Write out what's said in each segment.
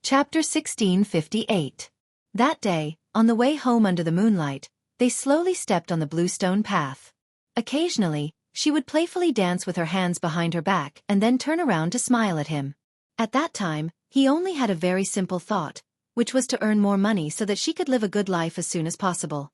Chapter 1658. That day, on the way home under the moonlight, they slowly stepped on the bluestone path. Occasionally, she would playfully dance with her hands behind her back and then turn around to smile at him. At that time, he only had a very simple thought, which was to earn more money so that she could live a good life as soon as possible.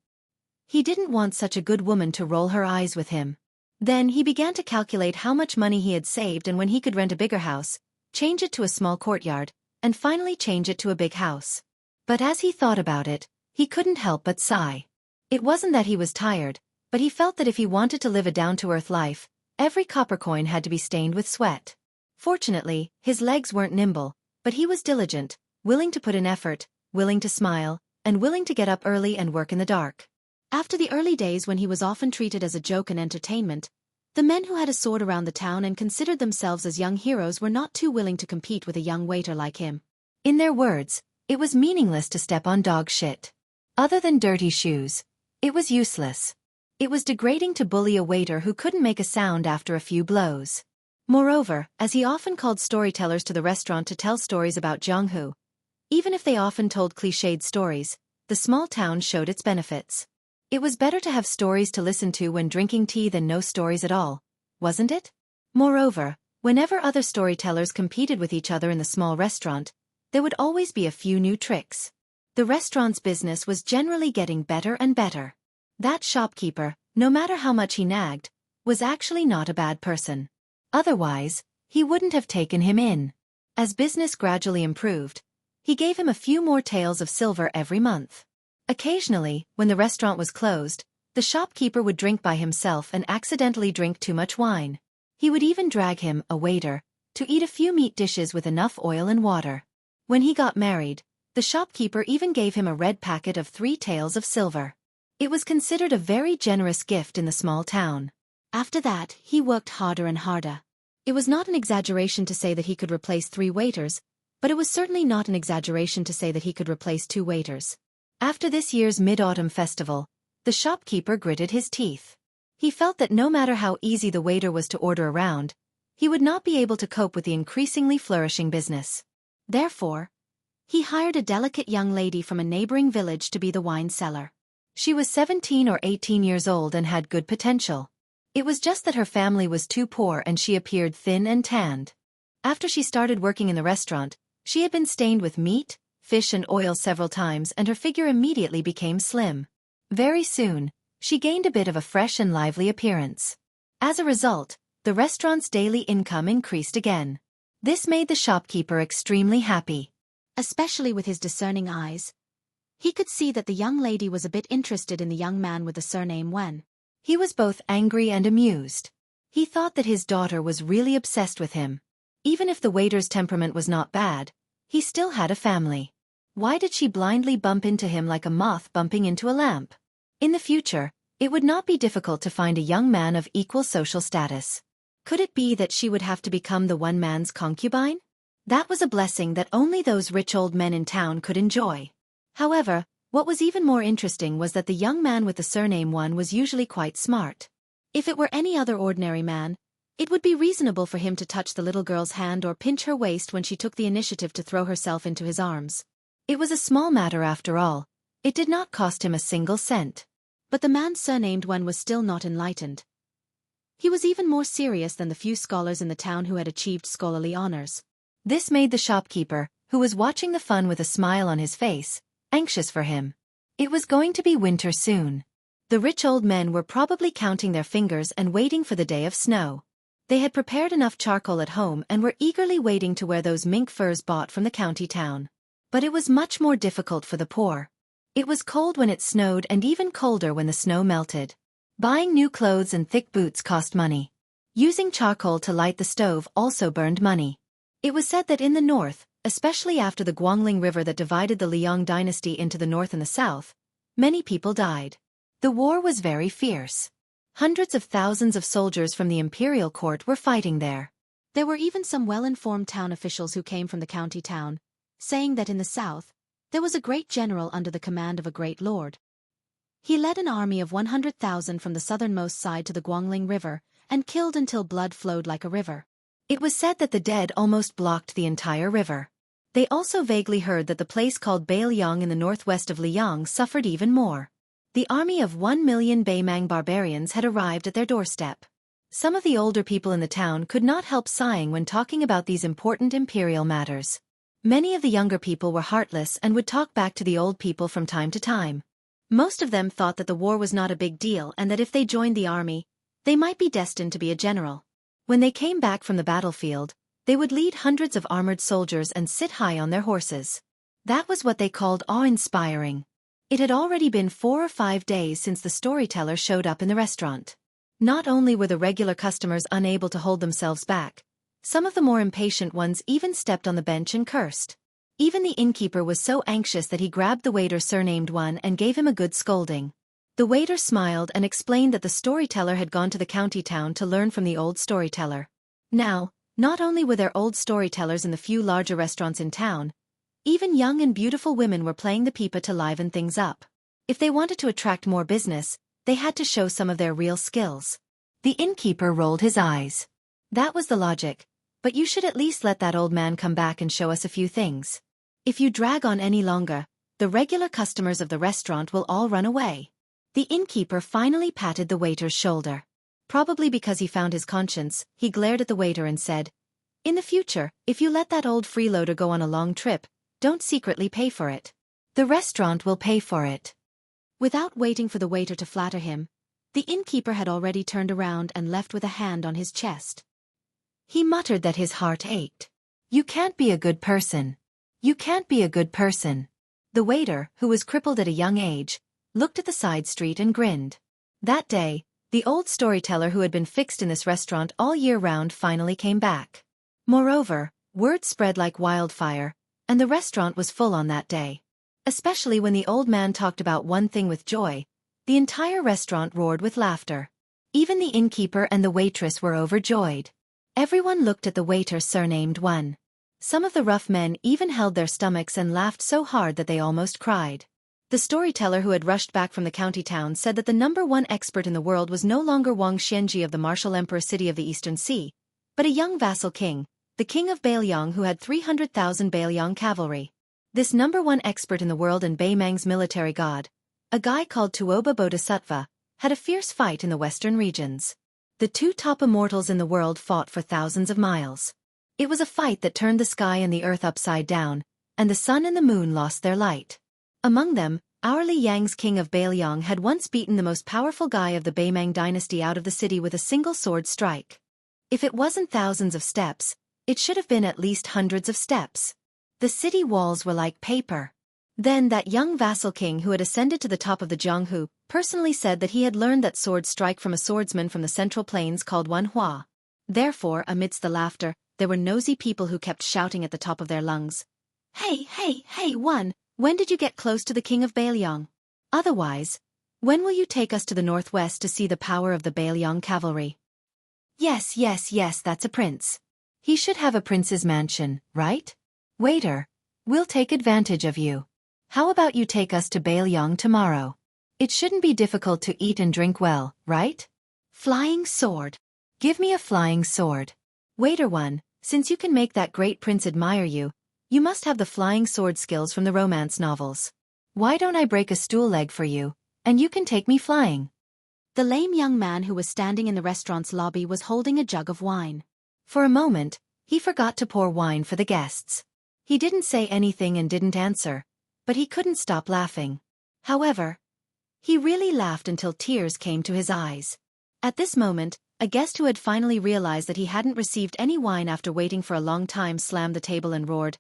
He didn't want such a good woman to roll her eyes with him. Then he began to calculate how much money he had saved and when he could rent a bigger house, change it to a small courtyard, and finally change it to a big house. But as he thought about it, he couldn't help but sigh. It wasn't that he was tired, but he felt that if he wanted to live a down-to-earth life, every copper coin had to be stained with sweat. Fortunately, his legs weren't nimble, but he was diligent, willing to put in effort, willing to smile, and willing to get up early and work in the dark. After the early days when he was often treated as a joke and entertainment, the men who had a sword around the town and considered themselves as young heroes were not too willing to compete with a young waiter like him. In their words, it was meaningless to step on dog shit. Other than dirty shoes, it was useless. It was degrading to bully a waiter who couldn't make a sound after a few blows. Moreover, as he often called storytellers to the restaurant to tell stories about Jianghu, even if they often told cliched stories, the small town showed its benefits. It was better to have stories to listen to when drinking tea than no stories at all, wasn't it? Moreover, whenever other storytellers competed with each other in the small restaurant, there would always be a few new tricks. The restaurant's business was generally getting better and better. That shopkeeper, no matter how much he nagged, was actually not a bad person. Otherwise, he wouldn't have taken him in. As business gradually improved, he gave him a few more taels of silver every month. Occasionally, when the restaurant was closed, the shopkeeper would drink by himself and accidentally drink too much wine. He would even drag him, a waiter, to eat a few meat dishes with enough oil and water. When he got married, the shopkeeper even gave him a red packet of 3 taels of silver. It was considered a very generous gift in the small town. After that, he worked harder and harder. It was not an exaggeration to say that he could replace 3 waiters, but it was certainly not an exaggeration to say that he could replace 2 waiters. After this year's Mid-Autumn Festival, the shopkeeper gritted his teeth. He felt that no matter how easy the waiter was to order around, he would not be able to cope with the increasingly flourishing business. Therefore, he hired a delicate young lady from a neighboring village to be the wine seller. She was 17 or 18 years old and had good potential. It was just that her family was too poor and she appeared thin and tanned. After she started working in the restaurant, she had been stained with meat, fish and oil several times and her figure immediately became slim. Very soon, she gained a bit of a fresh and lively appearance. As a result, the restaurant's daily income increased again. This made the shopkeeper extremely happy. Especially with his discerning eyes. He could see that the young lady was a bit interested in the young man with the surname Wen. He was both angry and amused. He thought that his daughter was really obsessed with him. Even if the waiter's temperament was not bad, he still had a family. Why did she blindly bump into him like a moth bumping into a lamp? In the future, it would not be difficult to find a young man of equal social status. Could it be that she would have to become the one man's concubine? That was a blessing that only those rich old men in town could enjoy. However, what was even more interesting was that the young man with the surname Wen was usually quite smart. If it were any other ordinary man, it would be reasonable for him to touch the little girl's hand or pinch her waist when she took the initiative to throw herself into his arms. It was a small matter after all. It did not cost him a single cent. But the man surnamed Wen was still not enlightened. He was even more serious than the few scholars in the town who had achieved scholarly honors. This made the shopkeeper, who was watching the fun with a smile on his face, anxious for him. It was going to be winter soon. The rich old men were probably counting their fingers and waiting for the day of snow. They had prepared enough charcoal at home and were eagerly waiting to wear those mink furs bought from the county town. But it was much more difficult for the poor. It was cold when it snowed and even colder when the snow melted. Buying new clothes and thick boots cost money. Using charcoal to light the stove also burned money. It was said that in the north, especially after the Guangling River that divided the Liang dynasty into the north and the south, many people died. The war was very fierce. Hundreds of thousands of soldiers from the imperial court were fighting there. There were even some well-informed town officials who came from the county town, saying that in the south, there was a great general under the command of a great lord. He led an army of 100,000 from the southernmost side to the Guangling River, and killed until blood flowed like a river. It was said that the dead almost blocked the entire river. They also vaguely heard that the place called Baelyong in the northwest of Liang suffered even more. The army of 1 million Baymang barbarians had arrived at their doorstep. Some of the older people in the town could not help sighing when talking about these important imperial matters. Many of the younger people were heartless and would talk back to the old people from time to time. Most of them thought that the war was not a big deal and that if they joined the army, they might be destined to be a general. When they came back from the battlefield, they would lead hundreds of armored soldiers and sit high on their horses. That was what they called awe-inspiring. It had already been 4 or 5 days since the storyteller showed up in the restaurant. Not only were the regular customers unable to hold themselves back, some of the more impatient ones even stepped on the bench and cursed. Even the innkeeper was so anxious that he grabbed the waiter surnamed One and gave him a good scolding. The waiter smiled and explained that the storyteller had gone to the county town to learn from the old storyteller. Now, not only were there old storytellers in the few larger restaurants in town, even young and beautiful women were playing the pipa to liven things up. If they wanted to attract more business, they had to show some of their real skills. The innkeeper rolled his eyes. That was the logic, but you should at least let that old man come back and show us a few things. If you drag on any longer, the regular customers of the restaurant will all run away. The innkeeper finally patted the waiter's shoulder. Probably because he found his conscience, he glared at the waiter and said, "In the future, if you let that old freeloader go on a long trip, don't secretly pay for it. The restaurant will pay for it." Without waiting for the waiter to flatter him, the innkeeper had already turned around and left with a hand on his chest. He muttered that his heart ached. "You can't be a good person. You can't be a good person." The waiter, who was crippled at a young age, looked at the side street and grinned. That day, the old storyteller who had been fixed in this restaurant all year round finally came back. Moreover, word spread like wildfire, and the restaurant was full on that day. Especially when the old man talked about one thing with joy, the entire restaurant roared with laughter. Even the innkeeper and the waitress were overjoyed. Everyone looked at the waiter surnamed One. Some of the rough men even held their stomachs and laughed so hard that they almost cried. The storyteller who had rushed back from the county town said that the #1 expert in the world was no longer Wang Xianji of the martial emperor city of the Eastern Sea, but a young vassal king, the king of Baelyong who had 300,000 Baelyong cavalry. This #1 expert in the world and Baymang's military god, a guy called Tuoba Bodhisattva, had a fierce fight in the western regions. The two top immortals in the world fought for thousands of miles. It was a fight that turned the sky and the earth upside down, and the sun and the moon lost their light. Among them, Hourly Yang's king of Baelyong had once beaten the most powerful guy of the Baymang dynasty out of the city with a single sword strike. If it wasn't thousands of steps, it should have been at least hundreds of steps. The city walls were like paper. Then that young vassal king who had ascended to the top of the Jianghu personally said that he had learned that sword strike from a swordsman from the central plains called Wan Hua. Therefore, amidst the laughter, there were nosy people who kept shouting at the top of their lungs, "Hey, hey, hey, One, when did you get close to the king of Baelyong? Otherwise, when will you take us to the northwest to see the power of the Baelyong cavalry?" Yes, yes, yes, that's a prince. He should have a prince's mansion, right? Waiter, we'll take advantage of you. How about you take us to Baelyong tomorrow? It shouldn't be difficult to eat and drink well, right? Flying sword. Give me a flying sword. Waiter One, since you can make that great prince admire you, you must have the flying sword skills from the romance novels. Why don't I break a stool leg for you, and you can take me flying? The lame young man who was standing in the restaurant's lobby was holding a jug of wine. For a moment, he forgot to pour wine for the guests. He didn't say anything and didn't answer, but he couldn't stop laughing. However, he really laughed until tears came to his eyes. At this moment, a guest who had finally realized that he hadn't received any wine after waiting for a long time slammed the table and roared,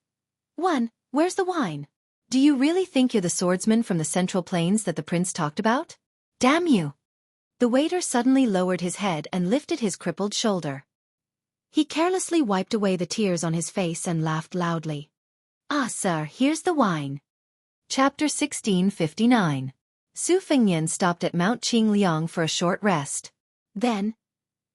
"One, where's the wine? Do you really think you're the swordsman from the Central Plains that the prince talked about? Damn you!" The waiter suddenly lowered his head and lifted his crippled shoulder. He carelessly wiped away the tears on his face and laughed loudly. "Ah, sir, here's the wine." Chapter 1659. Su Fengnian stopped at Mount Qingliang for a short rest. Then,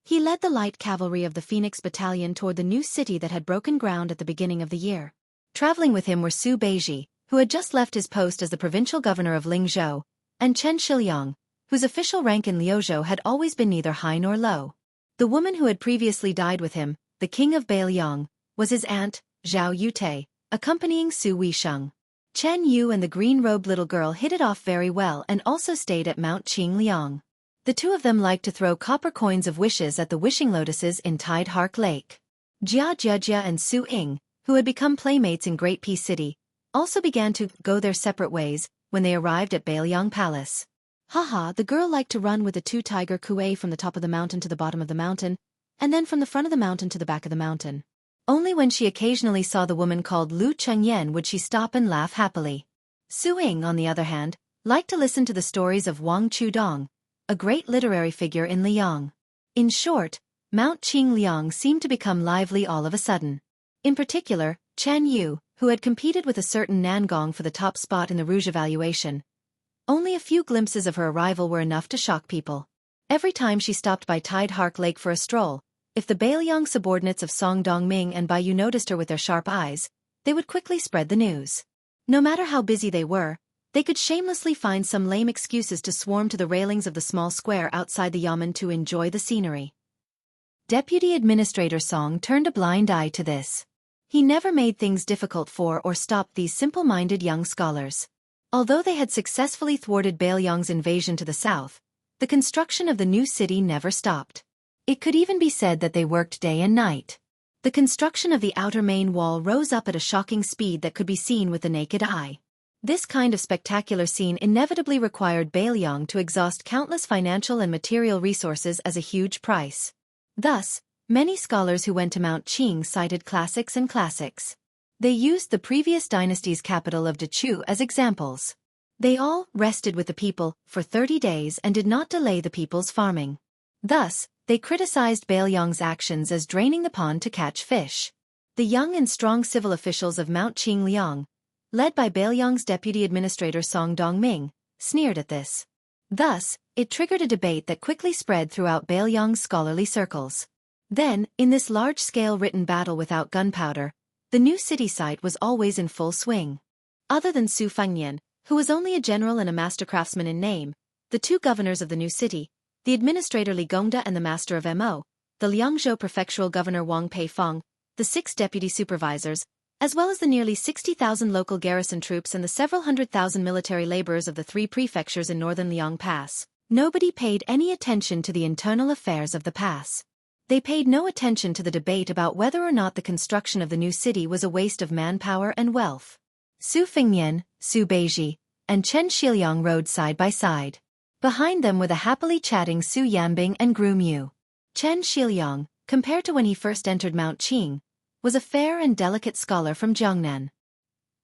he led the light cavalry of the Phoenix Battalion toward the new city that had broken ground at the beginning of the year. Traveling with him were Su Beiji, who had just left his post as the provincial governor of Lingzhou, and Chen Shiliang, whose official rank in Liuzhou had always been neither high nor low. The woman who had previously died with him, the king of Baelyong, was his aunt, Zhao Yute, accompanying Su Weisheng. Chen Yu and the green-robed little girl hit it off very well and also stayed at Mount Qingliang. The two of them liked to throw copper coins of wishes at the wishing lotuses in Tide Hark Lake. Jia Jia and Su Ying, who had become playmates in Great Peace City, also began to go their separate ways when they arrived at Bailiang Palace. Haha, the girl liked to run with the two tiger kuei from the top of the mountain to the bottom of the mountain, and then from the front of the mountain to the back of the mountain. Only when she occasionally saw the woman called Lu Chengyan would she stop and laugh happily. Su Ying, on the other hand, liked to listen to the stories of Wang Chudong, a great literary figure in Liang. In short, Mount Qingliang seemed to become lively all of a sudden. In particular, Chen Yu, who had competed with a certain Nangong for the top spot in the Rouge evaluation. Only a few glimpses of her arrival were enough to shock people. Every time she stopped by Tide Hark Lake for a stroll, if the Bailiang subordinates of Song Dongming and Baiyu noticed her with their sharp eyes, they would quickly spread the news. No matter how busy they were, they could shamelessly find some lame excuses to swarm to the railings of the small square outside the yamen to enjoy the scenery. Deputy Administrator Song turned a blind eye to this. He never made things difficult for or stopped these simple-minded young scholars. Although they had successfully thwarted Bailiang's invasion to the south, the construction of the new city never stopped. It could even be said that they worked day and night. The construction of the outer main wall rose up at a shocking speed that could be seen with the naked eye. This kind of spectacular scene inevitably required Bailiang to exhaust countless financial and material resources as a huge price. Thus, many scholars who went to Mount Qing cited classics and classics. They used the previous dynasty's capital of Dechu as examples. They all rested with the people for 30 days and did not delay the people's farming. Thus, they criticized Bailiang's actions as draining the pond to catch fish. The young and strong civil officials of Mount Qingliang, led by Bailiang's deputy administrator Song Dongming, sneered at this. Thus, it triggered a debate that quickly spread throughout Bailiang's scholarly circles. Then, in this large-scale written battle without gunpowder, the new city site was always in full swing. Other than Su Fengnian, who was only a general and a master craftsman in name, the two governors of the new city, the administrator Li Gongda and the master of MO, the Liangzhou prefectural governor Wang Peifeng, the 6 deputy supervisors, as well as the nearly 60,000 local garrison troops and the several hundred thousand military laborers of the 3 prefectures in northern Liang Pass. Nobody paid any attention to the internal affairs of the pass. They paid no attention to the debate about whether or not the construction of the new city was a waste of manpower and wealth. Su Fengnian, Su Beiji, and Chen Shiliang rode side by side. Behind them were the happily chatting Su Yanbing and Groom Yu. Chen Shiliang, compared to when he first entered Mount Qing, was a fair and delicate scholar from Jiangnan.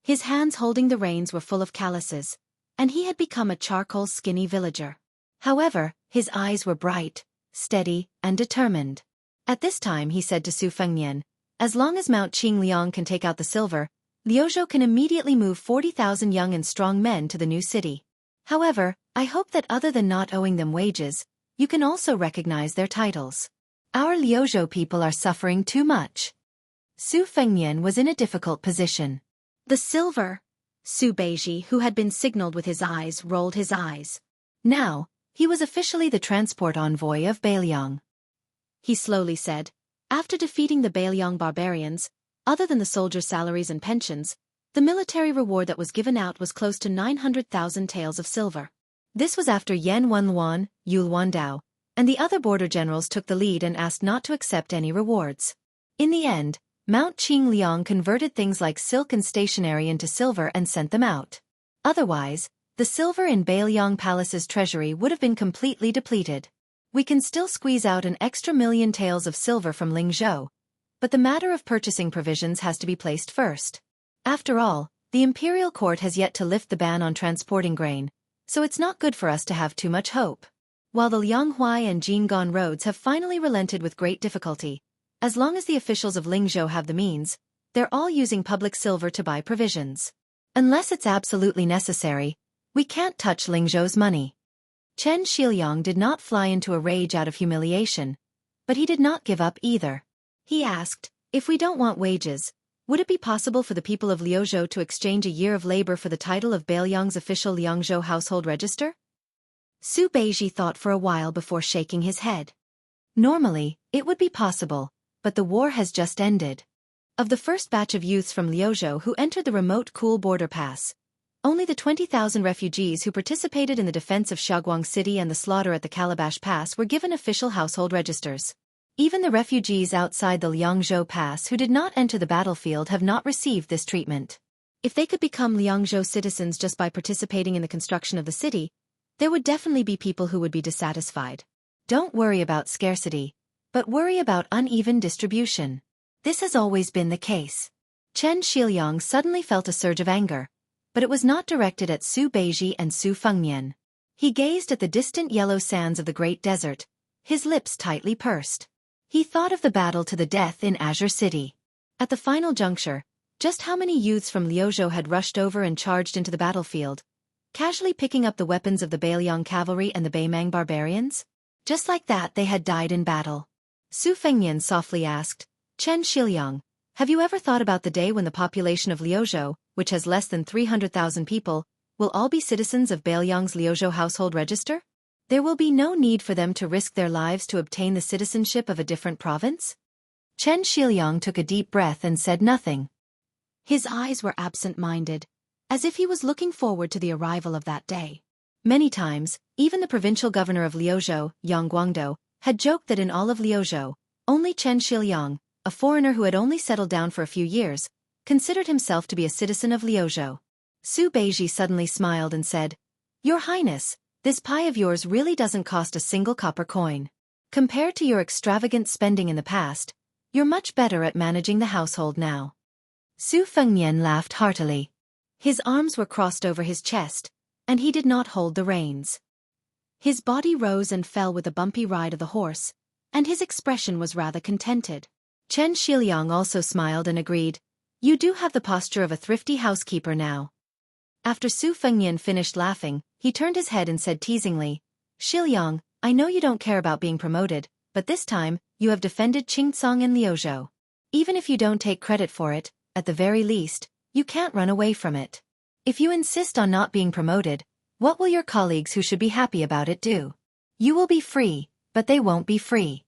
His hands holding the reins were full of calluses, and he had become a charcoal skinny villager. However, his eyes were bright, steady, and determined. At this time he said to Su Fengnian, "As long as Mount Qingliang can take out the silver, Liuzhou can immediately move 40,000 young and strong men to the new city. However, I hope that other than not owing them wages, you can also recognize their titles. Our Liuzhou people are suffering too much." Su Fengnian was in a difficult position. The silver? Su Beiji, who had been signaled with his eyes, rolled his eyes. Now, he was officially the transport envoy of Bailiang. He slowly said, "After defeating the Bailiang barbarians, other than the soldiers' salaries and pensions, the military reward that was given out was close to 900,000 taels of silver. This was after Yan Wenluan, Yul Wandao, and the other border generals took the lead and asked not to accept any rewards. In the end, Mount Qingliang converted things like silk and stationery into silver and sent them out. Otherwise, the silver in Bailiang Palace's treasury would have been completely depleted. We can still squeeze out an extra 1,000,000 taels of silver from Lingzhou, but the matter of purchasing provisions has to be placed first. After all, the imperial court has yet to lift the ban on transporting grain, so it's not good for us to have too much hope. While the Lianghuai and Jinggan roads have finally relented with great difficulty, as long as the officials of Lingzhou have the means, they're all using public silver to buy provisions. Unless it's absolutely necessary, we can't touch Lingzhou's money." Chen Shiliang did not fly into a rage out of humiliation, but he did not give up either. He asked, "If we don't want wages, would it be possible for the people of Liuzhou to exchange a year of labor for the title of Bailiang's official Liangzhou household register?" Su Beiji thought for a while before shaking his head. "Normally, it would be possible, but the war has just ended. Of the first batch of youths from Liuzhou who entered the remote cool border pass, only the 20,000 refugees who participated in the defense of Shaoguang City and the slaughter at the Calabash Pass were given official household registers. Even the refugees outside the Liangzhou Pass who did not enter the battlefield have not received this treatment. If they could become Liangzhou citizens just by participating in the construction of the city, there would definitely be people who would be dissatisfied. Don't worry about scarcity, but worry about uneven distribution. This has always been the case. Chen Shiliang suddenly felt a surge of anger, but it was not directed at Su Beiji and Su Fengnian. He gazed at the distant yellow sands of the great desert, his lips tightly pursed. He thought of the battle to the death in Azure City. At the final juncture, just how many youths from Liuzhou had rushed over and charged into the battlefield, casually picking up the weapons of the Beiliang cavalry and the Beimang barbarians? Just like that they had died in battle. Su Fengnian softly asked, Chen Shiliang, have you ever thought about the day when the population of Liuzhou, which has less than 300,000 people, will all be citizens of Beiliang's Liuzhou household register? There will be no need for them to risk their lives to obtain the citizenship of a different province? Chen Shiliang took a deep breath and said nothing. His eyes were absent-minded, as if he was looking forward to the arrival of that day. Many times, even the provincial governor of Liuzhou, Yang Guangdou, had joked that in all of Liuzhou, only Chen Shiliang, a foreigner who had only settled down for a few years, considered himself to be a citizen of Liuzhou. Su Beiji suddenly smiled and said, Your Highness, this pie of yours really doesn't cost a single copper coin. Compared to your extravagant spending in the past, you're much better at managing the household now. Su Fengnian laughed heartily. His arms were crossed over his chest, and he did not hold the reins. His body rose and fell with the bumpy ride of the horse, and his expression was rather contented. Chen Shiliang also smiled and agreed, You do have the posture of a thrifty housekeeper now. After Su Fengnian finished laughing, he turned his head and said teasingly, Shiliang, I know you don't care about being promoted, but this time, you have defended Qingcang and Liuzhou. Even if you don't take credit for it, at the very least, you can't run away from it. If you insist on not being promoted, what will your colleagues who should be happy about it do? You will be free, but they won't be free.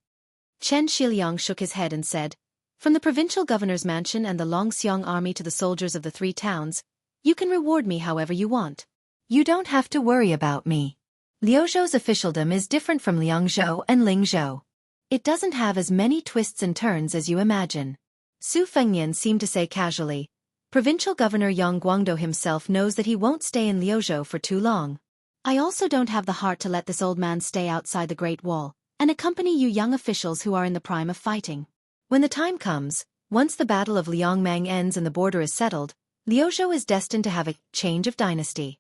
Chen Shiliang shook his head and said, From the provincial governor's mansion and the Longxiang army to the soldiers of the 3 towns, you can reward me however you want. You don't have to worry about me. Liuzhou's officialdom is different from Liangzhou and Lingzhou. It doesn't have as many twists and turns as you imagine. Su Fengnian seemed to say casually, Provincial Governor Yang Guangdou himself knows that he won't stay in Liuzhou for too long. I also don't have the heart to let this old man stay outside the Great Wall and accompany you young officials who are in the prime of fighting. When the time comes, once the Battle of Liangmang ends and the border is settled, Liuzhou is destined to have a change of dynasty.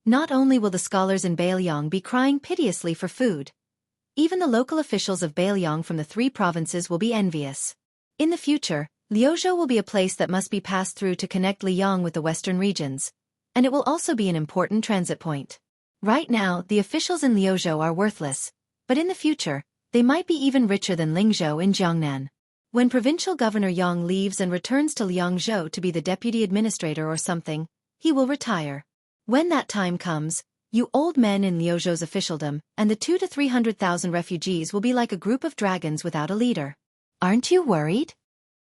Not only will the scholars in Beiliang be crying piteously for food, even the local officials of Beiliang from the 3 provinces will be envious. In the future, Liuzhou will be a place that must be passed through to connect Liang with the western regions, and it will also be an important transit point. Right now, the officials in Liuzhou are worthless, but in the future, they might be even richer than Lingzhou in Jiangnan. When Provincial Governor Yang leaves and returns to Liangzhou to be the deputy administrator or something, he will retire. When that time comes, you old men in Liuzhou's officialdom and the 200,000 to 300,000 refugees will be like a group of dragons without a leader. Aren't you worried?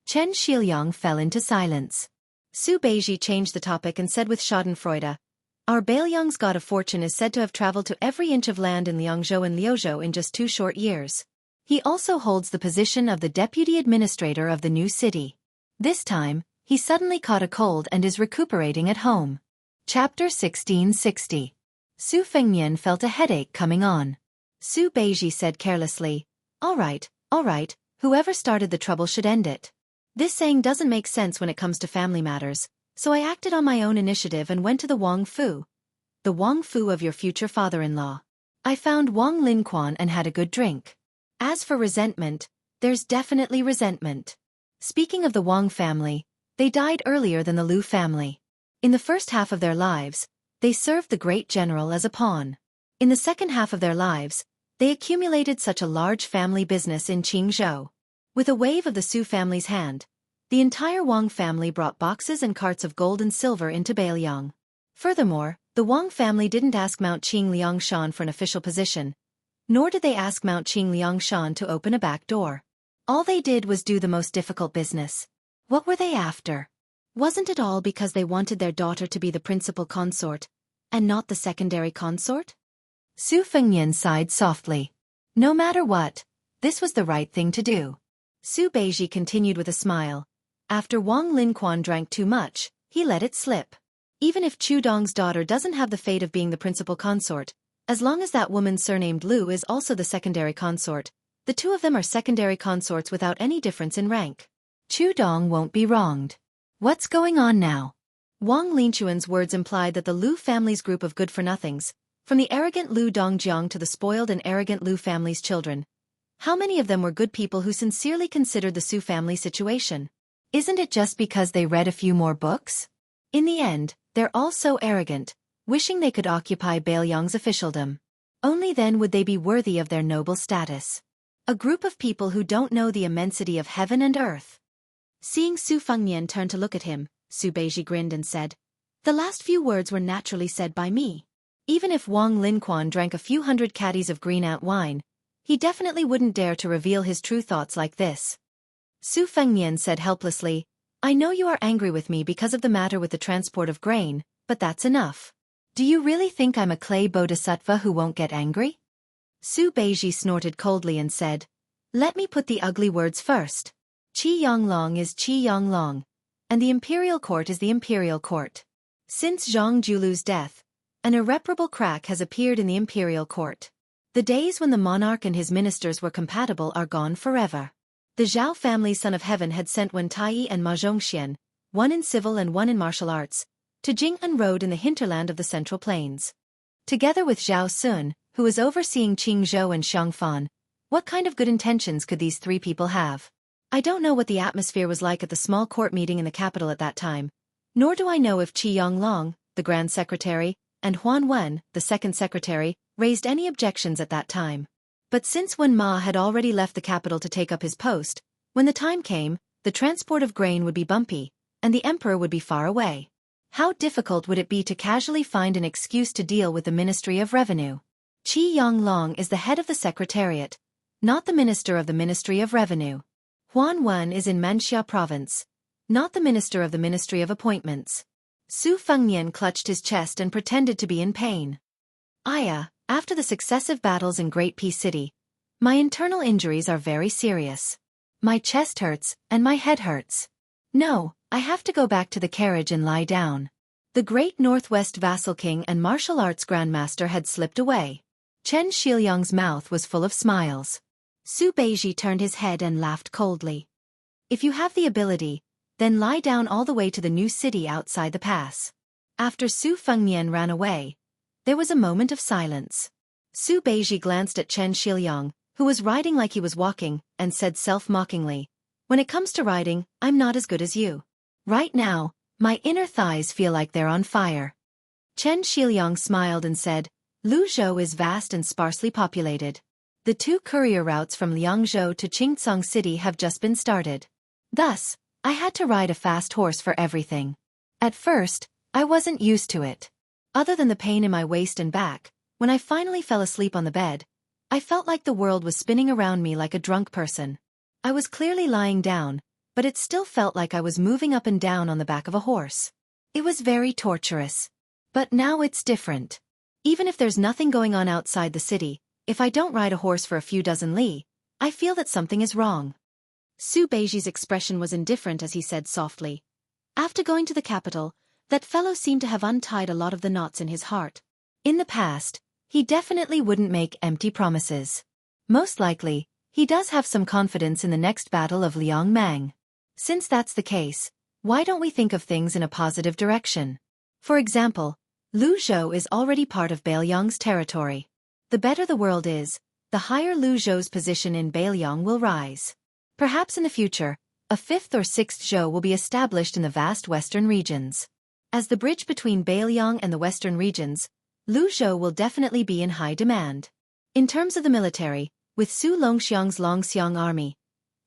Chen Shiliang fell into silence. Su Beiji changed the topic and said with schadenfreude, Our Beiliang's god of fortune is said to have traveled to every inch of land in Liangzhou and Liuzhou in just 2 short years. He also holds the position of the deputy administrator of the new city. This time, he suddenly caught a cold and is recuperating at home. Chapter 1660. Su Fengnian felt a headache coming on. Su Beiji said carelessly, all right, whoever started the trouble should end it. This saying doesn't make sense when it comes to family matters, so I acted on my own initiative and went to the Wang Fu of your future father-in-law. I found Wang Linquan and had a good drink. As for resentment, there's definitely resentment. Speaking of the Wang family, they died earlier than the Liu family. In the first half of their lives, they served the great general as a pawn. In the second half of their lives, they accumulated such a large family business in Qingzhou. With a wave of the Su family's hand, the entire Wang family brought boxes and carts of gold and silver into Beiliang. Furthermore, the Wang family didn't ask Mount Qing Liangshan for an official position, nor did they ask Mount Qing Liangshan to open a back door. All they did was do the most difficult business. What were they after? Wasn't it all because they wanted their daughter to be the principal consort, and not the secondary consort? Su Fengnian sighed softly. No matter what, this was the right thing to do. Su Beiji continued with a smile. After Wang Linquan drank too much, he let it slip. Even if Chu Dong's daughter doesn't have the fate of being the principal consort, as long as that woman surnamed Lu is also the secondary consort, the two of them are secondary consorts without any difference in rank. Chu Dong won't be wronged. What's going on now? Wang Linquan's words implied that the Lu family's group of good-for-nothings, from the arrogant Lu Dongjiang to the spoiled and arrogant Lu family's children, how many of them were good people who sincerely considered the Su family situation? Isn't it just because they read a few more books? In the end, they're all so arrogant, wishing they could occupy Bailiang's officialdom. Only then would they be worthy of their noble status. A group of people who don't know the immensity of heaven and earth. Seeing Su Fengnian turn to look at him, Su Beiji grinned and said, "The last few words were naturally said by me. Even if Wang Linquan drank a few hundred caddies of green ant wine, he definitely wouldn't dare to reveal his true thoughts like this." Su Fengnian said helplessly, "I know you are angry with me because of the matter with the transport of grain, but that's enough. Do you really think I'm a clay bodhisattva who won't get angry?" Su Beiji snorted coldly and said, "Let me put the ugly words first. Qi Yonglong is Qi Yonglong, and the imperial court is the imperial court. Since Zhang Julu's death, an irreparable crack has appeared in the imperial court. The days when the monarch and his ministers were compatible are gone forever. The Zhao family Son of Heaven had sent Wen Taiyi and Ma Zhongxian, one in civil and one in martial arts, to Jing'an Road in the hinterland of the Central Plains. Together with Zhao Sun, who was overseeing Qingzhou and Xiangfan, what kind of good intentions could these three people have? I don't know what the atmosphere was like at the small court meeting in the capital at that time, nor do I know if Qi Yonglong, the Grand Secretary, and Huan Wen, the Second Secretary, raised any objections at that time. But since Wen Ma had already left the capital to take up his post, when the time came, the transport of grain would be bumpy, and the emperor would be far away. How difficult would it be to casually find an excuse to deal with the Ministry of Revenue? Qi Yonglong is the head of the Secretariat, not the Minister of the Ministry of Revenue. Huan Wen is in Manxia Province, not the Minister of the Ministry of Appointments. Su Fengnian clutched his chest and pretended to be in pain. After the successive battles in Great Peace City, my internal injuries are very serious. My chest hurts, and my head hurts. No, I have to go back to the carriage and lie down. The great Northwest Vassal King and martial arts grandmaster had slipped away. Chen Shiliang's mouth was full of smiles. Su Beiji turned his head and laughed coldly. If you have the ability, then lie down all the way to the new city outside the pass. After Su Fengnian ran away, there was a moment of silence. Su Beiji glanced at Chen Shiliang, who was riding like he was walking, and said self-mockingly, "When it comes to riding, I'm not as good as you. Right now, my inner thighs feel like they're on fire." Chen Shiliang smiled and said, "Luzhou is vast and sparsely populated. The 2 courier routes from Liangzhou to Qingcang City have just been started. Thus, I had to ride a fast horse for everything. At first, I wasn't used to it. Other than the pain in my waist and back, when I finally fell asleep on the bed, I felt like the world was spinning around me like a drunk person. I was clearly lying down, but it still felt like I was moving up and down on the back of a horse. It was very torturous. But now it's different. Even if there's nothing going on outside the city, if I don't ride a horse for a few dozen li, I feel that something is wrong." Su Beiji's expression was indifferent as he said softly, "After going to the capital, that fellow seemed to have untied a lot of the knots in his heart. In the past, he definitely wouldn't make empty promises. Most likely, he does have some confidence in the next battle of Liang Mang. Since that's the case, why don't we think of things in a positive direction? For example, Luzhou is already part of Bailiang's territory. The better the world is, the higher Luzhou's position in Bailiang will rise. Perhaps in the future, a 5th or 6th zhou will be established in the vast western regions. As the bridge between Bailiang and the western regions, Luzhou will definitely be in high demand. In terms of the military, with Su Longxiang's Longxiang army,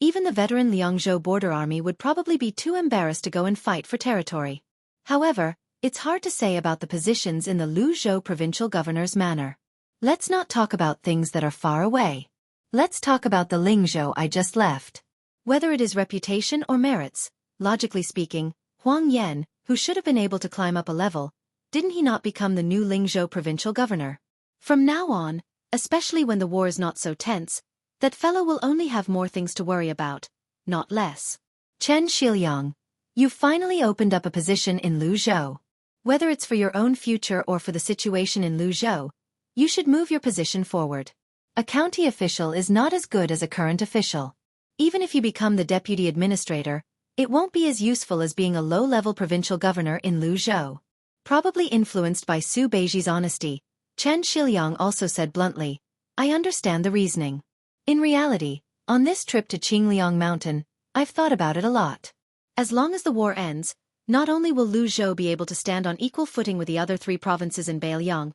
even the veteran Liangzhou border army would probably be too embarrassed to go and fight for territory. However, it's hard to say about the positions in the Luzhou provincial governor's manor. Let's not talk about things that are far away. Let's talk about the Lingzhou I just left. Whether it is reputation or merits, logically speaking, Huang Yan, who should have been able to climb up a level, didn't he not become the new Lingzhou provincial governor? From now on, especially when the war is not so tense, that fellow will only have more things to worry about, not less. Chen Shiliang, you've finally opened up a position in Luzhou. Whether it's for your own future or for the situation in Luzhou, you should move your position forward. A county official is not as good as a current official. Even if you become the deputy administrator, it won't be as useful as being a low-level provincial governor in Luzhou. Probably influenced by Su Beiji's honesty, Chen Shiliang also said bluntly, I understand the reasoning. In reality, on this trip to Qingliang Mountain, I've thought about it a lot. As long as the war ends, not only will Luzhou be able to stand on equal footing with the other 3 provinces in Beiliang,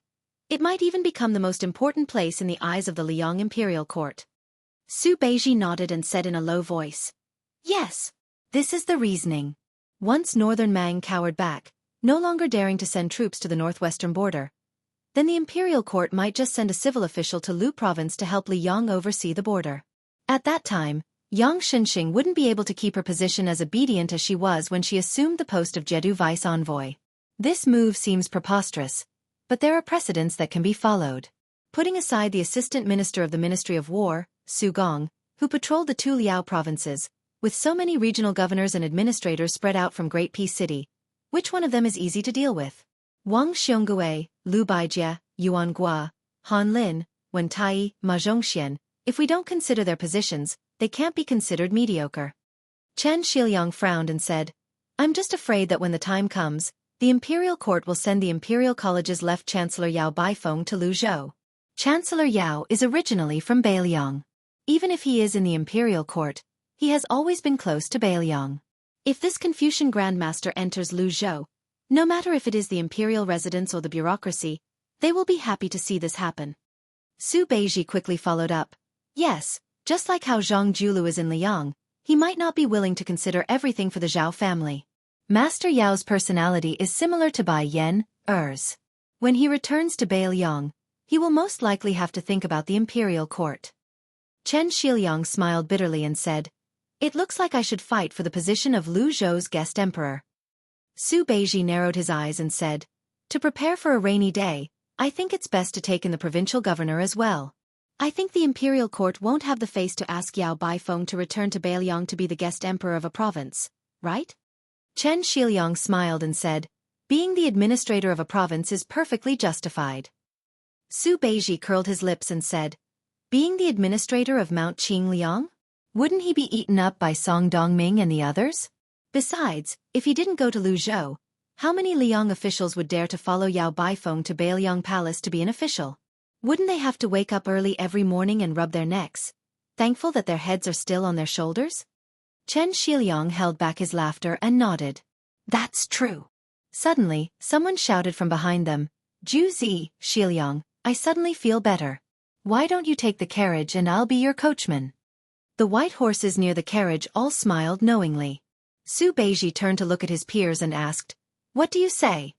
it might even become the most important place in the eyes of the Liang imperial court. Su Beiji nodded and said in a low voice, Yes, this is the reasoning. Once Northern Mang cowered back, no longer daring to send troops to the northwestern border, then the imperial court might just send a civil official to Lu province to help Liang oversee the border. At that time, Yang Xinxing wouldn't be able to keep her position as obedient as she was when she assumed the post of Jedu vice envoy. This move seems preposterous, but there are precedents that can be followed. Putting aside the assistant minister of the Ministry of War, Su Gong, who patrolled the 2 Liao provinces, with so many regional governors and administrators spread out from Great Peace City, which one of them is easy to deal with? Wang Xiongui, Lu Baijie, Yuan Gua, Han Lin, Wen Tai, Ma Zhongxian, if we don't consider their positions, they can't be considered mediocre. Chen Shiliang frowned and said, I'm just afraid that when the time comes, the imperial court will send the imperial college's left Chancellor Yao Baifeng to Luzhou. Chancellor Yao is originally from Beiliang. Even if he is in the imperial court, he has always been close to Beiliang. If this Confucian grandmaster enters Luzhou, no matter if it is the imperial residence or the bureaucracy, they will be happy to see this happen. Su Beiji quickly followed up. Yes, just like how Zhang Julu is in Liang, he might not be willing to consider everything for the Zhao family. Master Yao's personality is similar to Bai Yan, Er's. When he returns to Beiliang, he will most likely have to think about the imperial court. Chen Shiliang smiled bitterly and said, It looks like I should fight for the position of Luzhou's guest emperor. Su Beiji narrowed his eyes and said, To prepare for a rainy day, I think it's best to take in the provincial governor as well. I think the imperial court won't have the face to ask Yao Baifeng to return to Beiliang to be the guest emperor of a province, right? Chen Shiliang smiled and said, Being the administrator of a province is perfectly justified. Su Beiji curled his lips and said, Being the administrator of Mount Qingliang? Wouldn't he be eaten up by Song Dongming and the others? Besides, if he didn't go to Luzhou, how many Liang officials would dare to follow Yao Baifeng to Beiliang Palace to be an official? Wouldn't they have to wake up early every morning and rub their necks, thankful that their heads are still on their shoulders? Chen Shiliang held back his laughter and nodded. That's true. Suddenly, someone shouted from behind them, Ju Zi, Shiliang, I suddenly feel better. Why don't you take the carriage and I'll be your coachman? The white horses near the carriage all smiled knowingly. Su Beiji turned to look at his peers and asked, What do you say?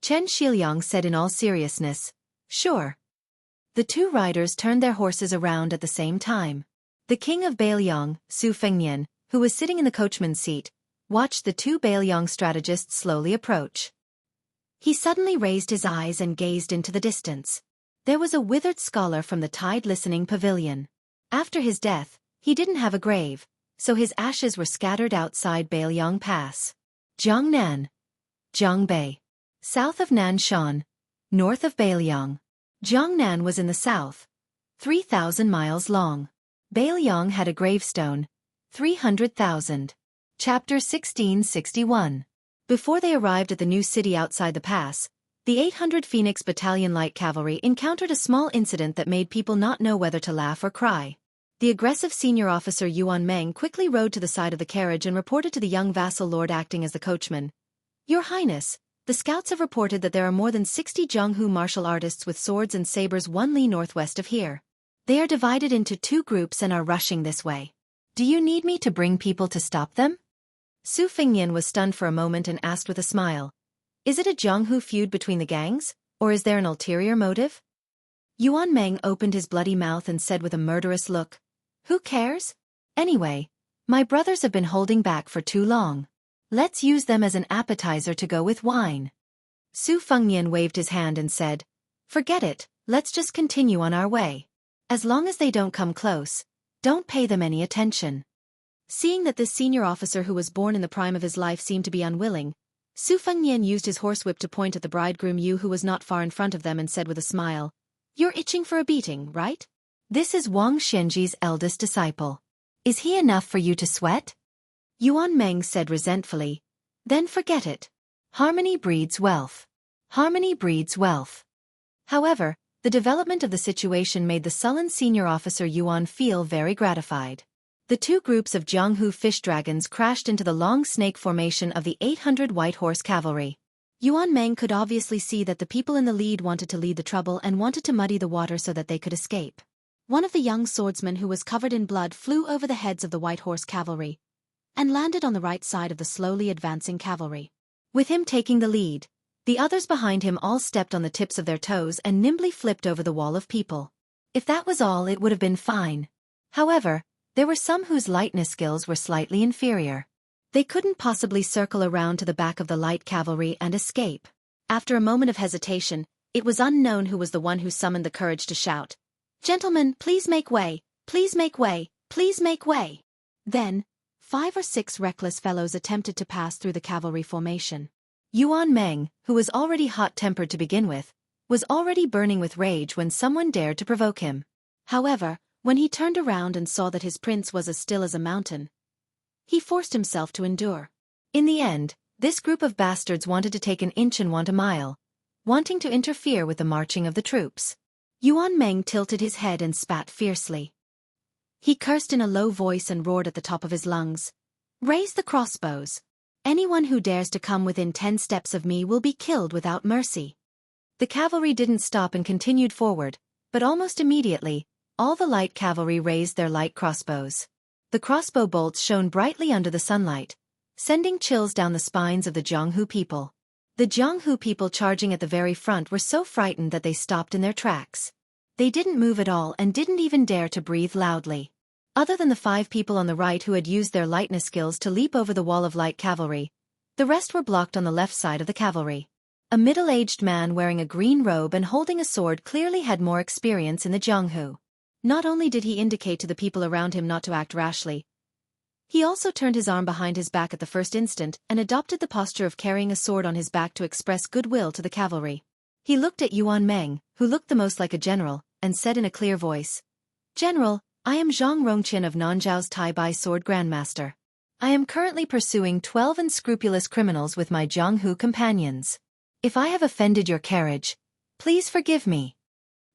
Chen Shiliang said in all seriousness, Sure. The 2 riders turned their horses around at the same time. The king of Beiliang, Su Fengnian, who was sitting in the coachman's seat, watched the 2 Beiliang strategists slowly approach. He suddenly raised his eyes and gazed into the distance. There was a withered scholar from the Tide Listening Pavilion. After his death, he didn't have a grave, so his ashes were scattered outside Beiliang Pass. Jiangnan. Jiangbei. South of Nanshan. North of Beiliang. Jiangnan was in the south, 3,000 miles long. Beiliang had a gravestone, 300,000. Chapter 1661. Before they arrived at the new city outside the pass, the 800 Phoenix Battalion Light Cavalry encountered a small incident that made people not know whether to laugh or cry. The aggressive senior officer Yuan Meng quickly rode to the side of the carriage and reported to the young vassal lord acting as the coachman. Your Highness, the scouts have reported that there are more than 60 Zhonghu martial artists with swords and sabers 1 li northwest of here. They are divided into 2 groups and are rushing this way. Do you need me to bring people to stop them? Su Fengnian was stunned for a moment and asked with a smile. Is it a Zhonghu feud between the gangs, or is there an ulterior motive? Yuan Meng opened his bloody mouth and said with a murderous look, Who cares? Anyway, My brothers have been holding back for too long. Let's use them as an appetizer to go with wine. Su Fengnian waved his hand and said, "Forget it, let's just continue on our way. As long as they don't come close, don't pay them any attention." Seeing that this senior officer who was born in the prime of his life seemed to be unwilling, Su Fengnian used his horsewhip to point at the bridegroom Yu, who was not far in front of them, and said with a smile, "You're itching for a beating, right? This is Wang Xianji's eldest disciple. Is he enough for you to sweat?" Yuan Meng said resentfully, "Then forget it. Harmony breeds wealth. Harmony breeds wealth." However, the development of the situation made the sullen senior officer Yuan feel very gratified. The two groups of Jianghu fish dragons crashed into the long snake formation of the 800 White Horse Cavalry. Yuan Meng could obviously see that the people in the lead wanted to lead the trouble and wanted to muddy the water so that they could escape. One of the young swordsmen who was covered in blood flew over the heads of the White Horse Cavalry and landed on the right side of the slowly advancing cavalry. With him taking the lead, the others behind him all stepped on the tips of their toes and nimbly flipped over the wall of people. If that was all, it would have been fine. However, there were some whose lightness skills were slightly inferior. They couldn't possibly circle around to the back of the light cavalry and escape. After a moment of hesitation, it was unknown who was the one who summoned the courage to shout, "Gentlemen, please make way, please make way, please make way." Then, 5 or 6 reckless fellows attempted to pass through the cavalry formation. Yuan Meng, who was already hot-tempered to begin with, was already burning with rage when someone dared to provoke him. However, when he turned around and saw that his prince was as still as a mountain, he forced himself to endure. In the end, this group of bastards wanted to take an inch and want a mile, wanting to interfere with the marching of the troops. Yuan Meng tilted his head and spat fiercely. He cursed in a low voice and roared at the top of his lungs, "Raise the crossbows. Anyone who dares to come within 10 steps of me will be killed without mercy." The cavalry didn't stop and continued forward, but almost immediately, all the light cavalry raised their light crossbows. The crossbow bolts shone brightly under the sunlight, sending chills down the spines of the Jianghu people. The Jianghu people charging at the very front were so frightened that they stopped in their tracks. They didn't move at all and didn't even dare to breathe loudly. Other than the 5 people on the right who had used their lightness skills to leap over the wall of light cavalry, the rest were blocked on the left side of the cavalry. A middle-aged man wearing a green robe and holding a sword clearly had more experience in the Jianghu. Not only did he indicate to the people around him not to act rashly, he also turned his arm behind his back at the first instant and adopted the posture of carrying a sword on his back to express goodwill to the cavalry. He looked at Yuan Meng, who looked the most like a general, and said in a clear voice, "General, I am Zhang Rongqian of Nanzhao's Tai-Bai Sword Grandmaster. I am currently pursuing 12 unscrupulous criminals with my Jianghu companions. If I have offended your carriage, please forgive me."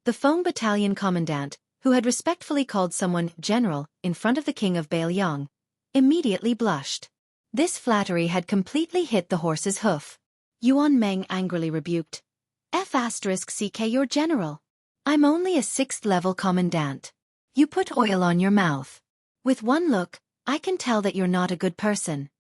The Feng Battalion Commandant, who had respectfully called someone General in front of the king of Bailiang, immediately blushed. This flattery had completely hit the horse's hoof. Yuan Meng angrily rebuked, "F***CK your general. I'm only a 6th-level commandant. You put oil on your mouth. With one look, I can tell that you're not a good person."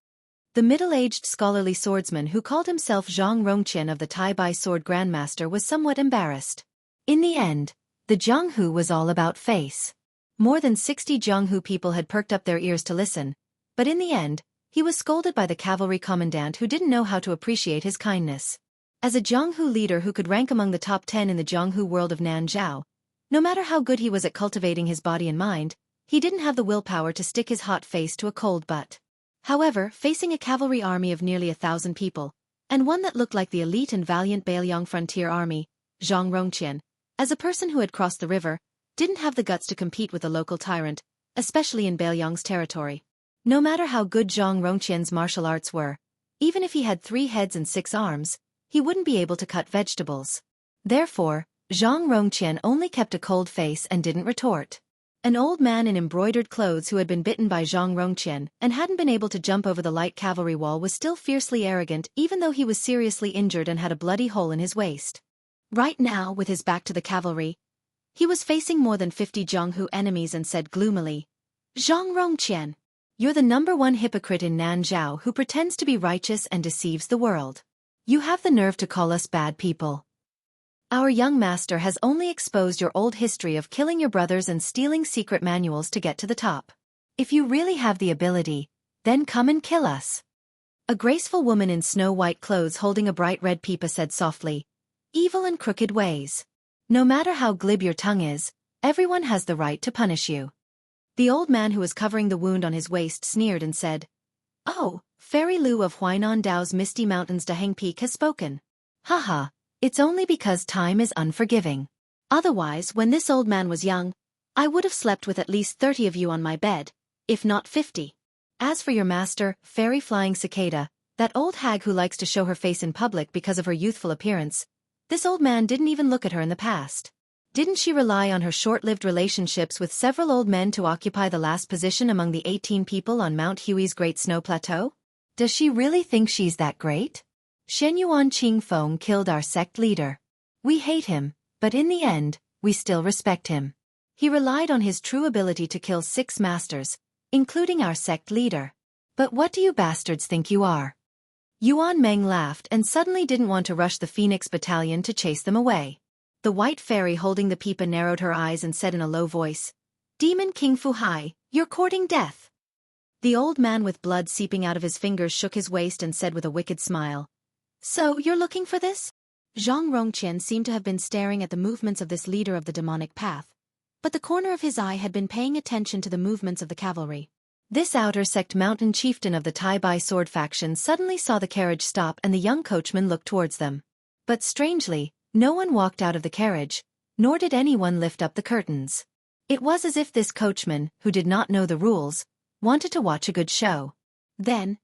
The middle-aged scholarly swordsman who called himself Zhang Rongqian of the Tai-Bai Sword Grandmaster was somewhat embarrassed. In the end, the Jianghu was all about face. More than 60 Jianghu people had perked up their ears to listen, but in the end, he was scolded by the cavalry commandant who didn't know how to appreciate his kindness. As a Jianghu leader who could rank among the top 10 in the Jianghu world of Nanzhao, no matter how good he was at cultivating his body and mind, he didn't have the willpower to stick his hot face to a cold butt. However, facing a cavalry army of nearly 1,000 people, and one that looked like the elite and valiant Bailiang frontier army, Zhang Rongqian, as a person who had crossed the river, didn't have the guts to compete with a local tyrant, especially in Bailiang's territory. No matter how good Zhang Rongqian's martial arts were, even if he had 3 heads and 6 arms, he wouldn't be able to cut vegetables. Therefore, Zhang Rongqian only kept a cold face and didn't retort. An old man in embroidered clothes who had been bitten by Zhang Rongqian and hadn't been able to jump over the light cavalry wall was still fiercely arrogant even though he was seriously injured and had a bloody hole in his waist. Right now, with his back to the cavalry, he was facing more than 50 Jianghu enemies and said gloomily, "Zhang Rongqian, you're the #1 hypocrite in Nanzhao who pretends to be righteous and deceives the world. You have the nerve to call us bad people. Our young master has only exposed your old history of killing your brothers and stealing secret manuals to get to the top. If you really have the ability, then come and kill us. A graceful woman in snow-white clothes holding a bright red pipa said softly, "Evil and crooked ways. No matter how glib your tongue is, everyone has the right to punish you." The old man who was covering the wound on his waist sneered and said, "Oh, Fairy Lu of Huainan Dao's Misty Mountains Daheng Peak has spoken. Haha, it's only because time is unforgiving. Otherwise, when this old man was young, I would have slept with at least 30 of you on my bed, if not 50. As for your master, Fairy Flying Cicada, that old hag who likes to show her face in public because of her youthful appearance, this old man didn't even look at her in the past. Didn't she rely on her short-lived relationships with several old men to occupy the last position among the 18 people on Mount Hui's Great Snow Plateau? Does she really think she's that great? Shen Yuan Qing Feng killed our sect leader. We hate him, but in the end, we still respect him. He relied on his true ability to kill 6 masters, including our sect leader. But what do you bastards think you are?" Yuan Meng laughed and suddenly didn't want to rush the Phoenix Battalion to chase them away. The white fairy holding the pipa narrowed her eyes and said in a low voice, "Demon King Fu Hai, you're courting death." The old man with blood seeping out of his fingers shook his waist and said with a wicked smile, "So you're looking for this?" Zhang Rongqian seemed to have been staring at the movements of this leader of the demonic path, but the corner of his eye had been paying attention to the movements of the cavalry. This outer sect mountain chieftain of the Tai Bai sword faction suddenly saw the carriage stop and the young coachman looked towards them. But strangely, no one walked out of the carriage, nor did anyone lift up the curtains. It was as if this coachman, who did not know the rules, wanted to watch a good show. Then,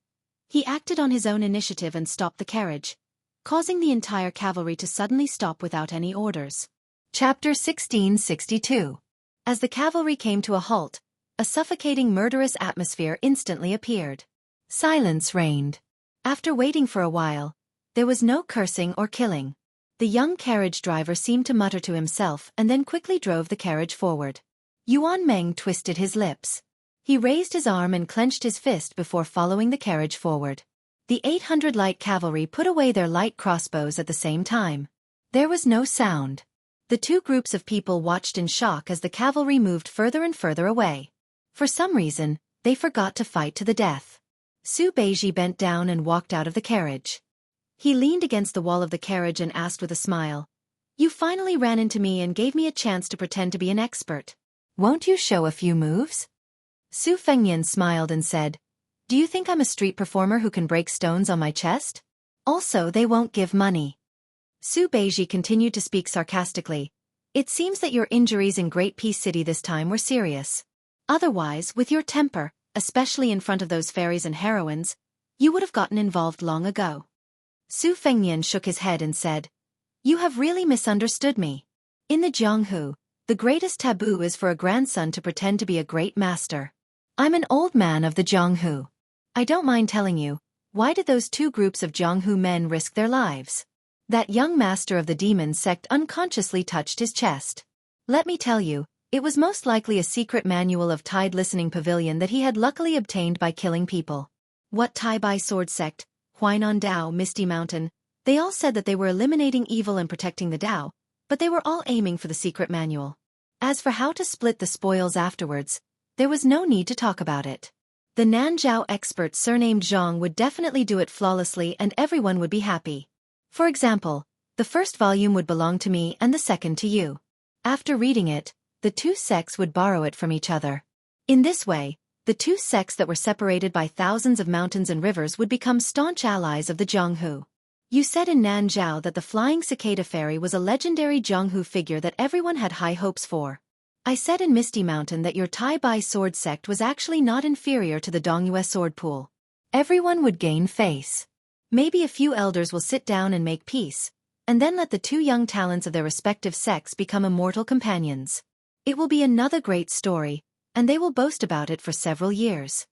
he acted on his own initiative and stopped the carriage, causing the entire cavalry to suddenly stop without any orders. Chapter 1662. As the cavalry came to a halt, a suffocating murderous atmosphere instantly appeared. Silence reigned. After waiting for a while, there was no cursing or killing. The young carriage driver seemed to mutter to himself and then quickly drove the carriage forward. Yuan Meng twisted his lips. He raised his arm and clenched his fist before following the carriage forward. The 800 light cavalry put away their light crossbows at the same time. There was no sound. The two groups of people watched in shock as the cavalry moved further and further away. For some reason, they forgot to fight to the death. Su Beiji bent down and walked out of the carriage. He leaned against the wall of the carriage and asked with a smile, "You finally ran into me and gave me a chance to pretend to be an expert. Won't you show a few moves?" Su Fengnian smiled and said, "Do you think I'm a street performer who can break stones on my chest? Also, they won't give money." Su Beiji continued to speak sarcastically. "It seems that your injuries in Great Peace City this time were serious. Otherwise, with your temper, especially in front of those fairies and heroines, you would have gotten involved long ago." Su Fengnian shook his head and said, "You have really misunderstood me. In the Jianghu, the greatest taboo is for a grandson to pretend to be a great master. I'm an old man of the Jianghu. I don't mind telling you, why did those two groups of Jianghu men risk their lives?" That young master of the demon sect unconsciously touched his chest. "Let me tell you, it was most likely a secret manual of Tide Listening Pavilion that he had luckily obtained by killing people. What Tai Bai sword sect, Huainan Dao, Misty Mountain, they all said that they were eliminating evil and protecting the Dao, but they were all aiming for the secret manual. As for how to split the spoils afterwards, there was no need to talk about it. The Nanzhao expert surnamed Zhang would definitely do it flawlessly and everyone would be happy. For example, the first volume would belong to me and the second to you. After reading it, the two sects would borrow it from each other. In this way, the two sects that were separated by thousands of mountains and rivers would become staunch allies of the Jianghu. You said in Nanzhao that the flying cicada fairy was a legendary Jianghu figure that everyone had high hopes for. I said in Misty Mountain that your Tai Bai sword sect was actually not inferior to the Dongyue sword pool. Everyone would gain face. Maybe a few elders will sit down and make peace, and then let the two young talents of their respective sects become immortal companions. It will be another great story, and they will boast about it for several years."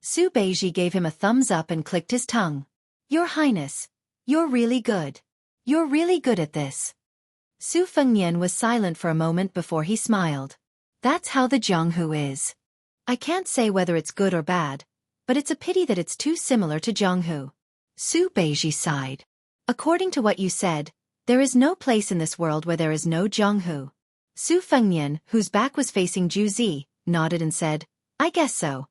Su Beiji gave him a thumbs up and clicked his tongue. "Your Highness, you're really good. You're really good at this." Su Fengnian was silent for a moment before he smiled. "That's how the Jianghu is. I can't say whether it's good or bad, but it's a pity that it's too similar to Jianghu." Su Beiji sighed. "According to what you said, there is no place in this world where there is no Jianghu." Su Fengnian, whose back was facing Ju Zi, nodded and said, I guess so.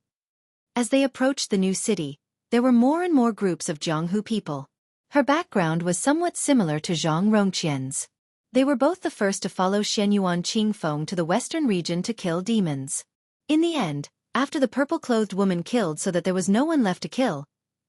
As they approached the new city, there were more and more groups of Jianghu people. Her background was somewhat similar to Zhang Rongqian's. They were both the first to follow Shenyuan Qingfeng to the western region to kill demons. In the end, after the purple-clothed woman killed so that there was no one left to kill,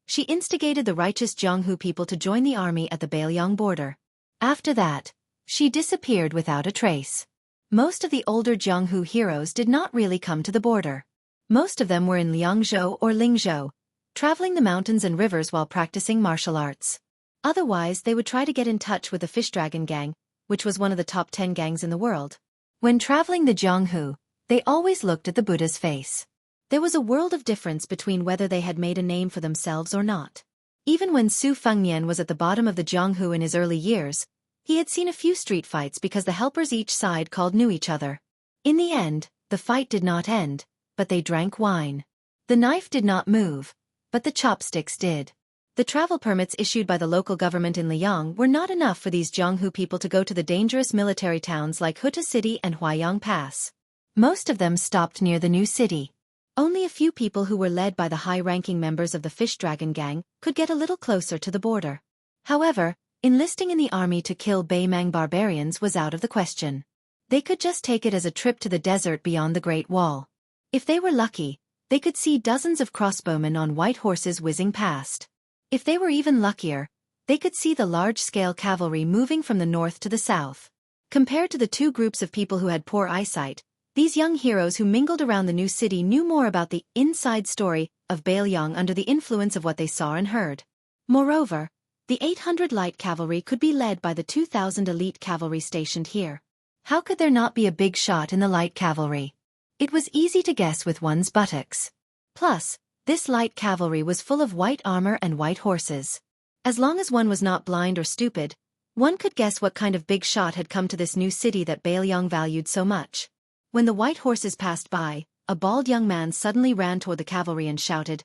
she instigated the righteous Jianghu people to join the army at the Bailiang border. After that, she disappeared without a trace. Most of the older Jianghu heroes did not really come to the border. Most of them were in Liangzhou or Lingzhou, traveling the mountains and rivers while practicing martial arts. Otherwise, they would try to get in touch with the Fish Dragon Gang, which was one of the top 10 gangs in the world. When traveling the Jianghu, they always looked at the Buddha's face. There was a world of difference between whether they had made a name for themselves or not. Even when Su Fengnian was at the bottom of the Jianghu in his early years, he had seen a few street fights because the helpers each side knew each other. In the end, the fight did not end, but they drank wine. The knife did not move, but the chopsticks did. The travel permits issued by the local government in Liang were not enough for these Jianghu people to go to the dangerous military towns like Huta City and Huaiyang Pass. Most of them stopped near the new city. Only a few people who were led by the high-ranking members of the Fish Dragon Gang could get a little closer to the border. However, enlisting in the army to kill Baimang barbarians was out of the question. They could just take it as a trip to the desert beyond the Great Wall. If they were lucky, they could see dozens of crossbowmen on white horses whizzing past. If they were even luckier, they could see the large-scale cavalry moving from the north to the south. Compared to the two groups of people who had poor eyesight, these young heroes who mingled around the new city knew more about the inside story of Bailiang under the influence of what they saw and heard. Moreover, the 800 light cavalry could be led by the 2,000 elite cavalry stationed here. How could there not be a big shot in the light cavalry? It was easy to guess with one's buttocks. Plus, this light cavalry was full of white armor and white horses. As long as one was not blind or stupid, one could guess what kind of big shot had come to this new city that Bailiang valued so much. When the white horses passed by, a bald young man suddenly ran toward the cavalry and shouted,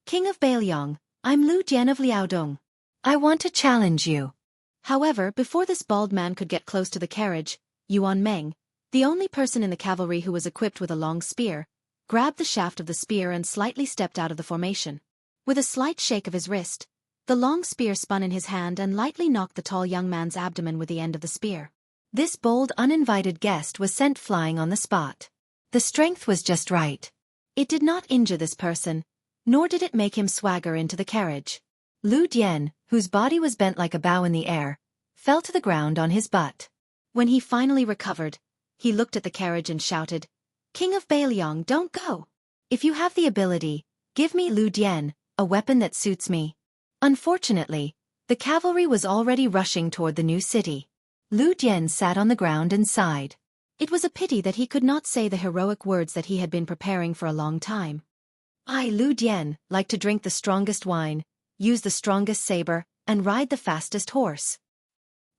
"King of Bailiang, I'm Lu Jian of Liaodong. I want to challenge you." However, before this bald man could get close to the carriage, Yuan Meng, the only person in the cavalry who was equipped with a long spear, grabbed the shaft of the spear and slightly stepped out of the formation. With a slight shake of his wrist, the long spear spun in his hand and lightly knocked the tall young man's abdomen with the end of the spear. This bold, uninvited guest was sent flying on the spot. The strength was just right. It did not injure this person, nor did it make him swagger into the carriage. Lu Dian, whose body was bent like a bow in the air, fell to the ground on his butt. When he finally recovered, he looked at the carriage and shouted, "King of Bailiang, don't go. If you have the ability, give me Lu Dian, a weapon that suits me." Unfortunately, the cavalry was already rushing toward the new city. Lu Dian sat on the ground and sighed. It was a pity that he could not say the heroic words that he had been preparing for a long time. I, Lu Dian, like to drink the strongest wine, use the strongest saber, and ride the fastest horse.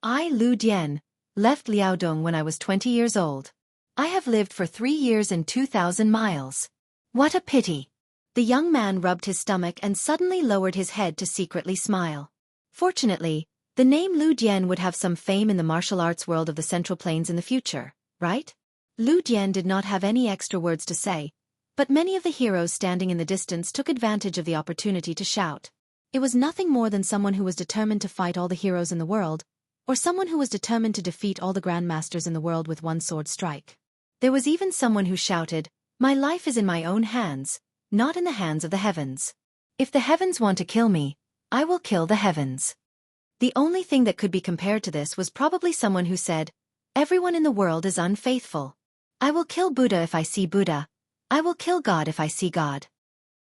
I, Lu Dian, left Liaodong when I was 20 years old. I have lived for 3 years and 2,000 miles. What a pity. The young man rubbed his stomach and suddenly lowered his head to secretly smile. Fortunately, the name Lu Dian would have some fame in the martial arts world of the Central Plains in the future, right? Lu Dian did not have any extra words to say, but many of the heroes standing in the distance took advantage of the opportunity to shout. It was nothing more than someone who was determined to fight all the heroes in the world, or someone who was determined to defeat all the grandmasters in the world with one sword strike. There was even someone who shouted, "My life is in my own hands, not in the hands of the heavens. If the heavens want to kill me, I will kill the heavens." The only thing that could be compared to this was probably someone who said, "Everyone in the world is unfaithful. I will kill Buddha if I see Buddha. I will kill God if I see God."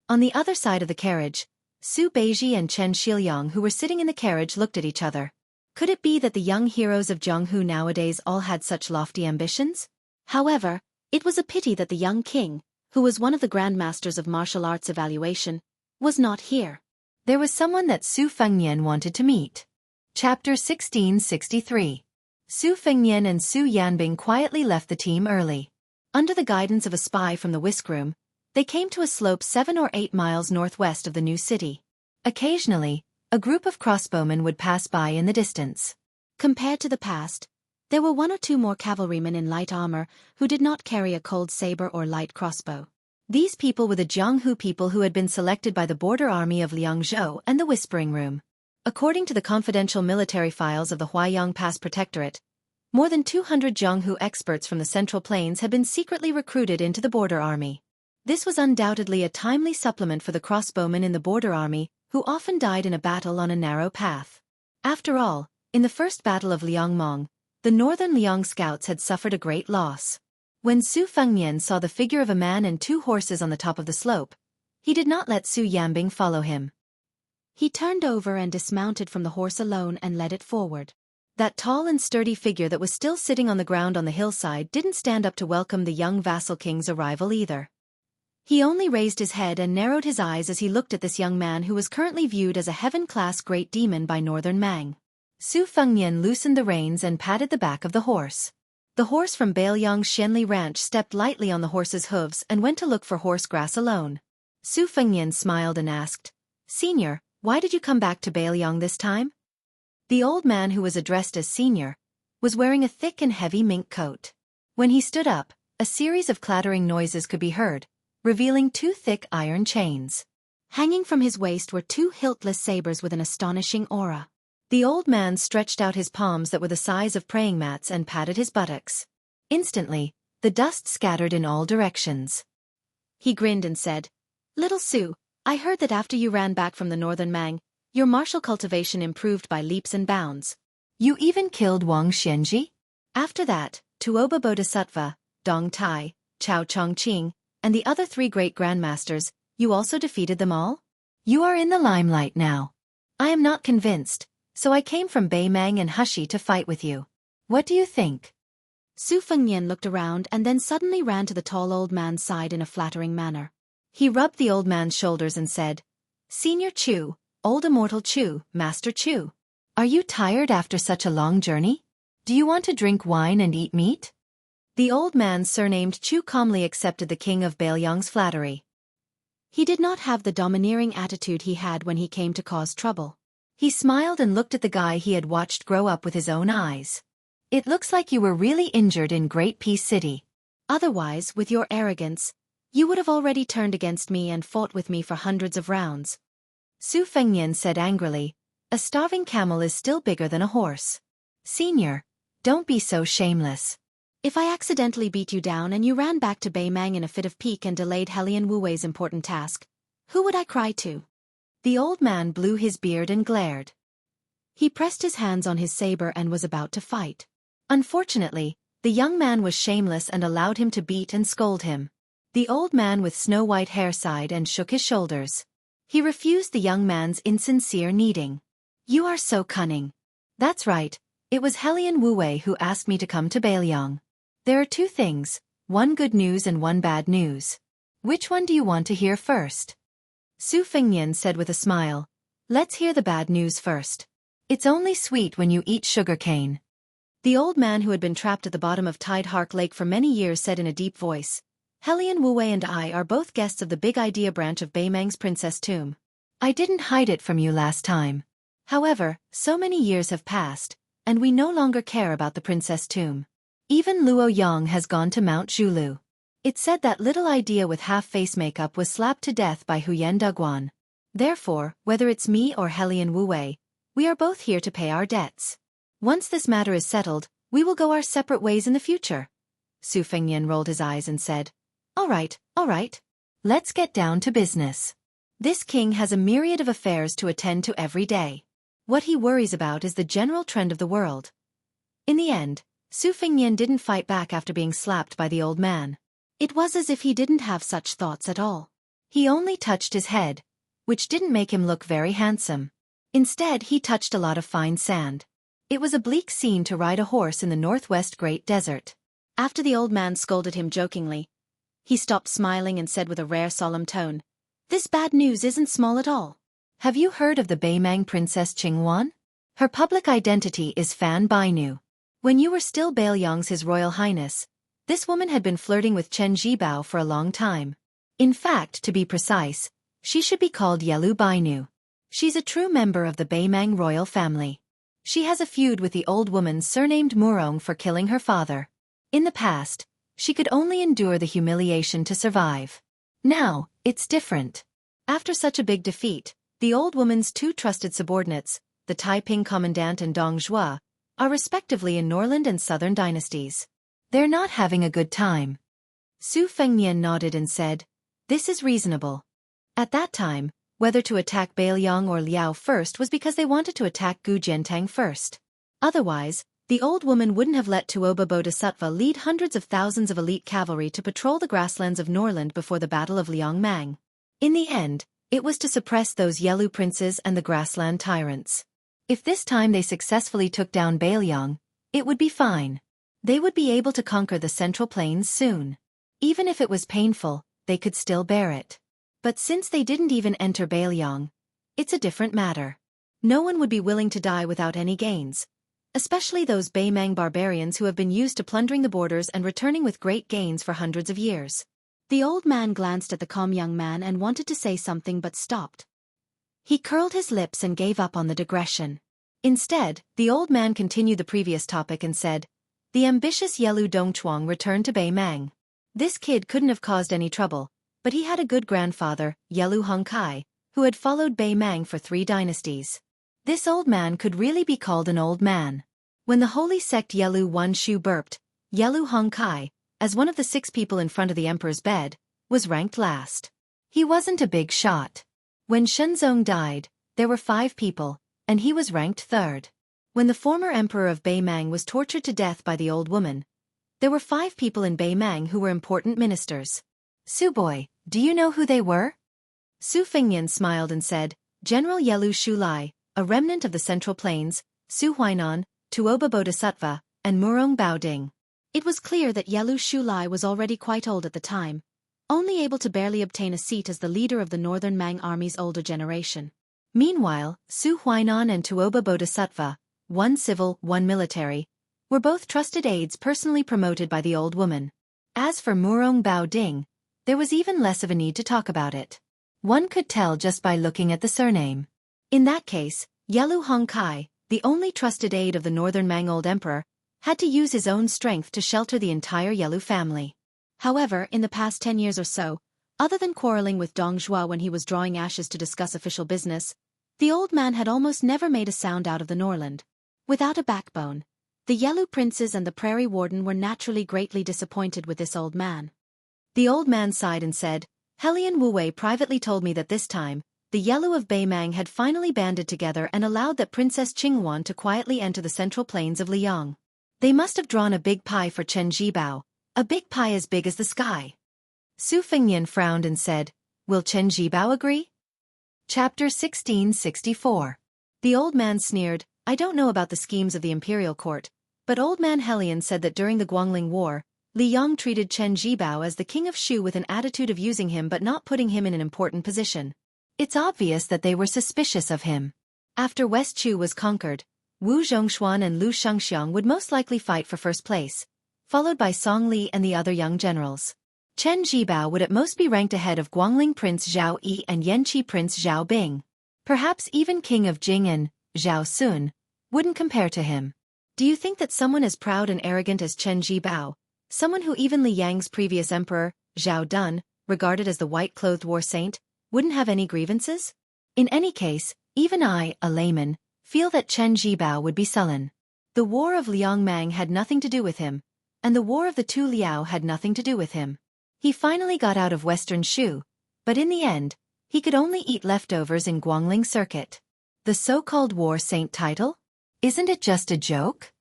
On the other side of the carriage, Su Beiji and Chen Xiaoyang, who were sitting in the carriage, looked at each other. Could it be that the young heroes of Jianghu nowadays all had such lofty ambitions? However, it was a pity that the young king, who was one of the grandmasters of martial arts evaluation, was not here. There was someone that Su Fengnian wanted to meet. Chapter 1663. Su Fengnian and Su Yanbing quietly left the team early. Under the guidance of a spy from the whisk room, they came to a slope 7 or 8 miles northwest of the new city. Occasionally, a group of crossbowmen would pass by in the distance. Compared to the past, there were 1 or 2 more cavalrymen in light armor who did not carry a cold saber or light crossbow. These people were the Jianghu people who had been selected by the border army of Liangzhou and the Whispering Room. According to the confidential military files of the Huaiyang Pass Protectorate, more than 200 Jianghu experts from the Central Plains had been secretly recruited into the border army. This was undoubtedly a timely supplement for the crossbowmen in the border army, who often died in a battle on a narrow path. After all, in the first battle of Liangmong, the northern Liang scouts had suffered a great loss. When Su Fengmian saw the figure of a man and 2 horses on the top of the slope, he did not let Su Yambing follow him. He turned over and dismounted from the horse alone and led it forward. That tall and sturdy figure that was still sitting on the ground on the hillside didn't stand up to welcome the young vassal king's arrival either. He only raised his head and narrowed his eyes as he looked at this young man who was currently viewed as a heaven-class great demon by northern Mang. Su Fengmian loosened the reins and patted the back of the horse. The horse from Bailiang's Xianli Ranch stepped lightly on the horse's hooves and went to look for horse grass alone. Su Fengmian smiled and asked, "Senior, why did you come back to Bailiang this time?" The old man, who was addressed as Senior, was wearing a thick and heavy mink coat. When he stood up, a series of clattering noises could be heard, revealing 2 thick iron chains. Hanging from his waist were 2 hiltless sabers with an astonishing aura. The old man stretched out his palms that were the size of praying mats and patted his buttocks. Instantly, the dust scattered in all directions. He grinned and said, "Little Su, I heard that after you ran back from the northern Mang, your martial cultivation improved by leaps and bounds. You even killed Wang Xianji?" After that, Tuoba Bodhisattva, Dong Tai, Chao Chongqing, and the other 3 great grandmasters, you also defeated them all? You are in the limelight now. I am not convinced, so I came from Beimang and Hushi to fight with you. What do you think? Su Fengmian looked around and then suddenly ran to the tall old man's side in a flattering manner. He rubbed the old man's shoulders and said, "Senior Chu, old immortal Chu, Master Chu. Are you tired after such a long journey? Do you want to drink wine and eat meat?" The old man surnamed Chu calmly accepted the king of Bailiang's flattery. He did not have the domineering attitude he had when he came to cause trouble. He smiled and looked at the guy he had watched grow up with his own eyes. "It looks like you were really injured in Great Peace City. Otherwise, with your arrogance, you would have already turned against me and fought with me for hundreds of rounds." Su Fengmian said angrily, "A starving camel is still bigger than a horse. Senior, don't be so shameless. If I accidentally beat you down and you ran back to Beimang in a fit of pique and delayed Helian Wuwei's important task, who would I cry to?" The old man blew his beard and glared. He pressed his hands on his saber and was about to fight. Unfortunately, the young man was shameless and allowed him to beat and scold him. The old man with snow-white hair sighed and shook his shoulders. He refused the young man's insincere kneading. "You are so cunning." "That's right, it was Helian Wuwei who asked me to come to Bailiang. There are 2 things, one good news and one bad news. Which one do you want to hear first?" Su Fengmian said with a smile, "Let's hear the bad news first. It's only sweet when you eat sugar cane." The old man, who had been trapped at the bottom of Tide Hark Lake for many years, said in a deep voice, "Helian Wuwei and I are both guests of the Big Idea branch of Beimang's Princess Tomb. I didn't hide it from you last time. However, so many years have passed, and we no longer care about the Princess Tomb. Even Luo Yang has gone to Mount Zhulu. It's said that little idea with half-face makeup was slapped to death by Huyen Duguan. Therefore, whether it's me or Helian Wuwei, we are both here to pay our debts. Once this matter is settled, we will go our separate ways in the future." Su Fengmian rolled his eyes and said, all right. Let's get down to business. This king has a myriad of affairs to attend to every day. What he worries about is the general trend of the world." In the end, Su Fengmian didn't fight back after being slapped by the old man. It was as if he didn't have such thoughts at all. He only touched his head, which didn't make him look very handsome. Instead, he touched a lot of fine sand. It was a bleak scene to ride a horse in the northwest Great Desert. After the old man scolded him jokingly, he stopped smiling and said with a rare solemn tone, "This bad news isn't small at all. Have you heard of the Beimang Princess Qingwan? Her public identity is Fan Bainu. When you were still Bailiang's His Royal Highness, this woman had been flirting with Chen Jibao for a long time. In fact, to be precise, she should be called Yelu Bainu. She's a true member of the Beimang royal family. She has a feud with the old woman surnamed Murong for killing her father. In the past, she could only endure the humiliation to survive. Now, it's different. After such a big defeat, the old woman's two trusted subordinates, the Taiping Commandant and Dong Zhuo, are respectively in Norland and Southern dynasties. They're not having a good time. Su Fengnian nodded and said, "This is reasonable." At that time, whether to attack Bailiang or Liao first was because they wanted to attack Gu Jiantang first. Otherwise, the old woman wouldn't have let Tuoba Bodhisattva lead hundreds of thousands of elite cavalry to patrol the grasslands of Norland before the Battle of Liangmang. In the end, it was to suppress those Yelu princes and the grassland tyrants. If this time they successfully took down Bailiang, it would be fine. They would be able to conquer the Central Plains soon. Even if it was painful, they could still bear it. But since they didn't even enter Bailiang, it's a different matter. No one would be willing to die without any gains, especially those Baimang barbarians who have been used to plundering the borders and returning with great gains for hundreds of years. The old man glanced at the calm young man and wanted to say something but stopped. He curled his lips and gave up on the digression. Instead, the old man continued the previous topic and said, "The ambitious Yelu Dongchuang returned to Baimang. This kid couldn't have caused any trouble, but he had a good grandfather, Yelu Hongkai, who had followed Baimang for 3 dynasties. This old man could really be called an old man." When the holy sect Yelu Wan Shu burped, Yelu Hongkai, as one of the 6 people in front of the emperor's bed, was ranked last. He wasn't a big shot. When Shenzong died, there were 5 people, and he was ranked 3rd. When the former emperor of Baimang was tortured to death by the old woman, there were 5 people in Baimang who were important ministers. "Su boy, do you know who they were?" Su Fengnian smiled and said, "General Yelu Shulai, a remnant of the Central Plains, Su Huainan, Tuoba Bodhisattva, and Murong Baoding." It was clear that Yelu Shulai was already quite old at the time, only able to barely obtain a seat as the leader of the Northern Mang army's older generation. Meanwhile, Su Huainan and Tuoba Bodhisattva, one civil, one military, were both trusted aides personally promoted by the old woman. As for Murong Baoding, there was even less of a need to talk about it. One could tell just by looking at the surname. In that case, Yelu Hongkai, the only trusted aide of the Northern Mang old emperor, had to use his own strength to shelter the entire Yelu family. However, in the past 10 years or so, other than quarreling with Dong Zhuo when he was drawing ashes to discuss official business, the old man had almost never made a sound out of the Norland. Without a backbone, the Yelu princes and the prairie warden were naturally greatly disappointed with this old man. The old man sighed and said, "Helian Wu-wei privately told me that this time, the Yelu of Baimang had finally banded together and allowed that Princess Qinghuan to quietly enter the Central Plains of Liang. They must have drawn a big pie for Chen Jibao, a big pie as big as the sky." Su Fengnian frowned and said, "Will Chen Jibao agree?" Chapter 1664. The old man sneered, "I don't know about the schemes of the imperial court, but old man Helian said that during the Guangling War, Li Yang treated Chen Jibao as the king of Shu with an attitude of using him but not putting him in an important position. It's obvious that they were suspicious of him. After West Chu was conquered, Wu Zhongshuan and Lu Shengxiang would most likely fight for first place, followed by Song Li and the other young generals. Chen Jibao would at most be ranked ahead of Guangling Prince Zhao Yi and Yanqi Prince Zhao Bing. Perhaps even King of Jing and Zhao Sun wouldn't compare to him. Do you think that someone as proud and arrogant as Chen Jibao, someone who even Li Yang's previous emperor, Zhao Dun, regarded as the white-clothed war saint, wouldn't have any grievances? In any case, even I, a layman, feel that Chen Jibao would be sullen. The war of Liangmang had nothing to do with him, and the war of the Tu Liao had nothing to do with him. He finally got out of Western Shu, but in the end, he could only eat leftovers in Guangling Circuit. The so-called war saint title? Isn't it just a joke?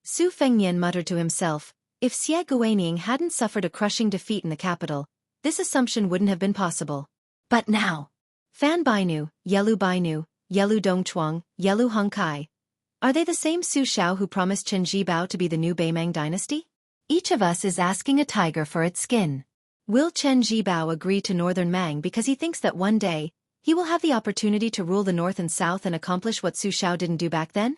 Su Fengnian muttered to himself, if Xie Guaniying hadn't suffered a crushing defeat in the capital, this assumption wouldn't have been possible. But now, Fan Bainu, Yelu Dongchuang, Yelu Hongkai, are they the same Su Shao who promised Chen Jibao to be the new Baimang dynasty? Each of us is asking a tiger for its skin. Will Chen Jibao agree to Northern Mang because he thinks that one day, he will have the opportunity to rule the north and south and accomplish what Su Shao didn't do back then?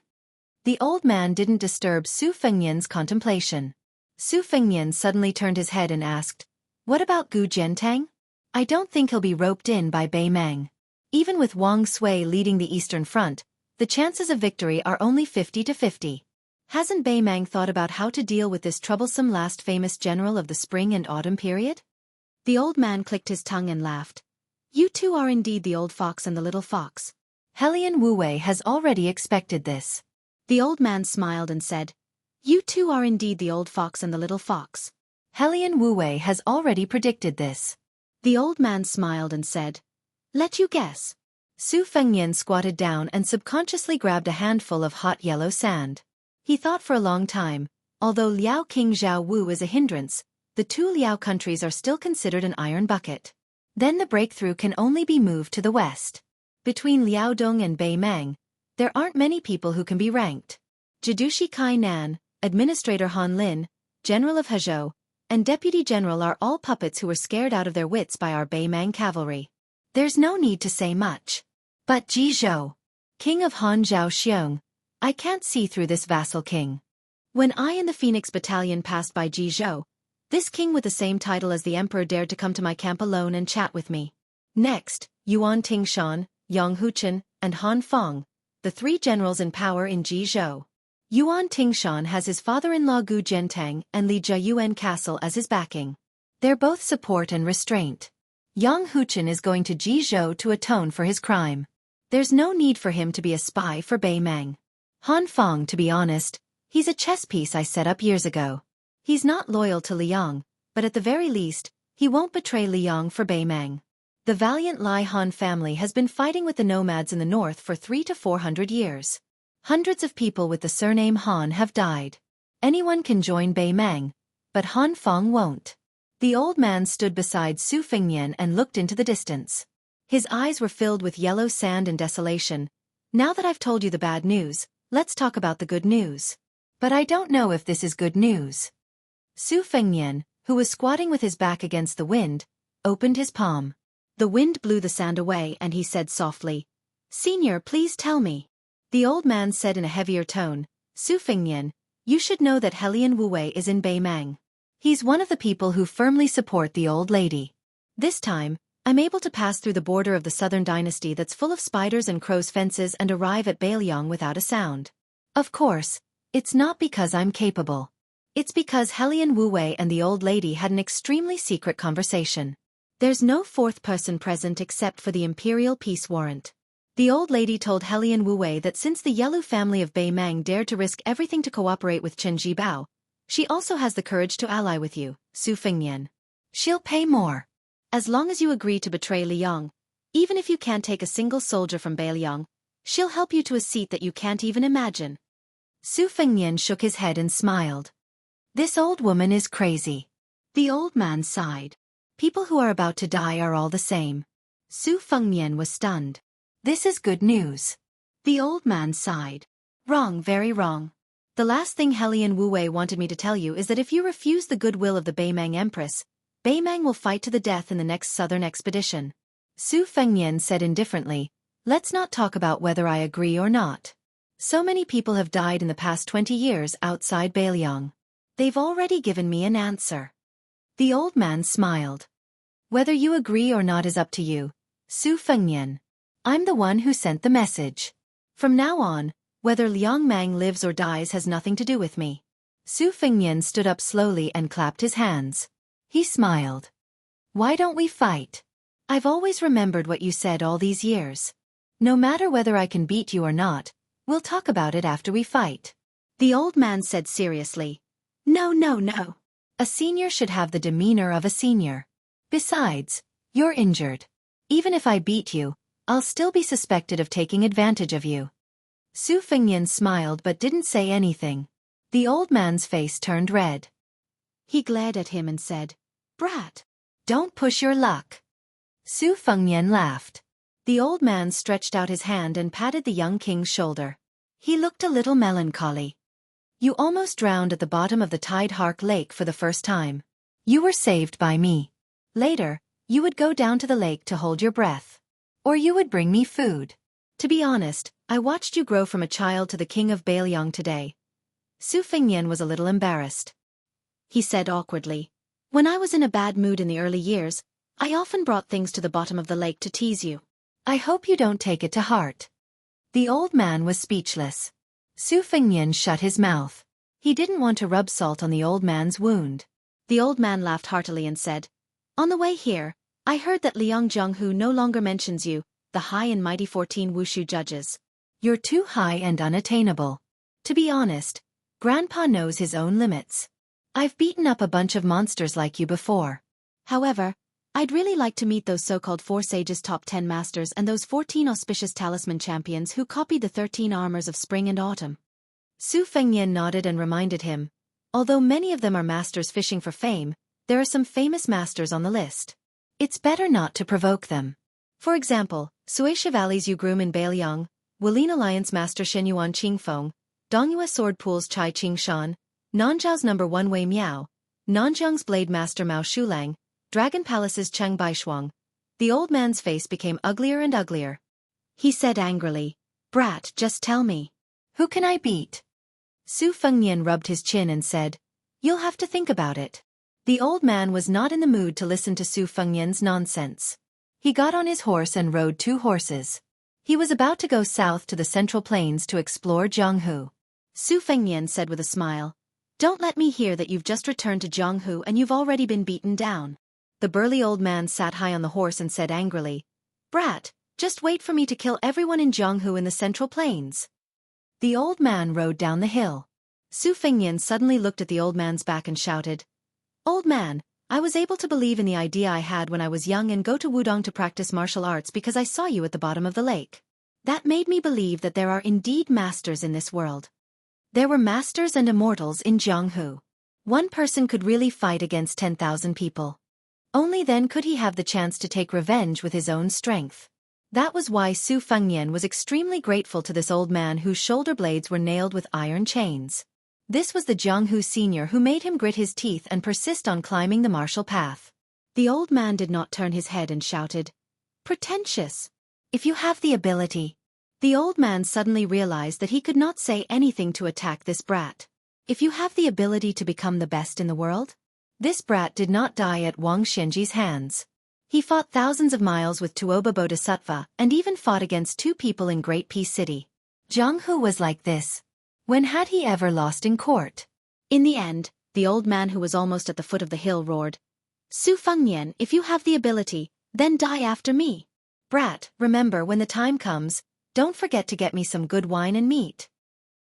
The old man didn't disturb Su Fengnian's contemplation. Su Fengnian suddenly turned his head and asked, "What about Gu Jiantang? I don't think he'll be roped in by Baimang. Even with Wang Sui leading the Eastern Front, the chances of victory are only 50-50. Hasn't Baimang thought about how to deal with this troublesome last famous general of the spring and autumn period?" The old man clicked his tongue and laughed. You two are indeed the old fox and the little fox. Helian Wu-wei has already expected this. The old man smiled and said, You two are indeed the old fox and the little fox. Helian Wu-wei has already predicted this. The old man smiled and said, Let you guess. Su Fengnian squatted down and subconsciously grabbed a handful of hot yellow sand. He thought for a long time, although Liao King Zhao Wu is a hindrance, the two Liao countries are still considered an iron bucket. Then the breakthrough can only be moved to the west. Between Liaodong and Beimang, there aren't many people who can be ranked. Jidushi Kai Nan, Administrator Han Lin, General of Hezhou, and Deputy General are all puppets who were scared out of their wits by our Beimang cavalry. There's no need to say much. But Jizhou, King of Han Zhao Xiong, I can't see through this vassal king. When I and the Phoenix Battalion passed by Jizhou, this king with the same title as the emperor dared to come to my camp alone and chat with me. Next, Yuan Tingshan, Yang Huchen, and Han Feng, the three generals in power in Jizhou. Yuan Tingshan has his father-in-law Gu Jiantang and Li Jiayuan Castle as his backing. They're both support and restraint. Yang Huchen is going to Jizhou to atone for his crime. There's no need for him to be a spy for Beimang. Han Feng, to be honest, he's a chess piece I set up years ago. He's not loyal to Liang, but at the very least, he won't betray Liang for Beimang. The valiant Lai Han family has been fighting with the nomads in the north for 300 to 400 years. Hundreds of people with the surname Han have died. Anyone can join Beimang, but Han Feng won't. The old man stood beside Su Fengnian and looked into the distance. His eyes were filled with yellow sand and desolation. Now that I've told you the bad news, let's talk about the good news. But I don't know if this is good news. Su Fengnian, who was squatting with his back against the wind, opened his palm. The wind blew the sand away and he said softly, Senior, please tell me. The old man said in a heavier tone, Su Fengnian, you should know that Helian Wu-wei is in Beimang. He's one of the people who firmly support the old lady. This time, I'm able to pass through the border of the southern dynasty that's full of spiders and crows' fences and arrive at Beiliang without a sound. Of course, it's not because I'm capable. It's because Helian Wu-wei and the old lady had an extremely secret conversation. There's no fourth person present except for the imperial peace warrant. The old lady told Helian Wu-wei that since the Yellow family of Beimang dared to risk everything to cooperate with Chen Jibao, she also has the courage to ally with you, Su Fengnian. She'll pay more. As long as you agree to betray Liang, even if you can't take a single soldier from Beiliang, she'll help you to a seat that you can't even imagine. Su Fengnian shook his head and smiled. This old woman is crazy. The old man sighed. People who are about to die are all the same. Su Fengnian was stunned. This is good news. The old man sighed. Wrong, very wrong. The last thing Helian Wu-wei wanted me to tell you is that if you refuse the goodwill of the Beimang Empress, Beimang will fight to the death in the next southern expedition. Su Fengnian said indifferently, let's not talk about whether I agree or not. So many people have died in the past 20 years outside Beiliang. They've already given me an answer. The old man smiled. Whether you agree or not is up to you, Su Fengnian. I'm the one who sent the message. From now on, whether Liang Mang lives or dies has nothing to do with me. Su Fengnian stood up slowly and clapped his hands. He smiled. Why don't we fight? I've always remembered what you said all these years. No matter whether I can beat you or not, we'll talk about it after we fight. The old man said seriously. No, no, no. A senior should have the demeanor of a senior. Besides, you're injured. Even if I beat you, I'll still be suspected of taking advantage of you. Su Fengnian smiled but didn't say anything. The old man's face turned red. He glared at him and said, Brat, don't push your luck. Su Fengnian laughed. The old man stretched out his hand and patted the young king's shoulder. He looked a little melancholy. You almost drowned at the bottom of the Tide Hark Lake for the first time. You were saved by me. Later, you would go down to the lake to hold your breath. Or you would bring me food. To be honest, I watched you grow from a child to the king of Beiliang today. Su Fengnian was a little embarrassed. He said awkwardly, When I was in a bad mood in the early years, I often brought things to the bottom of the lake to tease you. I hope you don't take it to heart. The old man was speechless. Su Fengnian shut his mouth. He didn't want to rub salt on the old man's wound. The old man laughed heartily and said, On the way here, I heard that Liang Zhonghu no longer mentions you, the high and mighty 14 Wushu judges. You're too high and unattainable. To be honest, Grandpa knows his own limits. I've beaten up a bunch of monsters like you before. However, I'd really like to meet those so-called 4 sages top 10 masters and those 14 auspicious talisman champions who copied the 13 armors of spring and autumn. Su Fengnian nodded and reminded him, although many of them are masters fishing for fame, there are some famous masters on the list. It's better not to provoke them. For example, Sui Chevalier's Yu Groom in Bailiang, Wulin Alliance Master Shenyuan Qingfeng, Dongyue Sword Pool's Chai Qingshan, Nanzhao's No. 1 Wei Miao, Nanjiang's Blade Master Mao Shulang, Dragon Palace's Cheng Baishuang. The old man's face became uglier and uglier. He said angrily, "Brat, just tell me. Who can I beat?" Su Fengnian rubbed his chin and said, "You'll have to think about it." The old man was not in the mood to listen to Su Fengnian's nonsense. He got on his horse and rode 2 horses. He was about to go south to the Central Plains to explore Jianghu. Su Fengnian said with a smile, "Don't let me hear that you've just returned to Jianghu and you've already been beaten down." The burly old man sat high on the horse and said angrily, "Brat, just wait for me to kill everyone in Jianghu in the Central Plains." The old man rode down the hill. Su Fengnian suddenly looked at the old man's back and shouted, "Old man, I was able to believe in the idea I had when I was young and go to Wudong to practice martial arts because I saw you at the bottom of the lake. That made me believe that there are indeed masters in this world. There were masters and immortals in Jianghu. One person could really fight against 10,000 people. Only then could he have the chance to take revenge with his own strength." That was why Su Fengnian was extremely grateful to this old man whose shoulder blades were nailed with iron chains. This was the Jianghu senior who made him grit his teeth and persist on climbing the martial path. The old man did not turn his head and shouted, "Pretentious! If you have the ability." The old man suddenly realized that he could not say anything to attack this brat. If you have the ability to become the best in the world? This brat did not die at Wang Xinji's hands. He fought thousands of miles with Tuoba Bodhisattva and even fought against 2 people in Great Peace City. Jianghu was like this. When had he ever lost in court? In the end, the old man who was almost at the foot of the hill roared, "Su Fengnian, if you have the ability, then die after me." Brat, remember when the time comes, don't forget to get me some good wine and meat.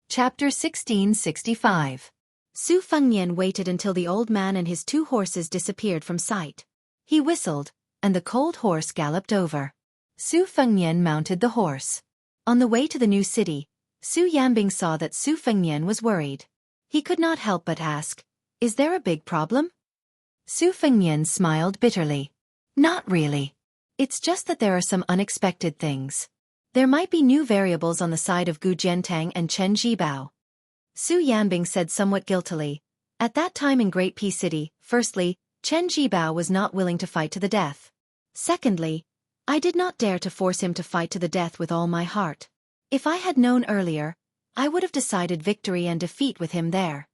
Chapter 1665. Su Fengnian waited until the old man and his 2 horses disappeared from sight. He whistled, and the cold horse galloped over. Su Fengnian mounted the horse. On the way to the new city, Su Yanbing saw that Su Fengnian was worried. He could not help but ask, "Is there a big problem?" Su Fengnian smiled bitterly. "Not really. It's just that there are some unexpected things. There might be new variables on the side of Gu Jiantang and Chen Jibao." Su Yanbing said somewhat guiltily. At that time in Great Peace City, firstly, Chen Jibao was not willing to fight to the death. Secondly, I did not dare to force him to fight to the death with all my heart. If I had known earlier, I would have decided victory and defeat with him there.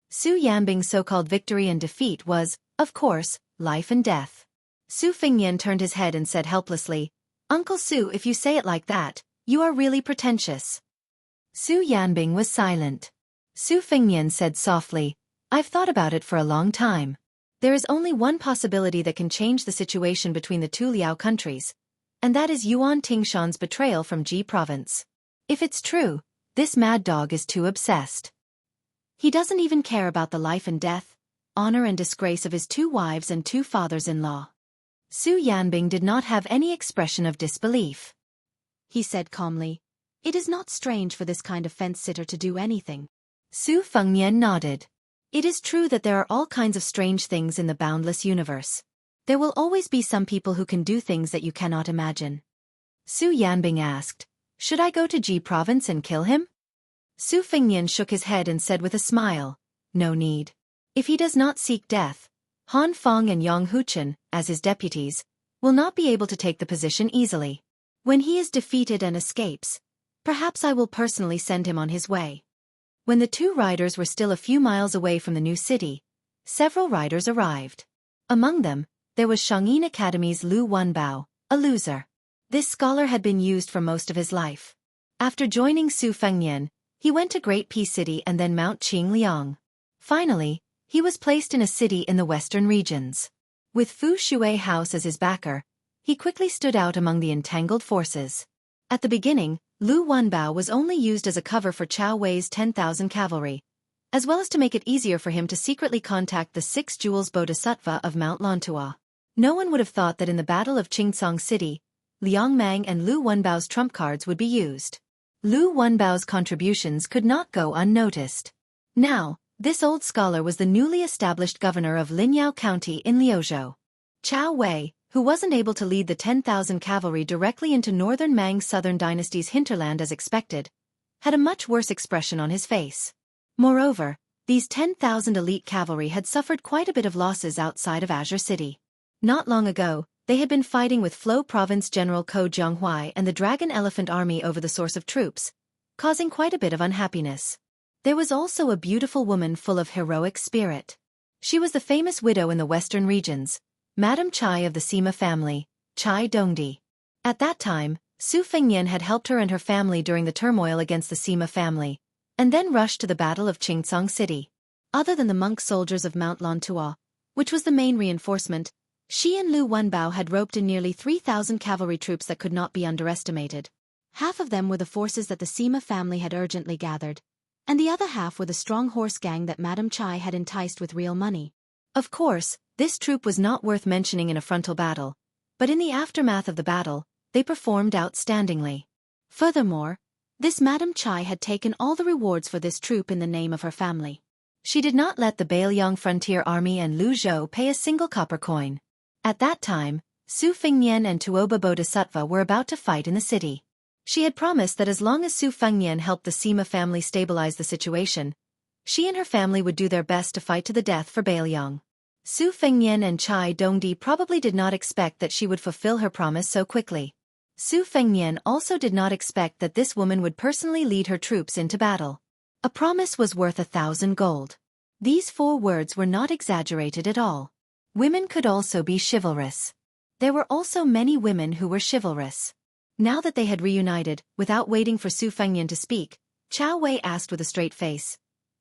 Su Yanbing's so-called victory and defeat was, of course, life and death. Su Fengnian turned his head and said helplessly, "Uncle Su, if you say it like that, you are really pretentious." Su Yanbing was silent. Su Fengnian said softly, "I've thought about it for a long time. There is only one possibility that can change the situation between the 2 Liao countries, and that is Yuan Tingshan's betrayal from Ji province. If it's true, this mad dog is too obsessed. He doesn't even care about the life and death, honor and disgrace of his 2 wives and 2 fathers-in-law." Su Yanbing did not have any expression of disbelief. He said calmly, "It is not strange for this kind of fence-sitter to do anything." Su Fengnian nodded. It is true that there are all kinds of strange things in the boundless universe. There will always be some people who can do things that you cannot imagine. Su Yanbing asked, "Should I go to Ji province and kill him?" Su Fengnian shook his head and said with a smile, "No need. If he does not seek death, Han Feng and Yang Huchen, as his deputies, will not be able to take the position easily. When he is defeated and escapes, perhaps I will personally send him on his way." When the 2 riders were still a few miles away from the new city, several riders arrived. Among them, there was Shangyin Academy's Lu Wenbao, a loser. This scholar had been used for most of his life. After joining Su Fengnian, he went to Great Peace City and then Mount Qingliang. Finally, he was placed in a city in the western regions. With Fu Shui House as his backer, he quickly stood out among the entangled forces. At the beginning, Lu Wenbao was only used as a cover for Chao Wei's 10,000 cavalry, as well as to make it easier for him to secretly contact the 6 Jewels Bodhisattva of Mount Lantua. No one would have thought that in the Battle of Qingsong City, Liang Mang and Lu Wenbao's trump cards would be used. Lu Wenbao's contributions could not go unnoticed. Now, this old scholar was the newly established governor of Linyao County in Liuzhou. Chao Wei, who wasn't able to lead the 10,000 cavalry directly into northern Mang's southern dynasty's hinterland as expected, had a much worse expression on his face. Moreover, these 10,000 elite cavalry had suffered quite a bit of losses outside of Azure City. Not long ago, they had been fighting with Flo Province General Ko Jianghuai and the Dragon Elephant Army over the source of troops, causing quite a bit of unhappiness. There was also a beautiful woman full of heroic spirit. She was the famous widow in the western regions, Madame Chai of the Sima family, Chai Dongdi. At that time, Su Fengnian had helped her and her family during the turmoil against the Sima family, and then rushed to the Battle of Qingsong City. Other than the monk soldiers of Mount Lantua, which was the main reinforcement, she and Lu Wenbao had roped in nearly 3,000 cavalry troops that could not be underestimated. Half of them were the forces that the Sima family had urgently gathered, and the other half were the strong horse gang that Madame Chai had enticed with real money. Of course, this troop was not worth mentioning in a frontal battle, but in the aftermath of the battle, they performed outstandingly. Furthermore, this Madame Chai had taken all the rewards for this troop in the name of her family. She did not let the Bailiang Frontier Army and Lu Zhou pay a single copper coin. At that time, Su Fengnian and Tuoba Bodhisattva were about to fight in the city. She had promised that as long as Su Fengnian helped the Sima family stabilize the situation, she and her family would do their best to fight to the death for Bailiang. Su Fengnian and Chai Dongdi probably did not expect that she would fulfill her promise so quickly. Su Fengnian also did not expect that this woman would personally lead her troops into battle. A promise was worth 1,000 gold. These 4 words were not exaggerated at all. Women could also be chivalrous. There were also many women who were chivalrous. Now that they had reunited, without waiting for Su Fengnian to speak, Chao Wei asked with a straight face,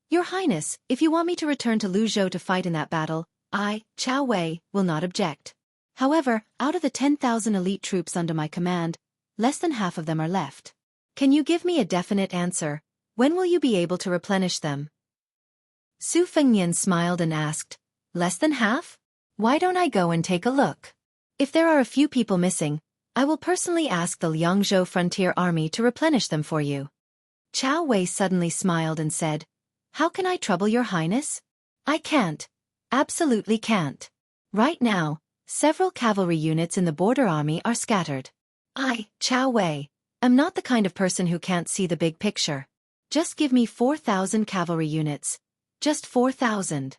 "Your Highness, if you want me to return to Luzhou to fight in that battle, I, Chao Wei, will not object. However, out of the 10,000 elite troops under my command, less than half of them are left. Can you give me a definite answer? When will you be able to replenish them?" Su Fengnian smiled and asked, "Less than half? Why don't I go and take a look? If there are a few people missing, I will personally ask the Liangzhou Frontier Army to replenish them for you." Chao Wei suddenly smiled and said, "How can I trouble your highness? I can't. Absolutely can't. Right now, several cavalry units in the border army are scattered. I, Chao Wei, am not the kind of person who can't see the big picture. Just give me 4,000 cavalry units. Just 4,000.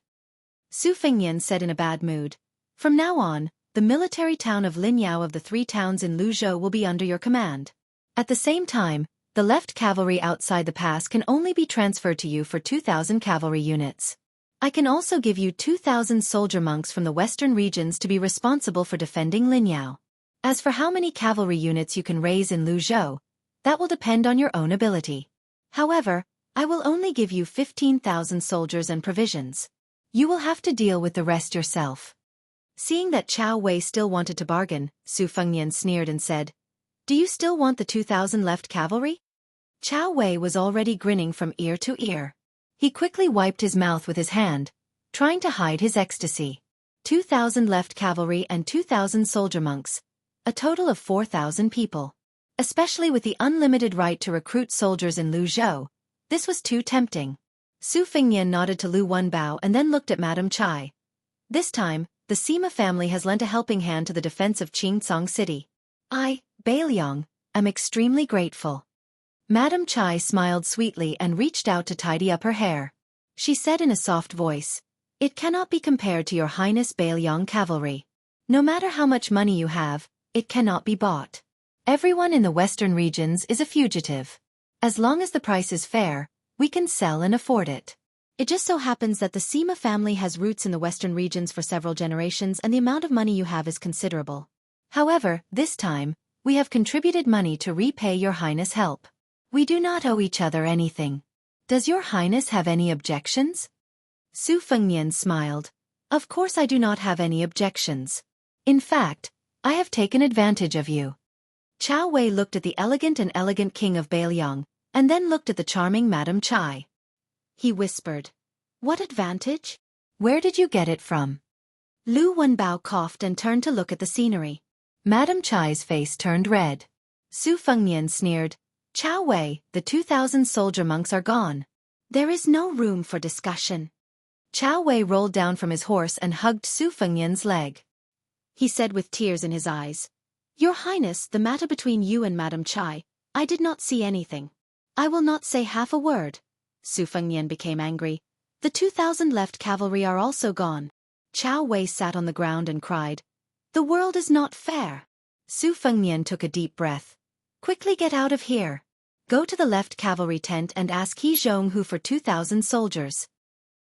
Su Fengnian said in a bad mood, "From now on, the military town of Linyao of the 3 towns in Luzhou will be under your command. At the same time, the left cavalry outside the pass can only be transferred to you for 2,000 cavalry units. I can also give you 2,000 soldier monks from the western regions to be responsible for defending Linyao. As for how many cavalry units you can raise in Luzhou, that will depend on your own ability. However, I will only give you 15,000 soldiers and provisions. You will have to deal with the rest yourself." Seeing that Chao Wei still wanted to bargain, Su Fengnian sneered and said, "Do you still want the 2,000 left cavalry?" Chao Wei was already grinning from ear to ear. He quickly wiped his mouth with his hand, trying to hide his ecstasy. 2,000 left cavalry and 2,000 soldier monks, a total of 4,000 people. Especially with the unlimited right to recruit soldiers in Luzhou, this was too tempting. Su Fengnian nodded to Lu Wenbao and then looked at Madame Chai. This time, the Sima family has lent a helping hand to the defense of Qingsong City. I, Bailiang, am extremely grateful." Madame Chai smiled sweetly and reached out to tidy up her hair. She said in a soft voice, "It cannot be compared to your Highness Bailiang cavalry. No matter how much money you have, it cannot be bought. Everyone in the western regions is a fugitive. As long as the price is fair, we can sell and afford it. It just so happens that the Sima family has roots in the western regions for several generations and the amount of money you have is considerable. However, this time, we have contributed money to repay your Highness' help. We do not owe each other anything. Does your Highness have any objections?" Su Fengnian smiled. Of course I do not have any objections. In fact, I have taken advantage of you. Chow Wei looked at the elegant king of Bailiang, and then looked at the charming Madam Chai. He whispered, "What advantage?" Where did you get it from? Lu Wenbao coughed and turned to look at the scenery. Madam Chai's face turned red. Su Fengnian sneered, "Chow Wei, the 2,000 soldier monks are gone. There is no room for discussion." Chow Wei rolled down from his horse and hugged Su Fengnian's leg. He said with tears in his eyes, "Your Highness, the matter between you and Madam Chai, I did not see anything. I will not say half a word." Su Fengnian became angry. "The 2,000 left cavalry are also gone." Chow Wei sat on the ground and cried, "The world is not fair." Su Fengnian took a deep breath. "Quickly get out of here. Go to the left cavalry tent and ask He Zhong who for 2,000 soldiers."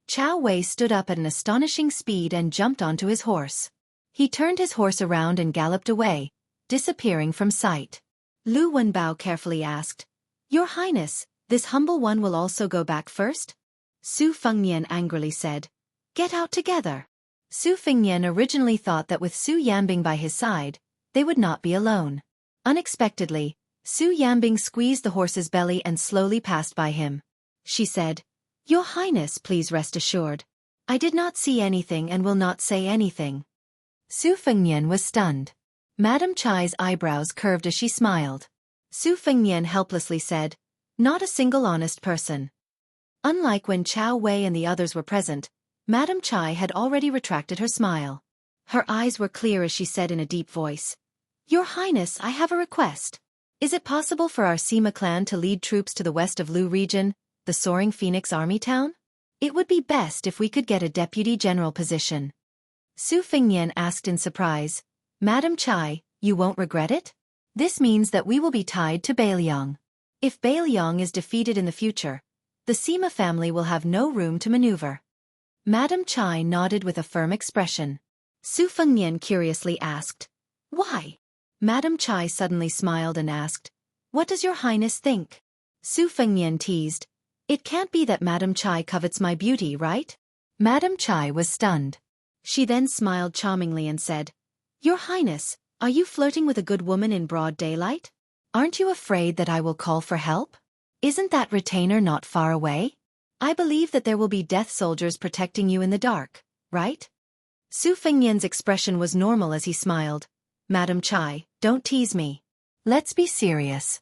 Chow Wei stood up at an astonishing speed and jumped onto his horse. He turned his horse around and galloped away, disappearing from sight. Lu Wenbao carefully asked, "Your Highness, this humble one will also go back first?" Su Fengnian angrily said, "Get out together." Su Fengnian originally thought that with Su Yambing by his side, they would not be alone. Unexpectedly, Su Yambing squeezed the horse's belly and slowly passed by him. She said, "Your Highness, please rest assured. I did not see anything and will not say anything." Su Fengnian was stunned. Madam Chai's eyebrows curved as she smiled. Su Fengnian helplessly said, "Not a single honest person." Unlike when Chow Wei and the others were present, Madam Chai had already retracted her smile. Her eyes were clear as she said in a deep voice, "Your Highness, I have a request. Is it possible for our Sima clan to lead troops to the west of Lu region, the Soaring Phoenix Army town? It would be best if we could get a deputy general position." Su Fengnian asked in surprise, "Madam Chai, you won't regret it? This means that we will be tied to Bailiang. If Bailiang is defeated in the future, the Sima family will have no room to maneuver." Madam Chai nodded with a firm expression. Su Fengnian curiously asked, "Why?" Madam Chai suddenly smiled and asked, "What does your Highness think?" Su Fengnian teased, "It can't be that Madam Chai covets my beauty, right?" Madam Chai was stunned. She then smiled charmingly and said, "Your Highness, are you flirting with a good woman in broad daylight? Aren't you afraid that I will call for help? Isn't that retainer not far away? I believe that there will be death soldiers protecting you in the dark, right?" Su Fengnian's expression was normal as he smiled. "Madam Chai, don't tease me. Let's be serious."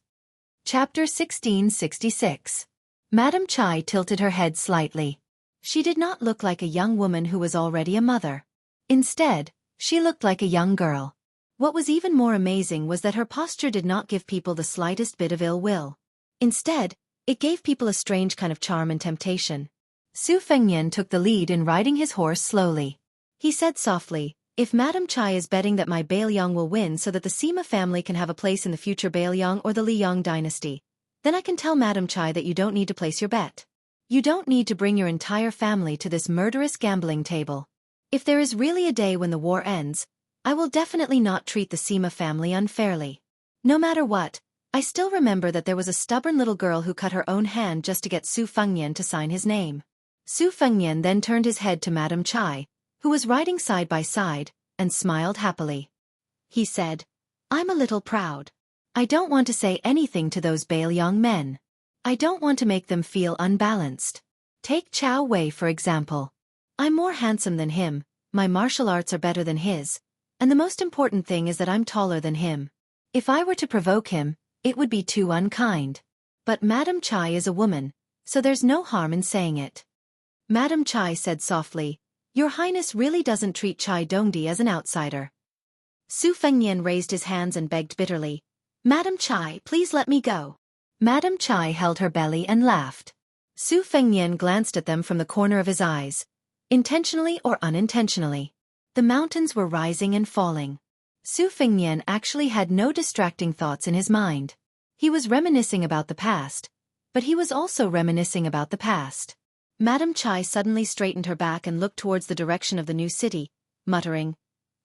Chapter 1666. Madam Chai tilted her head slightly. She did not look like a young woman who was already a mother. Instead, she looked like a young girl. What was even more amazing was that her posture did not give people the slightest bit of ill will. Instead, it gave people a strange kind of charm and temptation. Su Fengnian took the lead in riding his horse slowly. He said softly, "If Madam Chai is betting that my Bailiang will win so that the Sima family can have a place in the future Bailiang or the Liang dynasty, then I can tell Madam Chai that you don't need to place your bet. You don't need to bring your entire family to this murderous gambling table. If there is really a day when the war ends, I will definitely not treat the Sima family unfairly. No matter what, I still remember that there was a stubborn little girl who cut her own hand just to get Su Fengnian to sign his name." Su Fengnian then turned his head to Madam Chai, who was riding side by side, and smiled happily. He said, "I'm a little proud. I don't want to say anything to those Bailiang men. I don't want to make them feel unbalanced. Take Chow Wei for example. I'm more handsome than him, my martial arts are better than his, and the most important thing is that I'm taller than him. If I were to provoke him, it would be too unkind. But Madam Chai is a woman, so there's no harm in saying it." Madam Chai said softly, "Your Highness really doesn't treat Chai Dongdi as an outsider." Su Fengnian raised his hands and begged bitterly, "Madam Chai, please let me go." Madam Chai held her belly and laughed. Su Fengnian glanced at them from the corner of his eyes, intentionally or unintentionally. The mountains were rising and falling. Su Fengnian actually had no distracting thoughts in his mind. He was reminiscing about the past, but he was also reminiscing about the past. Madam Chai suddenly straightened her back and looked towards the direction of the new city, muttering,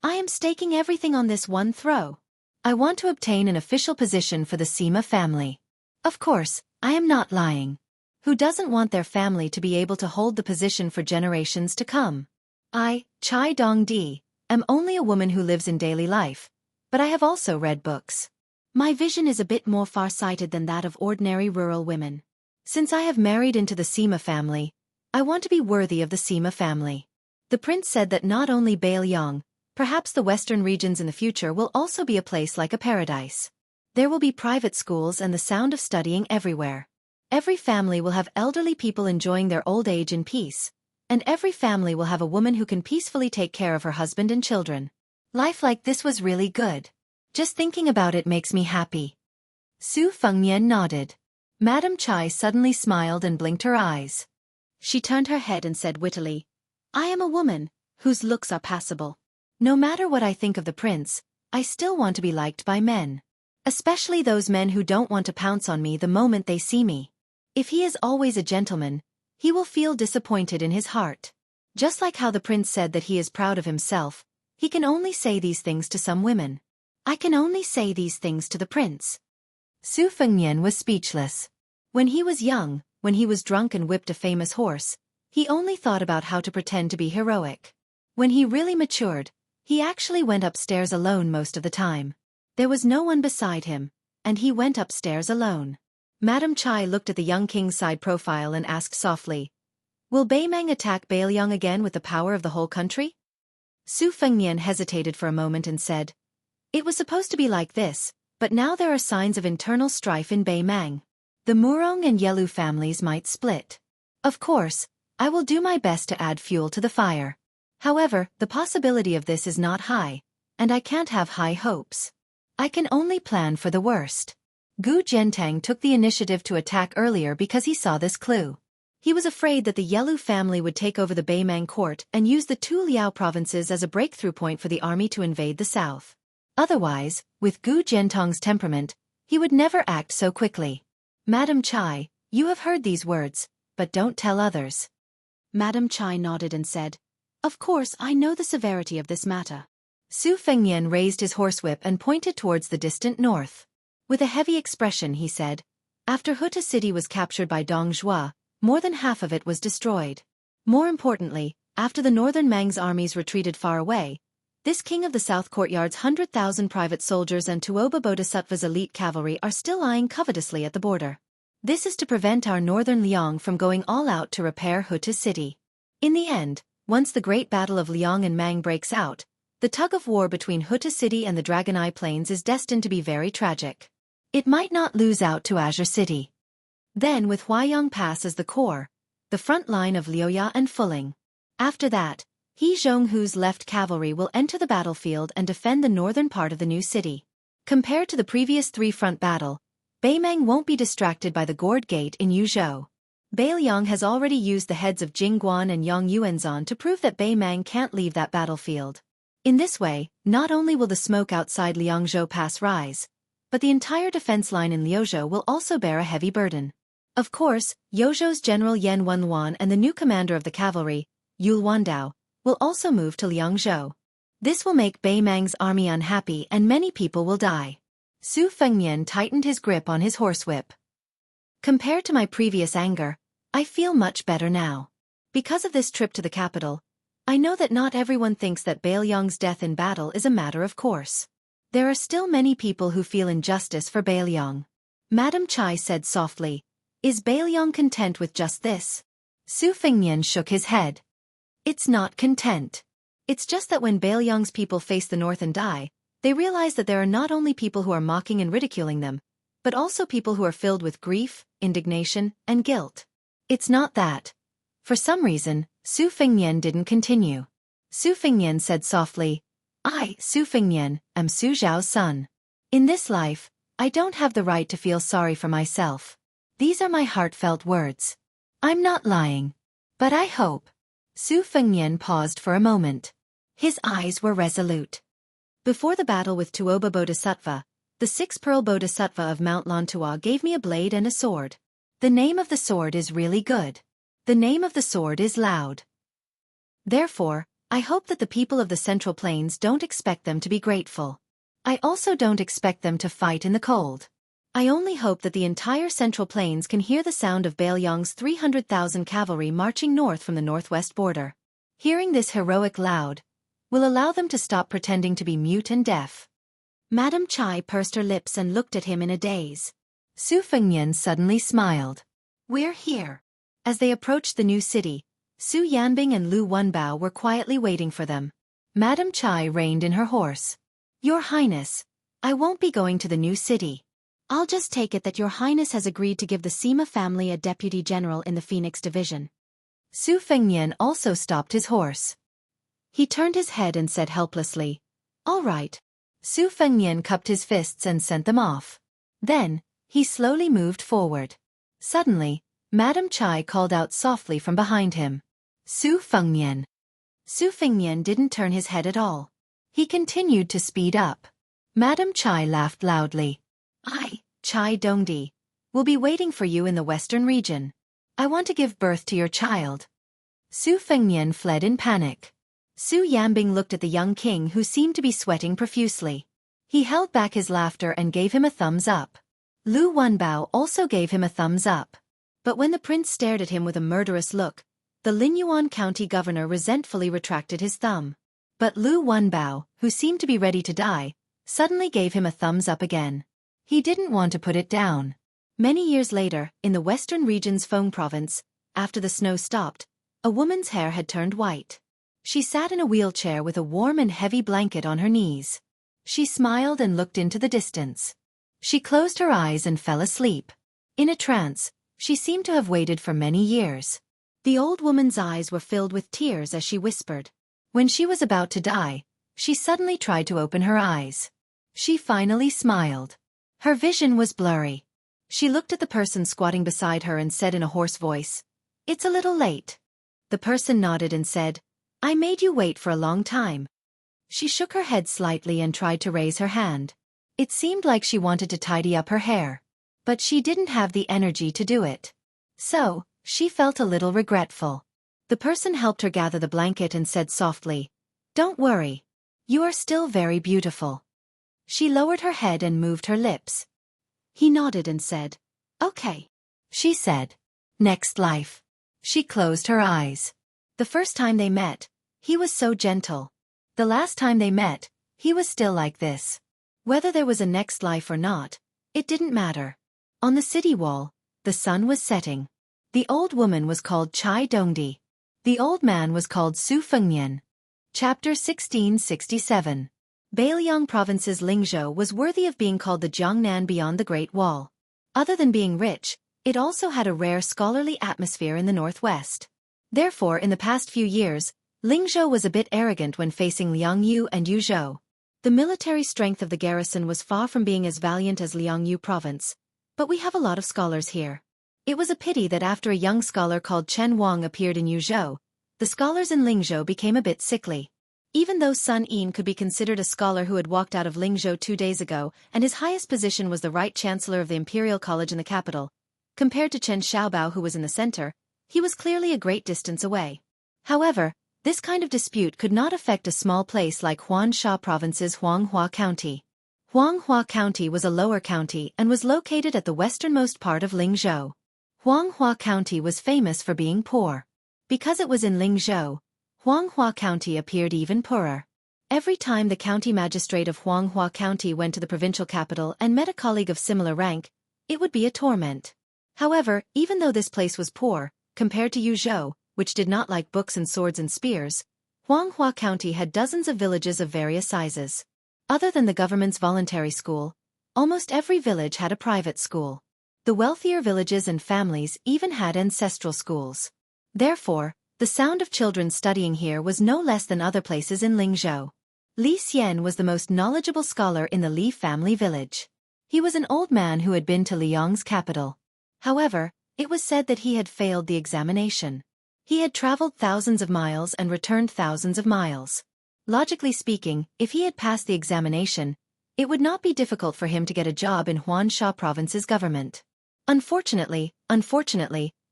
"I am staking everything on this one throw. I want to obtain an official position for the Sima family. Of course, I am not lying. Who doesn't want their family to be able to hold the position for generations to come? I, Chai Dong-di, am only a woman who lives in daily life, but I have also read books. My vision is a bit more far-sighted than that of ordinary rural women. Since I have married into the Sima family, I want to be worthy of the Sima family. The prince said that not only Baelyong, perhaps the western regions in the future will also be a place like a paradise. There will be private schools and the sound of studying everywhere. Every family will have elderly people enjoying their old age in peace, and every family will have a woman who can peacefully take care of her husband and children. Life like this was really good. Just thinking about it makes me happy. Su Fengnian nodded. Madam Chai suddenly smiled and blinked her eyes. She turned her head and said wittily, I am a woman whose looks are passable. No matter what I think of the prince, I still want to be liked by men. Especially those men who don't want to pounce on me the moment they see me. If he is always a gentleman, he will feel disappointed in his heart. Just like how the prince said that he is proud of himself, he can only say these things to some women. I can only say these things to the prince. Su Fengnian was speechless. When he was young, when he was drunk and whipped a famous horse, he only thought about how to pretend to be heroic. When he really matured, he actually went upstairs alone most of the time. There was no one beside him, and he went upstairs alone. Madam Chai looked at the young king's side profile and asked softly, Will Baimang attack Baelyong again with the power of the whole country? Su Fengnian hesitated for a moment and said, It was supposed to be like this, but now there are signs of internal strife in Baimang. The Murong and Yelu families might split. Of course, I will do my best to add fuel to the fire. However, the possibility of this is not high, and I can't have high hopes. I can only plan for the worst. Gu Jiantang took the initiative to attack earlier because he saw this clue. He was afraid that the Yelu family would take over the Baimang court and use the two Liao provinces as a breakthrough point for the army to invade the south. Otherwise, with Gu Jiantang's temperament, he would never act so quickly. Madam Chai, you have heard these words, but don't tell others. Madam Chai nodded and said, Of course I know the severity of this matter. Su Fengnian raised his horsewhip and pointed towards the distant north. With a heavy expression he said, After Huta city was captured by Dong Zhuo, more than half of it was destroyed. More importantly, after the northern Mang's armies retreated far away, this king of the south courtyard's 100,000 private soldiers and Tuoba Bodhisattva's elite cavalry are still eyeing covetously at the border. This is to prevent our northern Liang from going all out to repair Huta city. In the end, once the great battle of Liang and Mang breaks out, the tug-of-war between Huta city and the Dragon Eye Plains is destined to be very tragic. It might not lose out to Azure City. Then with Huayang Pass as the core, the front line of Liuya and Fuling. After that, He Zhonghu's left cavalry will enter the battlefield and defend the northern part of the new city. Compared to the previous three-front battle, Baimang won't be distracted by the Gourd Gate in Yuzhou. Baelyong has already used the heads of Jingguan and Yang Yuanzan to prove that Baimang can't leave that battlefield. In this way, not only will the smoke outside Liangzhou Pass rise, but the entire defense line in Liuzhou will also bear a heavy burden. Of course, Yozhou's General Yan Wenwan and the new commander of the cavalry, Yul Wandao, will also move to Liangzhou. This will make Baimang's army unhappy and many people will die. Su Fengnian tightened his grip on his horsewhip. Compared to my previous anger, I feel much better now. Because of this trip to the capital, I know that not everyone thinks that Baelyong's death in battle is a matter of course. There are still many people who feel injustice for Baelyong. Madam Chai said softly, Is Baelyong content with just this? Su Fengnian shook his head. It's not content. It's just that when Baelyong's people face the north and die, they realize that there are not only people who are mocking and ridiculing them, but also people who are filled with grief, indignation, and guilt. It's not that. For some reason, Su Fengnian didn't continue. Su Fengnian said softly, I, Su Fengnian, am Su Zhao's son. In this life, I don't have the right to feel sorry for myself. These are my heartfelt words. I'm not lying. But I hope. Su Fengnian paused for a moment. His eyes were resolute. Before the battle with Tuoba Bodhisattva, the six-pearl Bodhisattva of Mount Lantua gave me a blade and a sword. The name of the sword is really good. The name of the sword is loud. Therefore, I hope that the people of the Central Plains don't expect them to be grateful. I also don't expect them to fight in the cold. I only hope that the entire Central Plains can hear the sound of Baelyong's 300,000 cavalry marching north from the northwest border. Hearing this heroic loud will allow them to stop pretending to be mute and deaf. Madam Chai pursed her lips and looked at him in a daze. Su Fengnian suddenly smiled. We're here. As they approached the new city, Su Yanbing and Lu Wenbao were quietly waiting for them. Madam Chai reined in her horse. Your Highness, I won't be going to the new city. I'll just take it that Your Highness has agreed to give the Sima family a deputy general in the Phoenix Division. Su Fengnian also stopped his horse. He turned his head and said helplessly, All right. Su Fengnian cupped his fists and sent them off. Then, he slowly moved forward. Suddenly, Madam Chai called out softly from behind him. Su Fengnian. Su Fengnian didn't turn his head at all. He continued to speed up. Madam Chai laughed loudly. I, Chai Dongdi, will be waiting for you in the western region. I want to give birth to your child. Su Fengnian fled in panic. Su Yanbing looked at the young king who seemed to be sweating profusely. He held back his laughter and gave him a thumbs up. Lu Wenbao also gave him a thumbs up. But when the prince stared at him with a murderous look, the Linyuan County governor resentfully retracted his thumb. But Lu Wenbao, who seemed to be ready to die, suddenly gave him a thumbs up again. He didn't want to put it down. Many years later, in the western region's Feng province, after the snow stopped, a woman's hair had turned white. She sat in a wheelchair with a warm and heavy blanket on her knees. She smiled and looked into the distance. She closed her eyes and fell asleep. In a trance, she seemed to have waited for many years. The old woman's eyes were filled with tears as she whispered. When she was about to die, she suddenly tried to open her eyes. She finally smiled. Her vision was blurry. She looked at the person squatting beside her and said in a hoarse voice, It's a little late. The person nodded and said, I made you wait for a long time. She shook her head slightly and tried to raise her hand. It seemed like she wanted to tidy up her hair. But she didn't have the energy to do it. So, she felt a little regretful. The person helped her gather the blanket and said softly, Don't worry. You are still very beautiful. She lowered her head and moved her lips. He nodded and said, Okay. She said, Next life. She closed her eyes. The first time they met, he was so gentle. The last time they met, he was still like this. Whether there was a next life or not, it didn't matter. On the city wall, the sun was setting. The old woman was called Chai Dongdi. The old man was called Su Fengnian. Chapter 1667. Beiliang Province's Lingzhou was worthy of being called the Jiangnan beyond the Great Wall. Other than being rich, it also had a rare scholarly atmosphere in the northwest. Therefore, in the past few years, Lingzhou was a bit arrogant when facing Liangyu and Yuzhou. The military strength of the garrison was far from being as valiant as Liangyu Province, but we have a lot of scholars here. It was a pity that after a young scholar called Chen Wang appeared in Yuzhou, the scholars in Lingzhou became a bit sickly. Even though Sun Yin could be considered a scholar who had walked out of Lingzhou 2 days ago, and his highest position was the right chancellor of the Imperial College in the capital, compared to Chen Xiaobao who was in the center, he was clearly a great distance away. However, this kind of dispute could not affect a small place like Huangsha Province's Huanghua County. Huanghua County was a lower county and was located at the westernmost part of Lingzhou. Huanghua County was famous for being poor. Because it was in Lingzhou, Huanghua County appeared even poorer. Every time the county magistrate of Huanghua County went to the provincial capital and met a colleague of similar rank, it would be a torment. However, even though this place was poor, compared to Yuzhou, which did not like books and swords and spears, Huanghua County had dozens of villages of various sizes. Other than the government's voluntary school, almost every village had a private school. The wealthier villages and families even had ancestral schools. Therefore, the sound of children studying here was no less than other places in Lingzhou. Li Xian was the most knowledgeable scholar in the Li family village. He was an old man who had been to Liang's capital. However, it was said that he had failed the examination. He had traveled thousands of miles and returned thousands of miles. Logically speaking, if he had passed the examination, it would not be difficult for him to get a job in Huangsha Province's government. Unfortunately,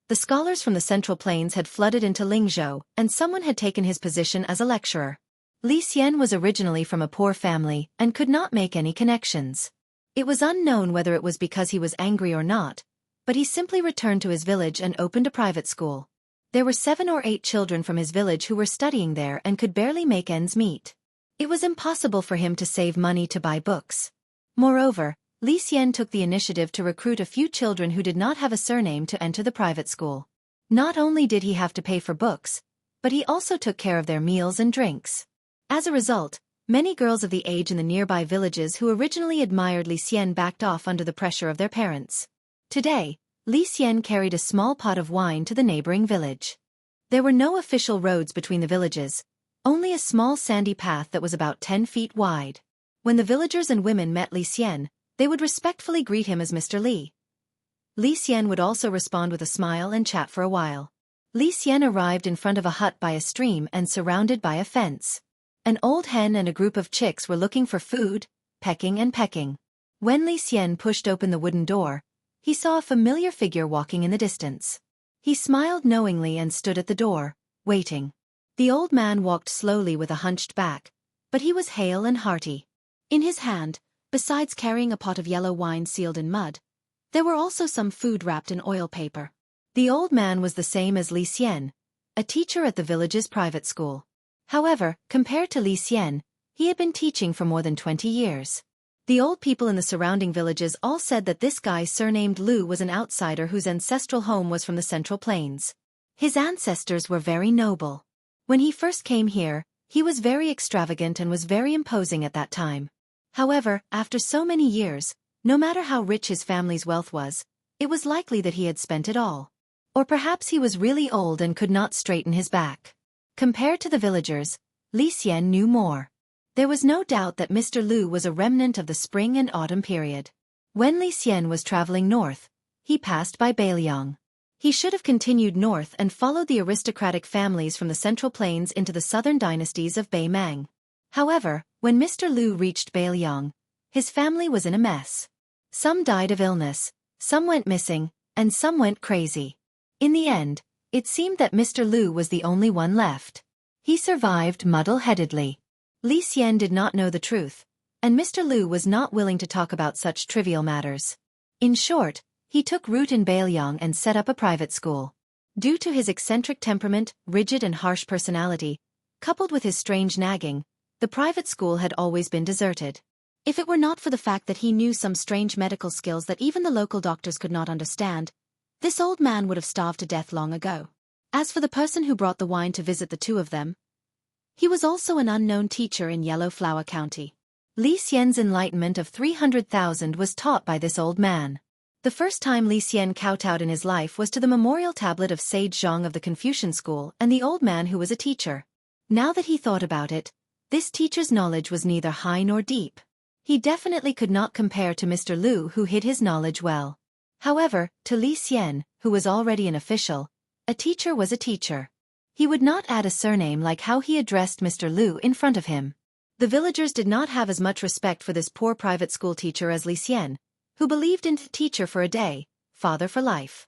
the scholars from the Central Plains had flooded into Lingzhou, and someone had taken his position as a lecturer. Li Xian was originally from a poor family and could not make any connections. It was unknown whether it was because he was angry or not, but he simply returned to his village and opened a private school. There were 7 or 8 children from his village who were studying there and could barely make ends meet. It was impossible for him to save money to buy books. Moreover, Li Xian took the initiative to recruit a few children who did not have a surname to enter the private school. Not only did he have to pay for books, but he also took care of their meals and drinks. As a result, many girls of the age in the nearby villages who originally admired Li Xian backed off under the pressure of their parents. Today, Li Xian carried a small pot of wine to the neighboring village. There were no official roads between the villages, only a small sandy path that was about 10 feet wide. When the villagers and women met Li Xian, they would respectfully greet him as Mr. Li. Li Xian would also respond with a smile and chat for a while. Li Xian arrived in front of a hut by a stream and surrounded by a fence. An old hen and a group of chicks were looking for food, pecking and pecking. When Li Xian pushed open the wooden door, he saw a familiar figure walking in the distance. He smiled knowingly and stood at the door, waiting. The old man walked slowly with a hunched back, but he was hale and hearty. In his hand, besides carrying a pot of yellow wine sealed in mud, there were also some food wrapped in oil paper. The old man was the same as Li Xian, a teacher at the village's private school. However, compared to Li Xian, he had been teaching for more than 20 years. The old people in the surrounding villages all said that this guy surnamed Lu was an outsider whose ancestral home was from the Central Plains. His ancestors were very noble. When he first came here, he was very extravagant and was very imposing at that time. However, after so many years, no matter how rich his family's wealth was, it was likely that he had spent it all. Or perhaps he was really old and could not straighten his back. Compared to the villagers, Li Xian knew more. There was no doubt that Mr. Lu was a remnant of the spring and autumn period. When Li Xian was traveling north, he passed by Beiliang. He should have continued north and followed the aristocratic families from the Central Plains into the southern dynasties of Bei Mang. However, when Mr. Lu reached Beiliang, his family was in a mess. Some died of illness, some went missing, and some went crazy. In the end, it seemed that Mr. Lu was the only one left. He survived muddle-headedly. Li Xian did not know the truth, and Mr. Lu was not willing to talk about such trivial matters. In short, he took root in Beiliang and set up a private school. Due to his eccentric temperament, rigid and harsh personality, coupled with his strange nagging, the private school had always been deserted. If it were not for the fact that he knew some strange medical skills that even the local doctors could not understand, this old man would have starved to death long ago. As for the person who brought the wine to visit the two of them, he was also an unknown teacher in Yellow Flower County. Li Xian's enlightenment of 300,000 was taught by this old man. The first time Li Xian kowtowed in his life was to the memorial tablet of Sage Zhang of the Confucian school and the old man who was a teacher. Now that he thought about it, this teacher's knowledge was neither high nor deep. He definitely could not compare to Mr. Lu, who hid his knowledge well. However, to Li Xian, who was already an official, a teacher was a teacher. He would not add a surname like how he addressed Mr. Lu in front of him. The villagers did not have as much respect for this poor private school teacher as Li Xian, who believed in teacher for a day, father for life.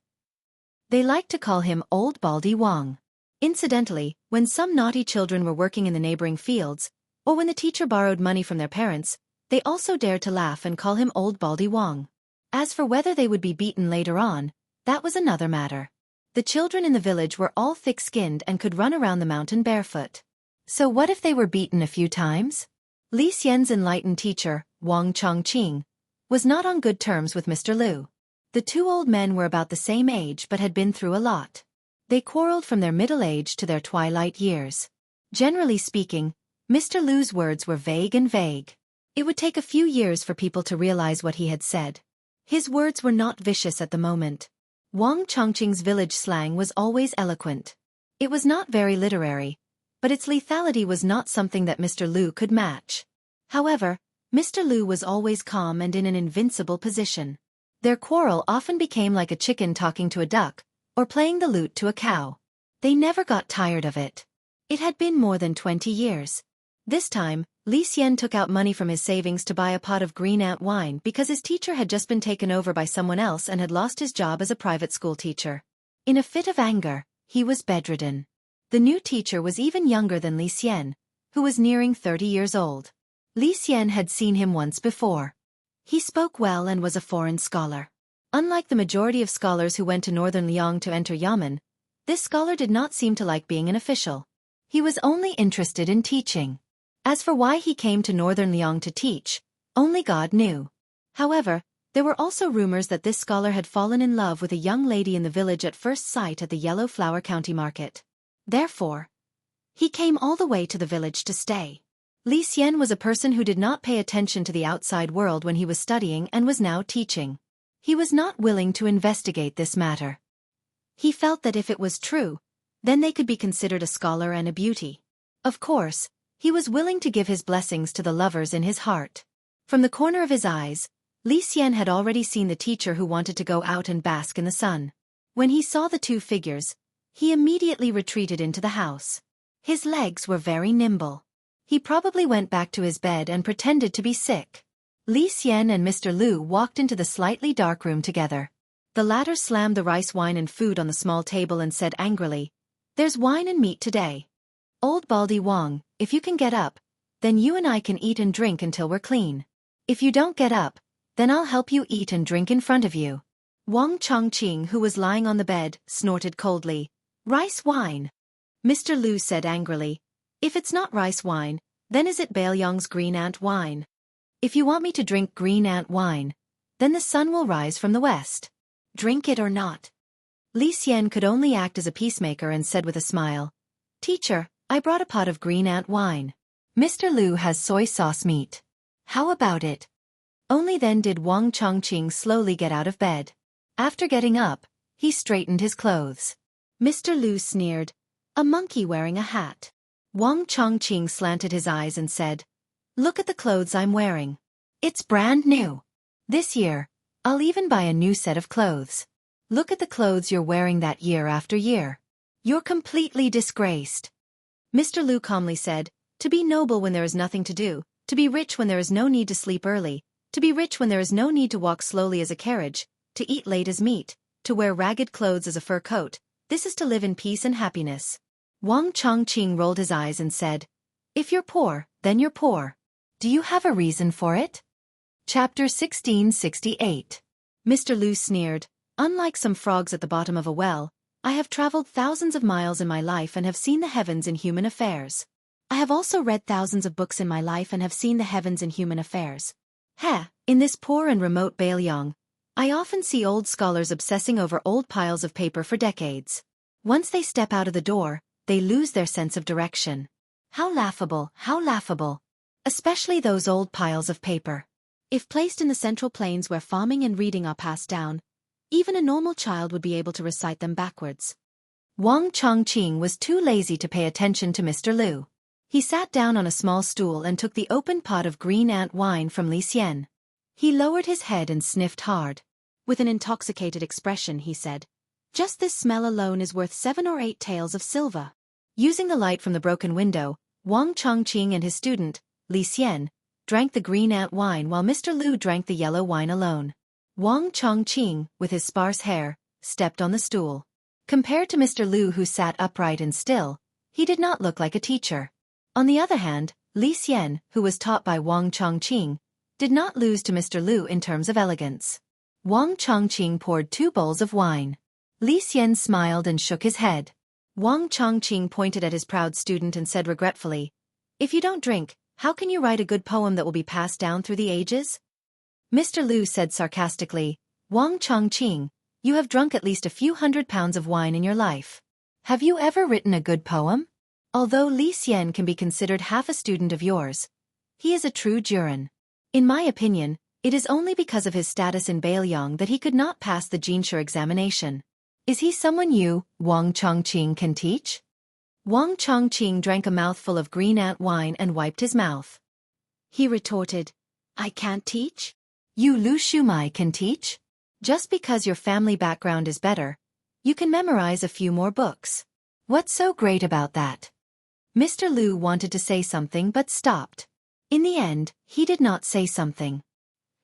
They liked to call him Old Baldy Wang. Incidentally, when some naughty children were working in the neighboring fields, or when the teacher borrowed money from their parents, they also dared to laugh and call him Old Baldy Wang. As for whether they would be beaten later on, that was another matter. The children in the village were all thick-skinned and could run around the mountain barefoot. So what if they were beaten a few times? Li Xian's enlightened teacher, Wang Chongqing, was not on good terms with Mr. Lu. The two old men were about the same age but had been through a lot. They quarreled from their middle age to their twilight years. Generally speaking, Mr. Lu's words were vague and vague. It would take a few years for people to realize what he had said. His words were not vicious at the moment. Wang Chongqing's village slang was always eloquent. It was not very literary, but its lethality was not something that Mr. Lu could match. However, Mr. Lu was always calm and in an invincible position. Their quarrel often became like a chicken talking to a duck, or playing the lute to a cow. They never got tired of it. It had been more than 20 years. This time, Li Xian took out money from his savings to buy a pot of green ant wine because his teacher had just been taken over by someone else and had lost his job as a private school teacher. In a fit of anger, he was bedridden. The new teacher was even younger than Li Xian, who was nearing 30 years old. Li Xian had seen him once before. He spoke well and was a foreign scholar. Unlike the majority of scholars who went to northern Liang to enter Yamen, This scholar did not seem to like being an official. He was only interested in teaching. As for why he came to northern Liang to teach, only God knew. However, there were also rumors that this scholar had fallen in love with a young lady in the village at first sight at the Yellow Flower County Market. Therefore, he came all the way to the village to stay. Li Xian was a person who did not pay attention to the outside world when he was studying and was now teaching. He was not willing to investigate this matter. He felt that if it was true, then they could be considered a scholar and a beauty. Of course, he was willing to give his blessings to the lovers in his heart. From the corner of his eyes, Li Xian had already seen the teacher who wanted to go out and bask in the sun. When he saw the two figures, he immediately retreated into the house. His legs were very nimble. He probably went back to his bed and pretended to be sick. Li Xian and Mr. Lu walked into the slightly dark room together. The latter slammed the rice wine and food on the small table and said angrily, "There's wine and meat today. Old Baldy Wong, if you can get up, then you and I can eat and drink until we're clean. If you don't get up, then I'll help you eat and drink in front of you." Wang Chongqing, who was lying on the bed, snorted coldly, "Rice wine." Mr. Lu said angrily, "If it's not rice wine, then is it Baoyang's green ant wine? If you want me to drink green ant wine, then the sun will rise from the west. Drink it or not." Li Xian could only act as a peacemaker and said with a smile, "Teacher, I brought a pot of green ant wine. Mr. Lu has soy sauce meat. How about it?" Only then did Wang Chongqing slowly get out of bed. After getting up, he straightened his clothes. Mr. Lu sneered, "A monkey wearing a hat." Wang Chongqing slanted his eyes and said, "Look at the clothes I'm wearing. It's brand new. This year, I'll even buy a new set of clothes. Look at the clothes you're wearing that year after year. You're completely disgraced." Mr. Lu calmly said, "To be noble when there is nothing to do, to be rich when there is no need to sleep early, to be rich when there is no need to walk slowly as a carriage, to eat late as meat, to wear ragged clothes as a fur coat, this is to live in peace and happiness." Wang Chongqing rolled his eyes and said, "If you're poor, then you're poor. Do you have a reason for it?" Chapter 1668. Mr. Lu sneered, "Unlike some frogs at the bottom of a well, I have traveled thousands of miles in my life and have seen the heavens in human affairs. I have also read thousands of books in my life and have seen the heavens in human affairs. In this poor and remote Baoyang, I often see old scholars obsessing over old piles of paper for decades. Once they step out of the door, they lose their sense of direction. How laughable, how laughable. Especially those old piles of paper. If placed in the central plains where farming and reading are passed down, even a normal child would be able to recite them backwards." Wang Chongqing was too lazy to pay attention to Mr. Lu. He sat down on a small stool and took the open pot of green ant wine from Li Xian. He lowered his head and sniffed hard. With an intoxicated expression, he said, "Just this smell alone is worth 7 or 8 taels of silver." Using the light from the broken window, Wang Chongqing and his student, Li Xian, drank the green ant wine while Mr. Lu drank the yellow wine alone. Wang Chongqing, with his sparse hair, stepped on the stool. Compared to Mr. Lu, who sat upright and still, he did not look like a teacher. On the other hand, Li Xian, who was taught by Wang Chongqing, did not lose to Mr. Lu in terms of elegance. Wang Chongqing poured 2 bowls of wine. Li Xian smiled and shook his head. Wang Chongqing pointed at his proud student and said regretfully, "If you don't drink, how can you write a good poem that will be passed down through the ages?" Mr. Lu said sarcastically, "Wang Chongqing, you have drunk at least a few 100 pounds of wine in your life. Have you ever written a good poem?" Although Li Xian can be considered half a student of yours, he is a true Juren. In my opinion, it is only because of his status in Baoyang that he could not pass the Jinshe examination. Is he someone you, Wang Chongqing, can teach? Wang Chongqing drank a mouthful of green ant wine and wiped his mouth. He retorted, "I can't teach? You Lu Shumai can teach? Just because your family background is better, you can memorize a few more books. What's so great about that?" Mr. Lu wanted to say something but stopped. In the end, he did not say something.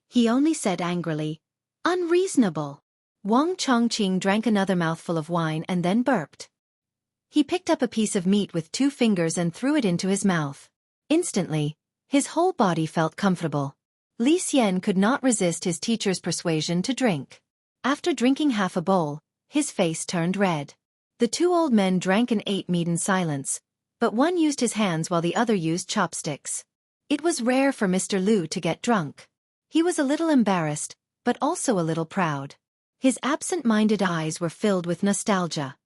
He only said angrily, "Unreasonable." Wang Chongqing drank another mouthful of wine and then burped. He picked up a piece of meat with 2 fingers and threw it into his mouth. Instantly, his whole body felt comfortable. Li Xian could not resist his teacher's persuasion to drink. After drinking half a bowl, his face turned red. The two old men drank and ate meat in silence, but one used his hands while the other used chopsticks. It was rare for Mr. Lu to get drunk. He was a little embarrassed, but also a little proud. His absent-minded eyes were filled with nostalgia.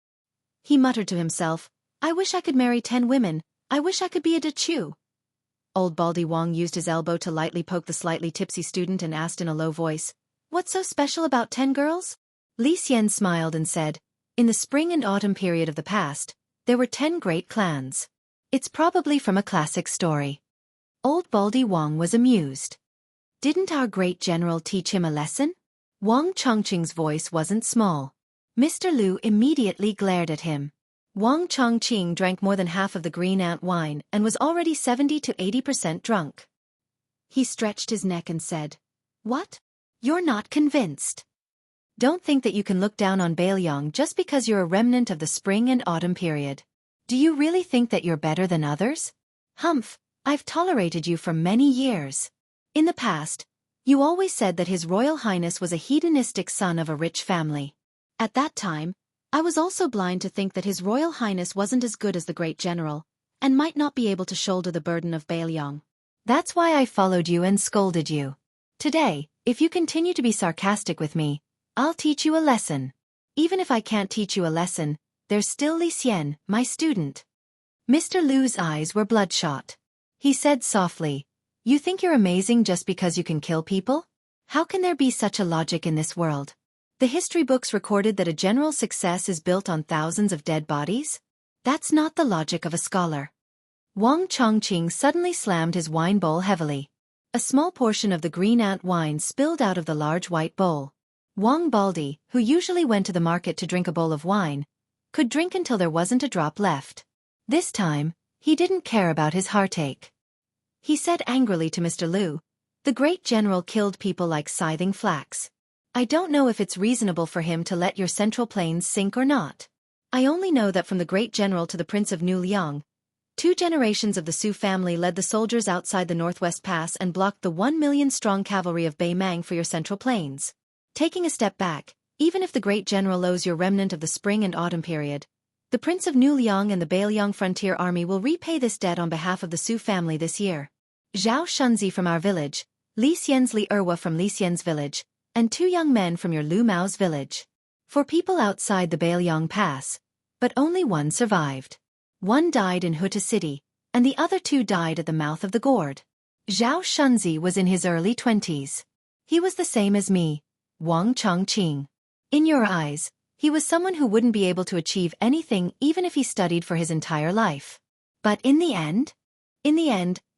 He muttered to himself, "I wish I could marry 10 women, I wish I could be a Dechu." Old Baldy Wong used his elbow to lightly poke the slightly tipsy student and asked in a low voice, "What's so special about 10 girls?" Li Xian smiled and said, "In the spring and autumn period of the past, there were 10 great clans. It's probably from a classic story." Old Baldy Wong was amused. "Didn't our great general teach him a lesson?" Wang Chongqing's voice wasn't small. Mr. Lu immediately glared at him. Wang Chongqing drank more than half of the green ant wine and was already 70 to 80% drunk. He stretched his neck and said, "What? You're not convinced? Don't think that you can look down on Bailiang just because you're a remnant of the spring and autumn period. Do you really think that you're better than others? Humph, I've tolerated you for many years. In the past, you always said that His Royal Highness was a hedonistic son of a rich family. At that time, I was also blind to think that His Royal Highness wasn't as good as the great general, and might not be able to shoulder the burden of Bailiang. That's why I followed you and scolded you. Today, if you continue to be sarcastic with me, I'll teach you a lesson. Even if I can't teach you a lesson, there's still Li Xian, my student." Mr. Lu's eyes were bloodshot. He said softly, "You think you're amazing just because you can kill people? How can there be such a logic in this world? The history books recorded that a general's success is built on thousands of dead bodies? That's not the logic of a scholar." Wang Chongqing suddenly slammed his wine bowl heavily. A small portion of the green ant wine spilled out of the large white bowl. Wang Baldy, who usually went to the market to drink a bowl of wine, could drink until there wasn't a drop left. This time, he didn't care about his heartache. He said angrily to Mr. Lu, "The great general killed people like scything flax. I don't know if it's reasonable for him to let your central plains sink or not. I only know that from the great general to the Prince of New Liang, 2 generations of the Su family led the soldiers outside the Northwest Pass and blocked the 1 million-strong cavalry of Bei Mang for your central plains. Taking a step back, even if the great general owes your remnant of the spring and autumn period, the Prince of New Liang and the Bailiang Frontier Army will repay this debt on behalf of the Su family this year. Zhao Shunzi from our village, Li Xian's Li Erwa from Li Xian's village, and 2 young men from your Lu Mao's village. For people outside the Bailiang Pass, but only one survived. One died in Huta City, and the other 2 died at the mouth of the gourd. Zhao Shunzi was in his early 20s. He was the same as me, Wang Chongqing. In your eyes, he was someone who wouldn't be able to achieve anything even if he studied for his entire life. But in the end,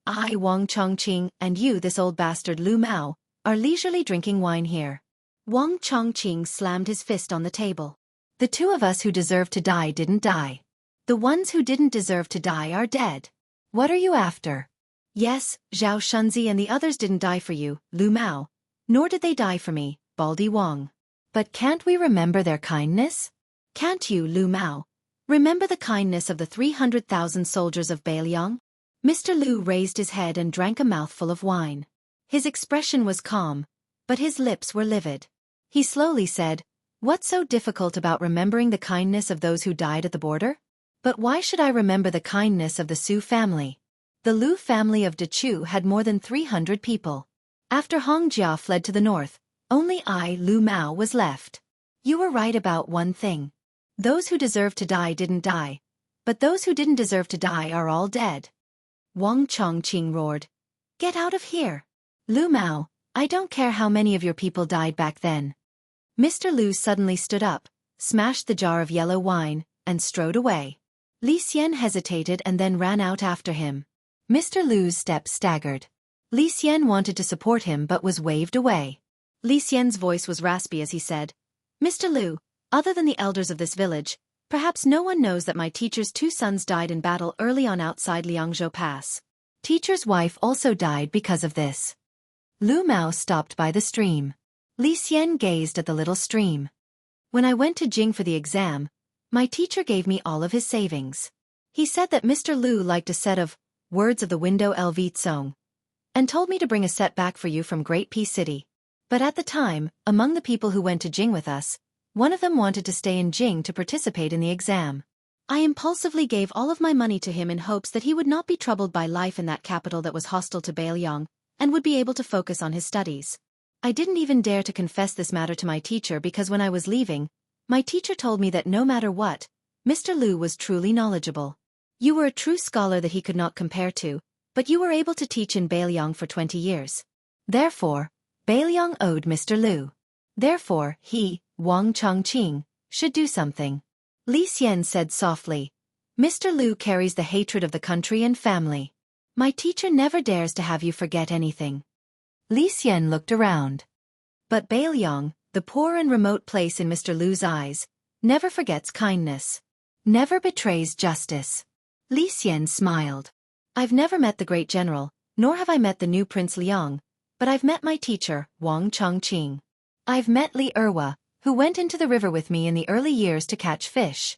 I, Wang Chongqing, and you, this old bastard Lu Mao, are leisurely drinking wine here." Wang Chongqing slammed his fist on the table. "The 2 of us who deserved to die didn't die. The ones who didn't deserve to die are dead. What are you after? Yes, Zhao Shunzi and the others didn't die for you, Lu Mao, nor did they die for me, Baldy Wong. But can't we remember their kindness? Can't you, Lu Mao, remember the kindness of the 300,000 soldiers of Bailiang?" Mr. Lu raised his head and drank a mouthful of wine. His expression was calm, but his lips were livid. He slowly said, "What's so difficult about remembering the kindness of those who died at the border? But why should I remember the kindness of the Su family? The Lu family of Dechu had more than 300 people. After Hong Jia fled to the north, only I, Lu Mao, was left. You were right about one thing. Those who deserved to die didn't die, but those who didn't deserve to die are all dead." Wang Chongqing roared, "Get out of here! Lu Mao, I don't care how many of your people died back then." Mr. Lu suddenly stood up, smashed the jar of yellow wine, and strode away. Li Xian hesitated and then ran out after him. Mr. Lu's steps staggered. Li Xian wanted to support him but was waved away. Li Xian's voice was raspy as he said, "Mr. Lu, other than the elders of this village, perhaps no one knows that my teacher's 2 sons died in battle early on outside Liangzhou Pass. Teacher's wife also died because of this." Lu Mao stopped by the stream. Li Xian gazed at the little stream. "When I went to Jing for the exam, my teacher gave me all of his savings. He said that Mr. Lu liked a set of Words of the Window LV song, and told me to bring a set back for you from Great Peace City. But at the time, among the people who went to Jing with us, One of them wanted to stay in Jing to participate in the exam. I impulsively gave all of my money to him in hopes that he would not be troubled by life in that capital that was hostile to Baelyong, and would be able to focus on his studies. I didn't even dare to confess this matter to my teacher because when I was leaving, my teacher told me that no matter what, Mr. Liu was truly knowledgeable. You were a true scholar that he could not compare to, but you were able to teach in Baelyong for 20 years. Therefore, Baelyong owed Mr. Liu. Therefore, he, Wang Chongqing, should do something. Li Xian said softly. Mr. Liu carries the hatred of the country and family. My teacher never dares to have you forget anything. Li Xian looked around. But Baelyong, the poor and remote place in Mr. Liu's eyes, never forgets kindness. Never betrays justice. Li Xian smiled. I've never met the great general, nor have I met the new Prince Liang, but I've met my teacher, Wang Chongqing. I've met Li Erwa, who went into the river with me in the early years to catch fish.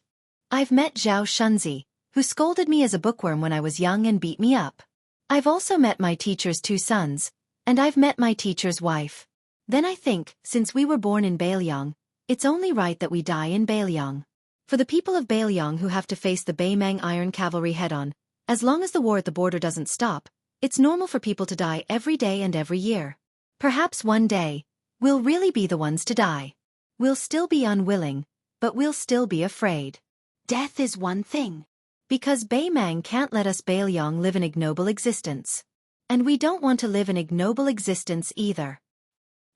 I've met Zhao Shunzi, who scolded me as a bookworm when I was young and beat me up. I've also met my teacher's 2 sons, and I've met my teacher's wife. Then I think, since we were born in Baelyong, it's only right that we die in Baelyong. For the people of Baelyong who have to face the Baimang Iron Cavalry head-on, as long as the war at the border doesn't stop, it's normal for people to die every day and every year. Perhaps one day, we'll really be the ones to die. We'll still be unwilling, but we'll still be afraid. Death is one thing. Because Baimang can't let us Baelyong live an ignoble existence. And we don't want to live an ignoble existence either.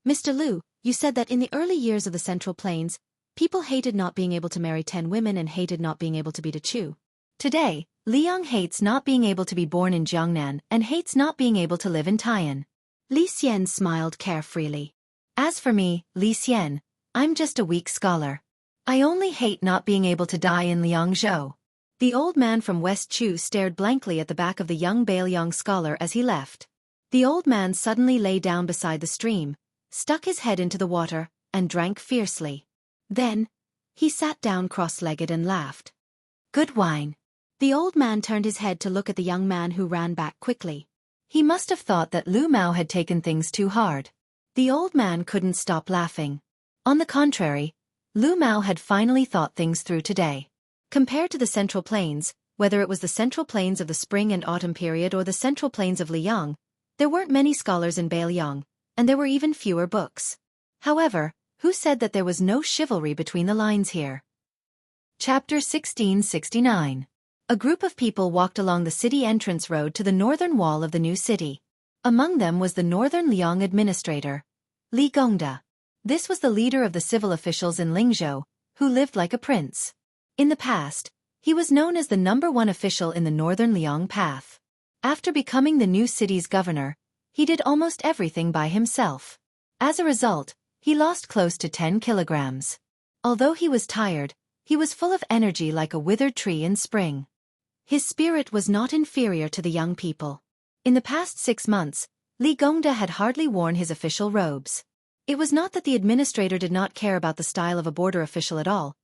Mr. Liu, you said that in the early years of the Central Plains, people hated not being able to marry 10 women and hated not being able to beat a Chu. Today, Liang hates not being able to be born in Jiangnan and hates not being able to live in Taiyan. Li Xian smiled carefreely. As for me, Li Xian, I'm just a weak scholar. I only hate not being able to die in Liangzhou. The old man from West Chu stared blankly at the back of the young Baelyong scholar as he left. The old man suddenly lay down beside the stream, stuck his head into the water, and drank fiercely. Then, he sat down cross-legged and laughed. Good wine. The old man turned his head to look at the young man who ran back quickly. He must have thought that Lu Mao had taken things too hard. The old man couldn't stop laughing. On the contrary, Lu Mao had finally thought things through today. Compared to the Central Plains, whether it was the Central Plains of the spring and autumn period or the Central Plains of Liang, there weren't many scholars in Baelyong, and there were even fewer books. However, who said that there was no chivalry between the lines here? Chapter 1669. A group of people walked along the city entrance road to the northern wall of the new city. Among them was the northern Liang administrator, Li Gongda. This was the leader of the civil officials in Lingzhou, who lived like a prince. In the past, he was known as the #1 official in the northern Liang path. After becoming the new city's governor, he did almost everything by himself. As a result, he lost close to 10 kilograms. Although he was tired, he was full of energy like a withered tree in spring. His spirit was not inferior to the young people. In the past 6 months, Li Gongda had hardly worn his official robes. It was not that the administrator did not care about the style of a border official at all,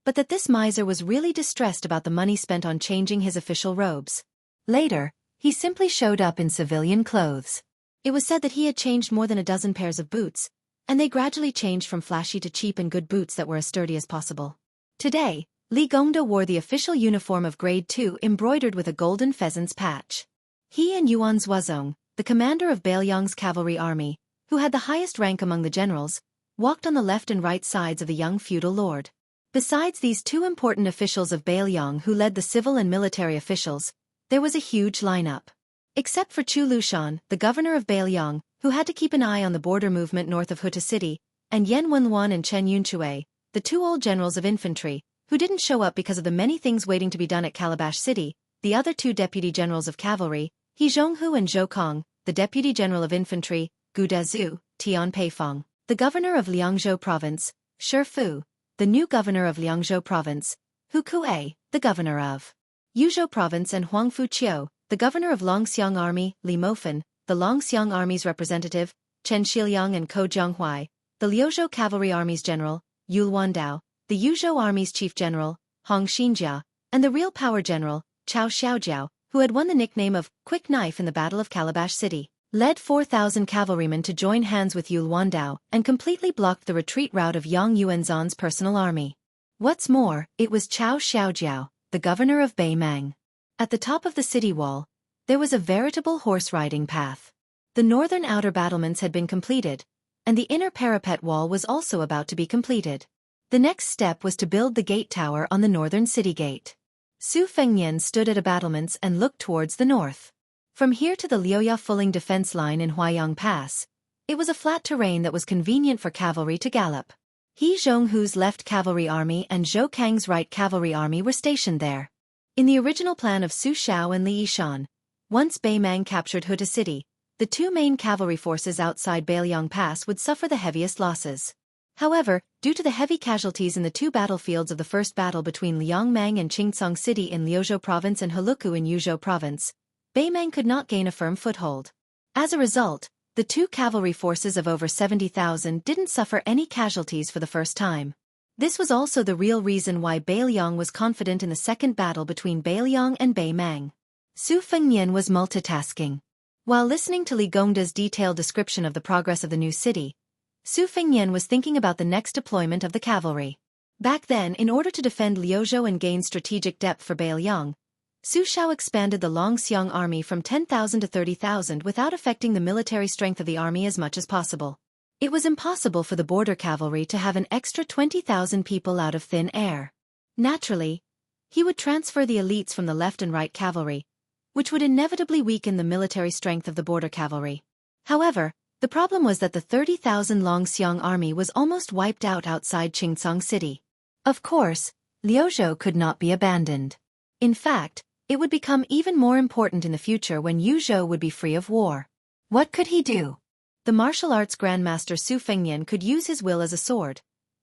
but that this miser was really distressed about the money spent on changing his official robes. Later, he simply showed up in civilian clothes. It was said that he had changed more than a dozen pairs of boots, and they gradually changed from flashy to cheap and good boots that were as sturdy as possible. Today, Li Gongda wore the official uniform of Grade 2 embroidered with a golden pheasant's patch. He and Yuan Zuozong, the commander of Baelyong's cavalry army, who had the highest rank among the generals, walked on the left and right sides of the young feudal lord. Besides these 2 important officials of Baelyong who led the civil and military officials, there was a huge lineup. Except for Chu Lushan, the governor of Baelyong, who had to keep an eye on the border movement north of Huta City, and Yen Wenluan and Chen Yunchue, the 2 old generals of infantry, who didn't show up because of the many things waiting to be done at Calabash City, the other 2 deputy generals of cavalry, He Zhonghu and Zhou Kong, the deputy general of infantry, Gu Dazu, Tian Peifong, the governor of Liangzhou province, Shi Fu, the new governor of Liangzhou province, Hu Kuei, the governor of Yuzhou province, and Huang Fuqiu, the governor of Longxiang army, Li Mofen, the Longxiang army's representative, Chen Shiliang and Ko Jianghuai, the Liuzhou cavalry army's general, Yul Wandao, the Yuzhou army's chief general, Hong Xinjia, and the real power general, Chao Xiaojiao, who had won the nickname of Quick Knife in the Battle of Calabash City. led 4,000 cavalrymen to join hands with Yul Wandao and completely blocked the retreat route of Yang Yuanzhan's personal army. What's more, it was Cao Xiaojiao, the governor of Beimang. At the top of the city wall, there was a veritable horse-riding path. The northern outer battlements had been completed, and the inner parapet wall was also about to be completed. The next step was to build the gate tower on the northern city gate. Su Fengnian stood at a battlements and looked towards the north. From here to the Liuya Fuling defense line in Huayang Pass, it was a flat terrain that was convenient for cavalry to gallop. He Zhonghu's left cavalry army and Zhou Kang's right cavalry army were stationed there. In the original plan of Su Xiao and Li Yishan, once Beimang captured Huta City, the two main cavalry forces outside Bailiang Pass would suffer the heaviest losses. However, due to the heavy casualties in the two battlefields of the first battle between Liangmang and Qingcang City in Liuzhou Province and Heluku in Yuzhou Province, Beimang could not gain a firm foothold. As a result, the two cavalry forces of over 70,000 didn't suffer any casualties for the first time. This was also the real reason why Bailiang was confident in the second battle between Bailiang and Beimang. Su Fengnian was multitasking. While listening to Li Gongda's detailed description of the progress of the new city, Su Fengnian was thinking about the next deployment of the cavalry. Back then, in order to defend Liuzhou and gain strategic depth for Bailiang, Su Xiao expanded the Longxiang army from 10,000 to 30,000 without affecting the military strength of the army as much as possible. It was impossible for the border cavalry to have an extra 20,000 people out of thin air. Naturally, he would transfer the elites from the left and right cavalry, which would inevitably weaken the military strength of the border cavalry. However, the problem was that the 30,000 Longxiang army was almost wiped out outside Qingcang City. Of course, Liuzhou could not be abandoned. In fact, it would become even more important in the future when Yuzhou would be free of war. What could he do? The martial arts grandmaster Su Fengnian could use his will as a sword,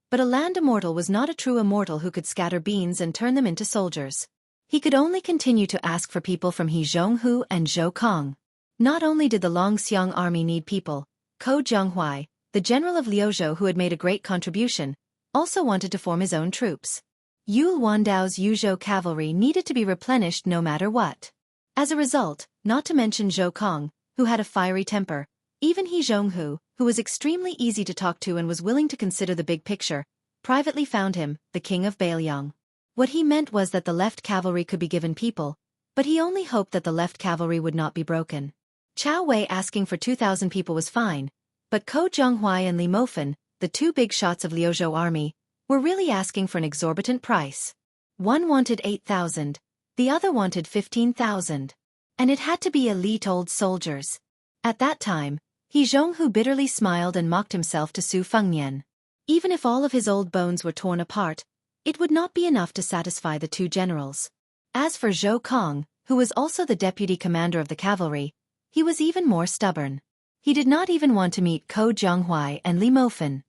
but a land immortal was not a true immortal who could scatter beans and turn them into soldiers. He could only continue to ask for people from He Zhonghu and Zhou Kang. Not only did the Longxiang army need people, Ko Jianghuai, the general of Liuzhou who had made a great contribution, also wanted to form his own troops. Yul Wandao's Yuzhou cavalry needed to be replenished no matter what. As a result, not to mention Zhou Kang, who had a fiery temper, even He Zhonghu, who was extremely easy to talk to and was willing to consider the big picture, privately found him the king of Bailiang. What he meant was that the left cavalry could be given people, but he only hoped that the left cavalry would not be broken. Chao Wei asking for 2,000 people was fine, but Ko Jianghuai and Li Mofen, the two big shots of Liuzhou army, were really asking for an exorbitant price. One wanted 8,000, the other wanted 15,000. And it had to be elite old soldiers. At that time, He Zhonghu bitterly smiled and mocked himself to Su Fengnian. Even if all of his old bones were torn apart, it would not be enough to satisfy the two generals. As for Zhou Kang, who was also the deputy commander of the cavalry, he was even more stubborn. He did not even want to meet Ko Jianghuai and Li Mofen.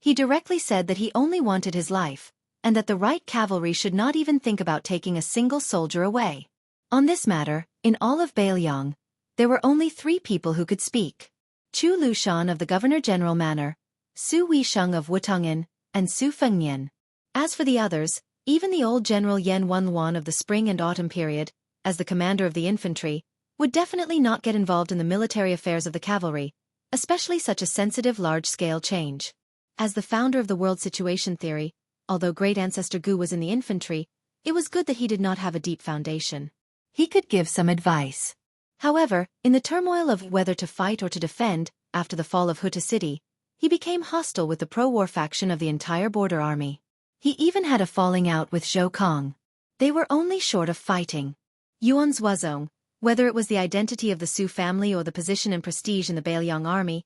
He directly said that he only wanted his life, and that the right cavalry should not even think about taking a single soldier away. On this matter, in all of Bailiang, there were only 3 people who could speak. Chu Lushan of the Governor-General Manor, Su Weisheng of Wutongin, and Su Fengnian. As for the others, even the old General Yan Wenluan of the spring and autumn period, as the commander of the infantry, would definitely not get involved in the military affairs of the cavalry, especially such a sensitive large-scale change. As the founder of the world situation theory, although great ancestor Gu was in the infantry, it was good that he did not have a deep foundation. He could give some advice. However, in the turmoil of whether to fight or to defend, after the fall of Huta City, he became hostile with the pro-war faction of the entire border army. He even had a falling out with Zhou Kang. They were only short of fighting. Yuan Zuozong, whether it was the identity of the Su family or the position and prestige in the Bailiang army,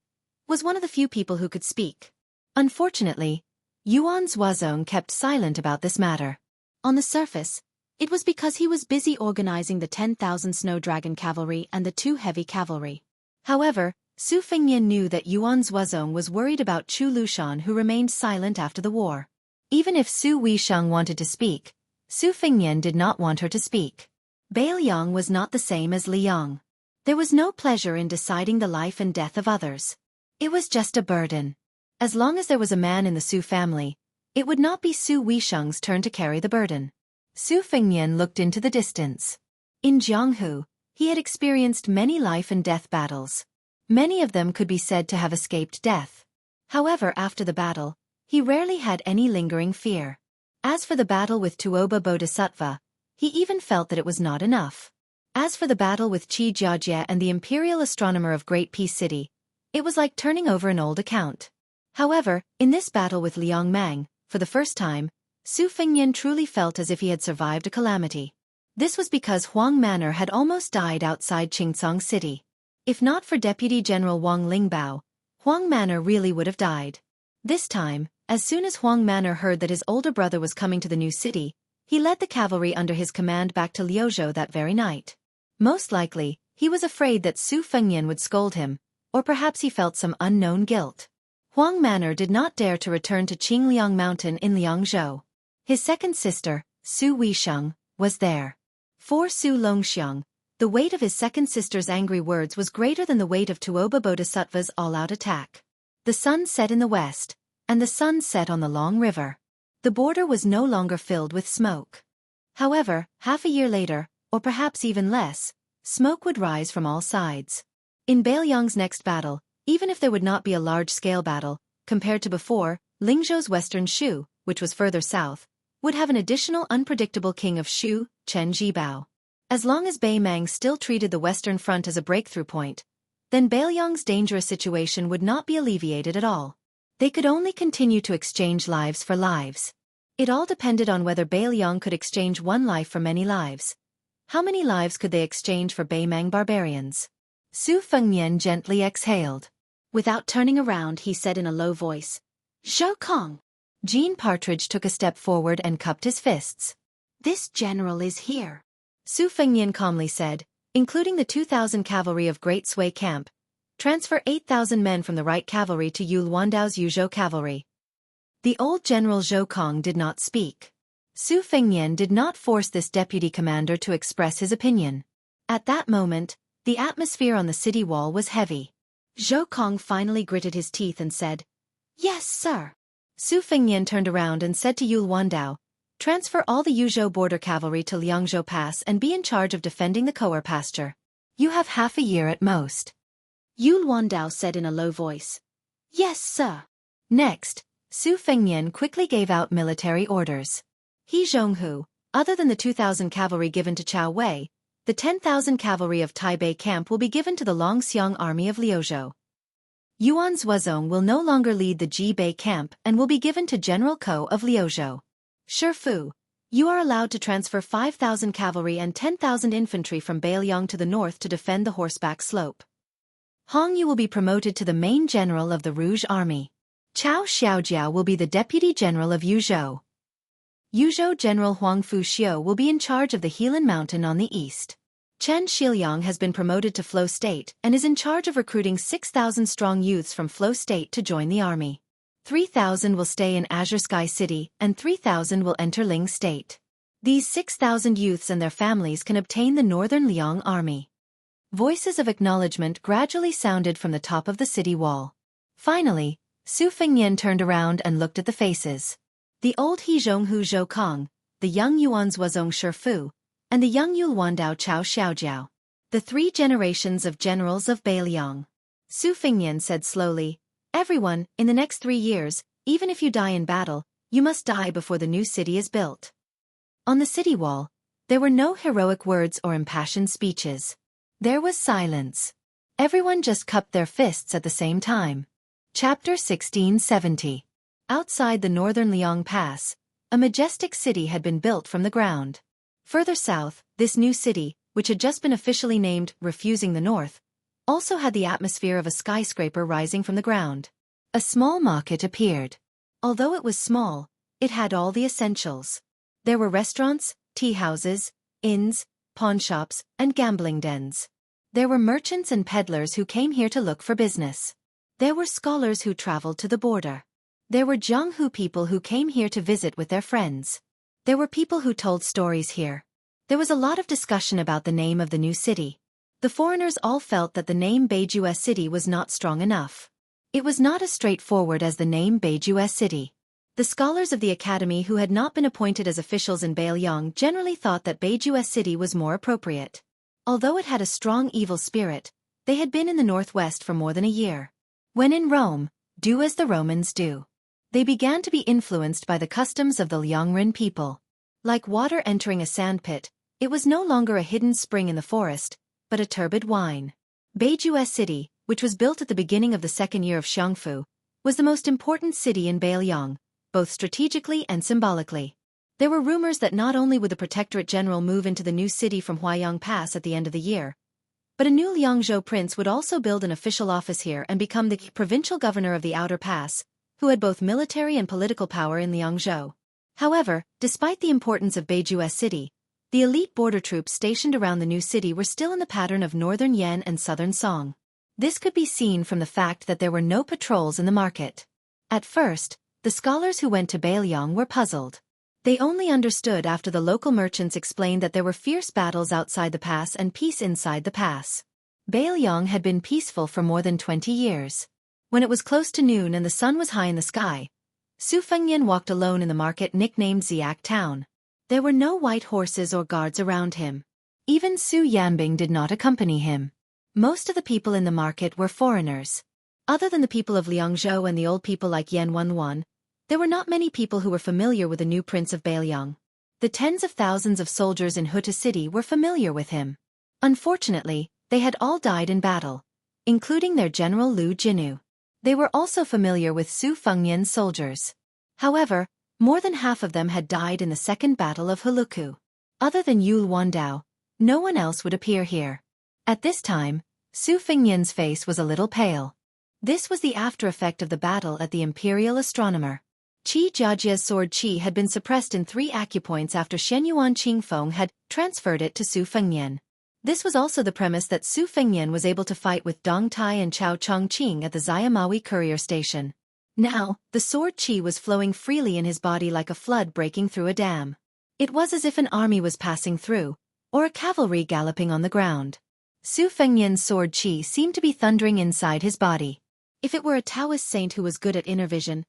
was one of the few people who could speak. Unfortunately, Yuan Zuozong kept silent about this matter. On the surface, it was because he was busy organizing the 10,000 Snow Dragon cavalry and the 2 heavy cavalry. However, Su Fengnian knew that Yuan Zuozong was worried about Chu Lushan, who remained silent after the war. Even if Su Weisheng wanted to speak, Su Fengnian did not want her to speak. Bailiang was not the same as Liang. There was no pleasure in deciding the life and death of others. It was just a burden. As long as there was a man in the Su family, it would not be Su Weisheng's turn to carry the burden. Su Fengnian looked into the distance. In Jianghu, he had experienced many life and death battles. Many of them could be said to have escaped death. However, after the battle, he rarely had any lingering fear. As for the battle with Tuoba Bodhisattva, he even felt that it was not enough. As for the battle with Qi Jiajie and the imperial astronomer of Great Peace City, it was like turning over an old account. However, in this battle with Liang Mang, for the first time, Su Fengnian truly felt as if he had survived a calamity. This was because Huang Manor had almost died outside Qingcang City. If not for Deputy General Wang Lingbao, Huang Manor really would have died. This time, as soon as Huang Manor heard that his older brother was coming to the new city, he led the cavalry under his command back to Liuzhou that very night. Most likely, he was afraid that Su Fengnian would scold him, or perhaps he felt some unknown guilt. Huang Manor did not dare to return to Qingliang Mountain in Liangzhou. His second sister, Su Weisheng, was there. For Su Longxiang, the weight of his second sister's angry words was greater than the weight of Tuoba Bodhisattva's all-out attack. The sun set in the west, and the sun set on the long river. The border was no longer filled with smoke. However, half a year later, or perhaps even less, smoke would rise from all sides. In Beiliang's next battle, even if there would not be a large-scale battle, compared to before, Lingzhou's western Shu, which was further south, would have an additional unpredictable king of Shu, Chen Jibao. As long as Bei Mang still treated the western front as a breakthrough point, then Beiliang's dangerous situation would not be alleviated at all. They could only continue to exchange lives for lives. It all depended on whether Beiliang could exchange one life for many lives. How many lives could they exchange for Bei Mang barbarians? Su Fengnian gently exhaled. Without turning around, he said in a low voice, "Zhou Kong." Jean Partridge took a step forward and cupped his fists. "This general is here," Su Fengnian calmly said, "including the 2,000 cavalry of Great Sui Camp. Transfer 8,000 men from the right cavalry to Yu Luandao's Yuzhou cavalry." The old General Zhou Kong did not speak. Su Fengnian did not force this deputy commander to express his opinion. At that moment, the atmosphere on the city wall was heavy. Zhou Kong finally gritted his teeth and said, "Yes, sir." Su Fengnian turned around and said to Yu Luandao, "Transfer all the Yuzhou border cavalry to Liangzhou Pass and be in charge of defending the Koer pasture. You have half a year at most." Yu Luandao said in a low voice, "Yes, sir." Next, Su Fengnian quickly gave out military orders. He Zhonghu, other than the 2,000 cavalry given to Chao Wei, the 10,000 cavalry of Taipei camp will be given to the Longxiang army of Liuzhou. Yuan Zuozong will no longer lead the Jibei camp and will be given to General Ko of Liuzhou. Shifu, you are allowed to transfer 5,000 cavalry and 10,000 infantry from Beiliang to the north to defend the horseback slope. Hong Yu will be promoted to the main general of the Rouge Army. Chao Xiaojiao will be the deputy general of Yuzhou. Yuzhou General Huang Fuxiu will be in charge of the Helan Mountain on the east. Chen Shiliang has been promoted to Flo State and is in charge of recruiting 6,000 strong youths from Flo State to join the army. 3,000 will stay in Azure Sky City and 3,000 will enter Ling State. These 6,000 youths and their families can obtain the Northern Liang Army. Voices of acknowledgement gradually sounded from the top of the city wall. Finally, Su Fengnian turned around and looked at the faces. The old He Zhonghu Zhou Kong, the young Yuan Zuozong Shifu, and the young Yulwandao Chao Xiaojiao. The 3 generations of generals of Beiliang. Su Fengnian said slowly, "Everyone, in the next 3 years, even if you die in battle, you must die before the new city is built." On the city wall, there were no heroic words or impassioned speeches. There was silence. Everyone just cupped their fists at the same time. Chapter 1670. Outside the northern Liang Pass, a majestic city had been built from the ground. Further south, this new city, which had just been officially named Refusing the North, also had the atmosphere of a skyscraper rising from the ground. A small market appeared. Although it was small, it had all the essentials. There were restaurants, tea houses, inns, pawnshops, and gambling dens. There were merchants and peddlers who came here to look for business. There were scholars who traveled to the border. There were Jianghu people who came here to visit with their friends. There were people who told stories here. There was a lot of discussion about the name of the new city. The foreigners all felt that the name Beijue City was not strong enough. It was not as straightforward as the name Beijue City. The scholars of the academy who had not been appointed as officials in Beiliang generally thought that Beijue City was more appropriate. Although it had a strong evil spirit, They had been in the northwest for more than a year. When in Rome, do as the Romans do. They began to be influenced by the customs of the Liangren people. Like water entering a sandpit, it was no longer a hidden spring in the forest, but a turbid wine. Beiju City, which was built at the beginning of the second year of Xiongfu, was the most important city in Beiliang, both strategically and symbolically. There were rumors that not only would the Protectorate General move into the new city from Huaiyang Pass at the end of the year, but a new Liangzhou prince would also build an official office here and become the provincial governor of the Outer Pass, who had both military and political power in Liangzhou. However, despite the importance of Beiju City, the elite border troops stationed around the new city were still in the pattern of northern Yan and southern Song. This could be seen from the fact that there were no patrols in the market. At first, the scholars who went to Beiliang were puzzled. They only understood after the local merchants explained that there were fierce battles outside the pass and peace inside the pass. Beiliang had been peaceful for more than 20 years. When it was close to noon and the sun was high in the sky, Su Fengnian walked alone in the market nicknamed Ziak Town. There were no white horses or guards around him. Even Su Yanbing did not accompany him. Most of the people in the market were foreigners. Other than the people of Liangzhou and the old people like Yan Wenwan, there were not many people who were familiar with the new prince of Beiliang. The tens of thousands of soldiers in Huta City were familiar with him. Unfortunately, they had all died in battle, including their general Lu Jinu. They were also familiar with Su Fengnian's soldiers. However, more than half of them had died in the Second Battle of Huluku. Other than Yul Wandao, no one else would appear here. At this time, Su Fengnian's face was a little pale. This was the after effect of the battle at the Imperial Astronomer. Qi Jiajia's sword Qi had been suppressed in 3 acupoints after Shenyuan Qingfeng had transferred it to Su Fengnian. This was also the premise that Su Fengnian was able to fight with Dong Tai and Chao Chongqing at the Xiamawi courier station. Now, the sword Qi was flowing freely in his body like a flood breaking through a dam. It was as if an army was passing through, or a cavalry galloping on the ground. Su Fengnian's sword Qi seemed to be thundering inside his body. If it were a Taoist saint who was good at inner vision,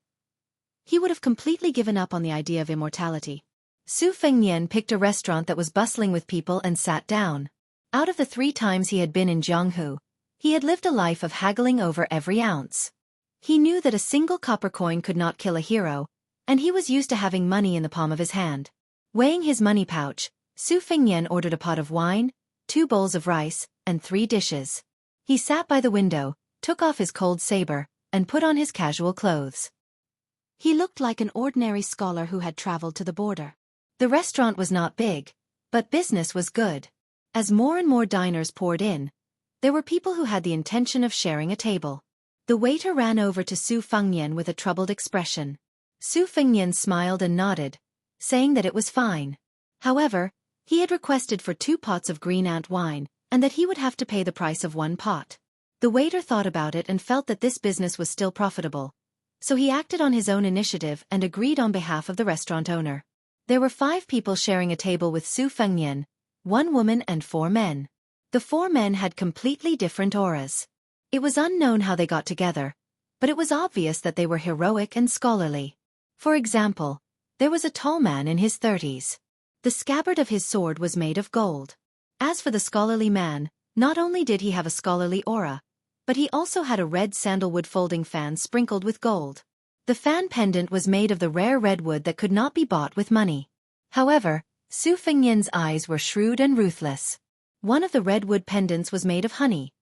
he would have completely given up on the idea of immortality. Su Fengnian picked a restaurant that was bustling with people and sat down. Out of the 3 times he had been in Jianghu, he had lived a life of haggling over every ounce. He knew that a single copper coin could not kill a hero, and he was used to having money in the palm of his hand. Weighing his money pouch, Su Fengnian ordered a pot of wine, 2 bowls of rice, and 3 dishes. He sat by the window, took off his cold saber, and put on his casual clothes. He looked like an ordinary scholar who had traveled to the border. The restaurant was not big, but business was good. As more and more diners poured in, there were people who had the intention of sharing a table. The waiter ran over to Su Fengnian with a troubled expression. Su Fengnian smiled and nodded, saying that it was fine. However, he had requested for 2 pots of green ant wine, and that he would have to pay the price of 1 pot. The waiter thought about it and felt that this business was still profitable, so he acted on his own initiative and agreed on behalf of the restaurant owner. There were 5 people sharing a table with Su Fengnian, 1 woman and 4 men. The 4 men had completely different auras. It was unknown how they got together, but it was obvious that they were heroic and scholarly. For example, there was a tall man in his 30s. The scabbard of his sword was made of gold. As for the scholarly man, not only did he have a scholarly aura, but he also had a red sandalwood folding fan sprinkled with gold. The fan pendant was made of the rare redwood that could not be bought with money. However, Su Fengnian's eyes were shrewd and ruthless. One of the redwood pendants was made of honey,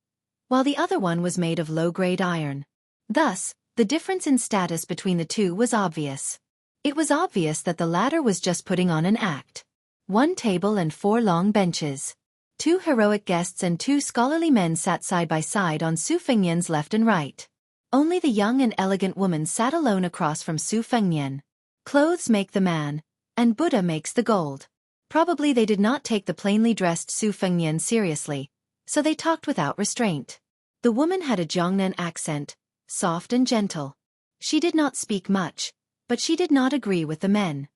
while the other one was made of low-grade iron. Thus, the difference in status between the 2 was obvious. It was obvious that the latter was just putting on an act. 1 table and 4 long benches. 2 heroic guests and 2 scholarly men sat side by side on Su Fengnian's left and right. Only the young and elegant woman sat alone across from Su Fengnian. Clothes make the man, and Buddha makes the gold. Probably they did not take the plainly dressed Su Fengnian seriously, so they talked without restraint. The woman had a Jiangnan accent, soft and gentle. She did not speak much, but she did not agree with the men.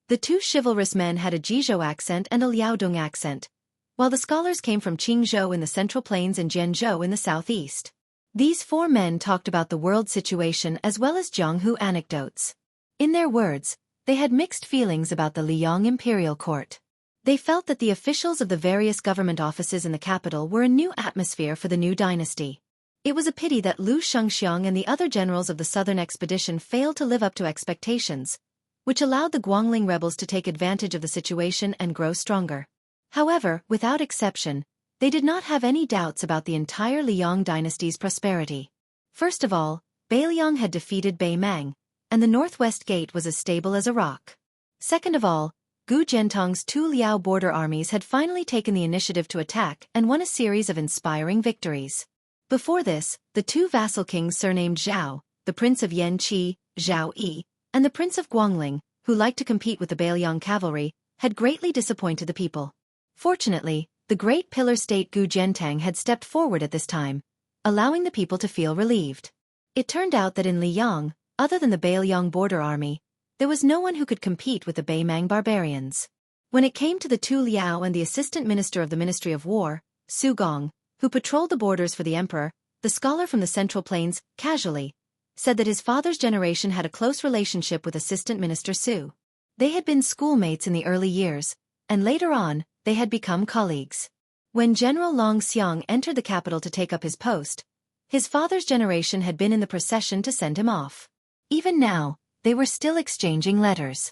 The 2 chivalrous men had a Jizhou accent and a Liaodong accent, while the scholars came from Qingzhou in the Central Plains and Zhenzhou in the southeast. These 4 men talked about the world situation as well as Jianghu anecdotes. In their words, they had mixed feelings about the Liang imperial court. They felt that the officials of the various government offices in the capital were a new atmosphere for the new dynasty. It was a pity that Lu Shengxiang and the other generals of the southern expedition failed to live up to expectations, which allowed the Guangling rebels to take advantage of the situation and grow stronger. However, without exception, they did not have any doubts about the entire Liang dynasty's prosperity. First of all, Beiliang had defeated Bei Mang, and the northwest gate was as stable as a rock. Second of all, Gu Zhentong's two Liao border armies had finally taken the initiative to attack and won a series of inspiring victories. Before this, the two vassal kings surnamed Zhao, the prince of Yanqi, Zhao Yi, and the prince of Guangling, who liked to compete with the Beiliang cavalry, had greatly disappointed the people. Fortunately, the great pillar state Gu Zhentang had stepped forward at this time, allowing the people to feel relieved. It turned out that in Liang, other than the Beiliang border army, there was no one who could compete with the Bei Mang barbarians. When it came to the two Liao and the assistant minister of the Ministry of War, Su Gong, who patrolled the borders for the emperor, the scholar from the Central Plains, casually, said that his father's generation had a close relationship with Assistant Minister Su. They had been schoolmates in the early years, and later on, they had become colleagues. When General Long Xiang entered the capital to take up his post, his father's generation had been in the procession to send him off. Even now, they were still exchanging letters.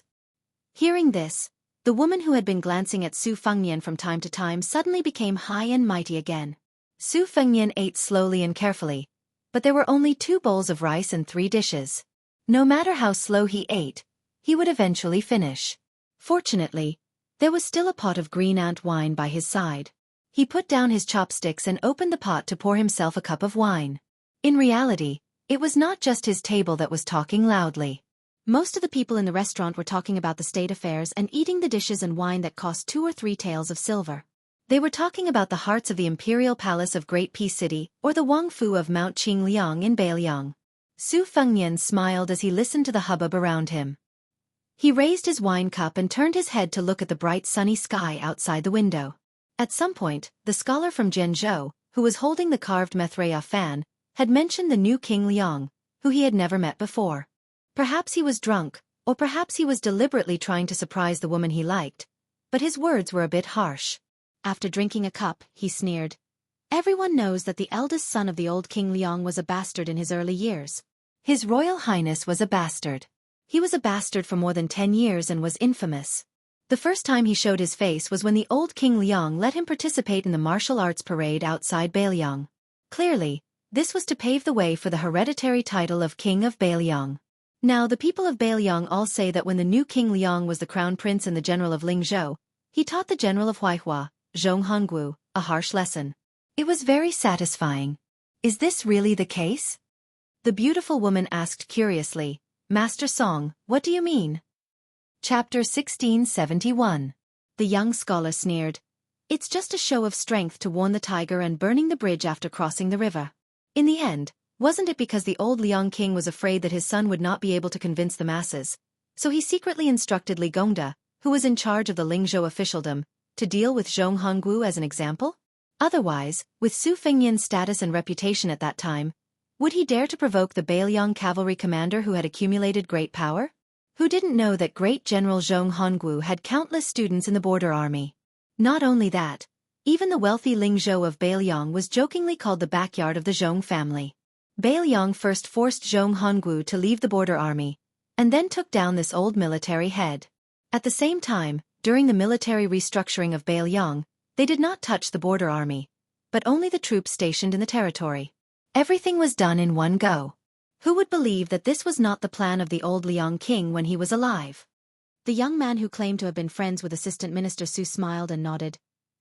Hearing this, the woman who had been glancing at Su Fengnian from time to time suddenly became high and mighty again. Su Fengnian ate slowly and carefully, but there were only 2 bowls of rice and 3 dishes. No matter how slow he ate, he would eventually finish. Fortunately, there was still a pot of green ant wine by his side. He put down his chopsticks and opened the pot to pour himself a cup of wine. In reality, it was not just his table that was talking loudly. Most of the people in the restaurant were talking about the state affairs and eating the dishes and wine that cost 2 or 3 taels of silver. They were talking about the hearts of the imperial palace of Great Peace City or the Wangfu of Mount Qingliang in Beiliang. Su Fengnian smiled as he listened to the hubbub around him. He raised his wine cup and turned his head to look at the bright sunny sky outside the window. At some point, the scholar from Zhenzhou, who was holding the carved Methreya fan, had mentioned the new King Liang, who he had never met before. Perhaps he was drunk, or perhaps he was deliberately trying to surprise the woman he liked, but his words were a bit harsh. After drinking a cup, he sneered. Everyone knows that the eldest son of the old King Liang was a bastard in his early years. His Royal Highness was a bastard. He was a bastard for more than 10 years and was infamous. The first time he showed his face was when the old King Liang let him participate in the martial arts parade outside Beiliang. Clearly, this was to pave the way for the hereditary title of King of Beiliang. Now the people of Beiliang all say that when the new King Liang was the crown prince and the general of Lingzhou, he taught the general of Huaihua, Zhong Hongwu, a harsh lesson. It was very satisfying. Is this really the case? The beautiful woman asked curiously, Master Song, what do you mean? Chapter 1671. The young scholar sneered. It's just a show of strength to warn the tiger and burning the bridge after crossing the river. In the end, wasn't it because the old Liang king was afraid that his son would not be able to convince the masses, so he secretly instructed Li Gongda, who was in charge of the Lingzhou officialdom, to deal with Zhong Hongwu as an example? Otherwise, with Su Fengnian's status and reputation at that time, would he dare to provoke the Beiliang cavalry commander who had accumulated great power? Who didn't know that great General Zhong Hongwu had countless students in the border army? Not only that, even the wealthy Lingzhou of Beiliang was jokingly called the backyard of the Zhong family. Beiliang first forced Zhong Hongwu to leave the border army, and then took down this old military head. At the same time, during the military restructuring of Beiliang, they did not touch the border army, but only the troops stationed in the territory. Everything was done in one go. Who would believe that this was not the plan of the old Liang king when he was alive? The young man who claimed to have been friends with Assistant Minister Su smiled and nodded.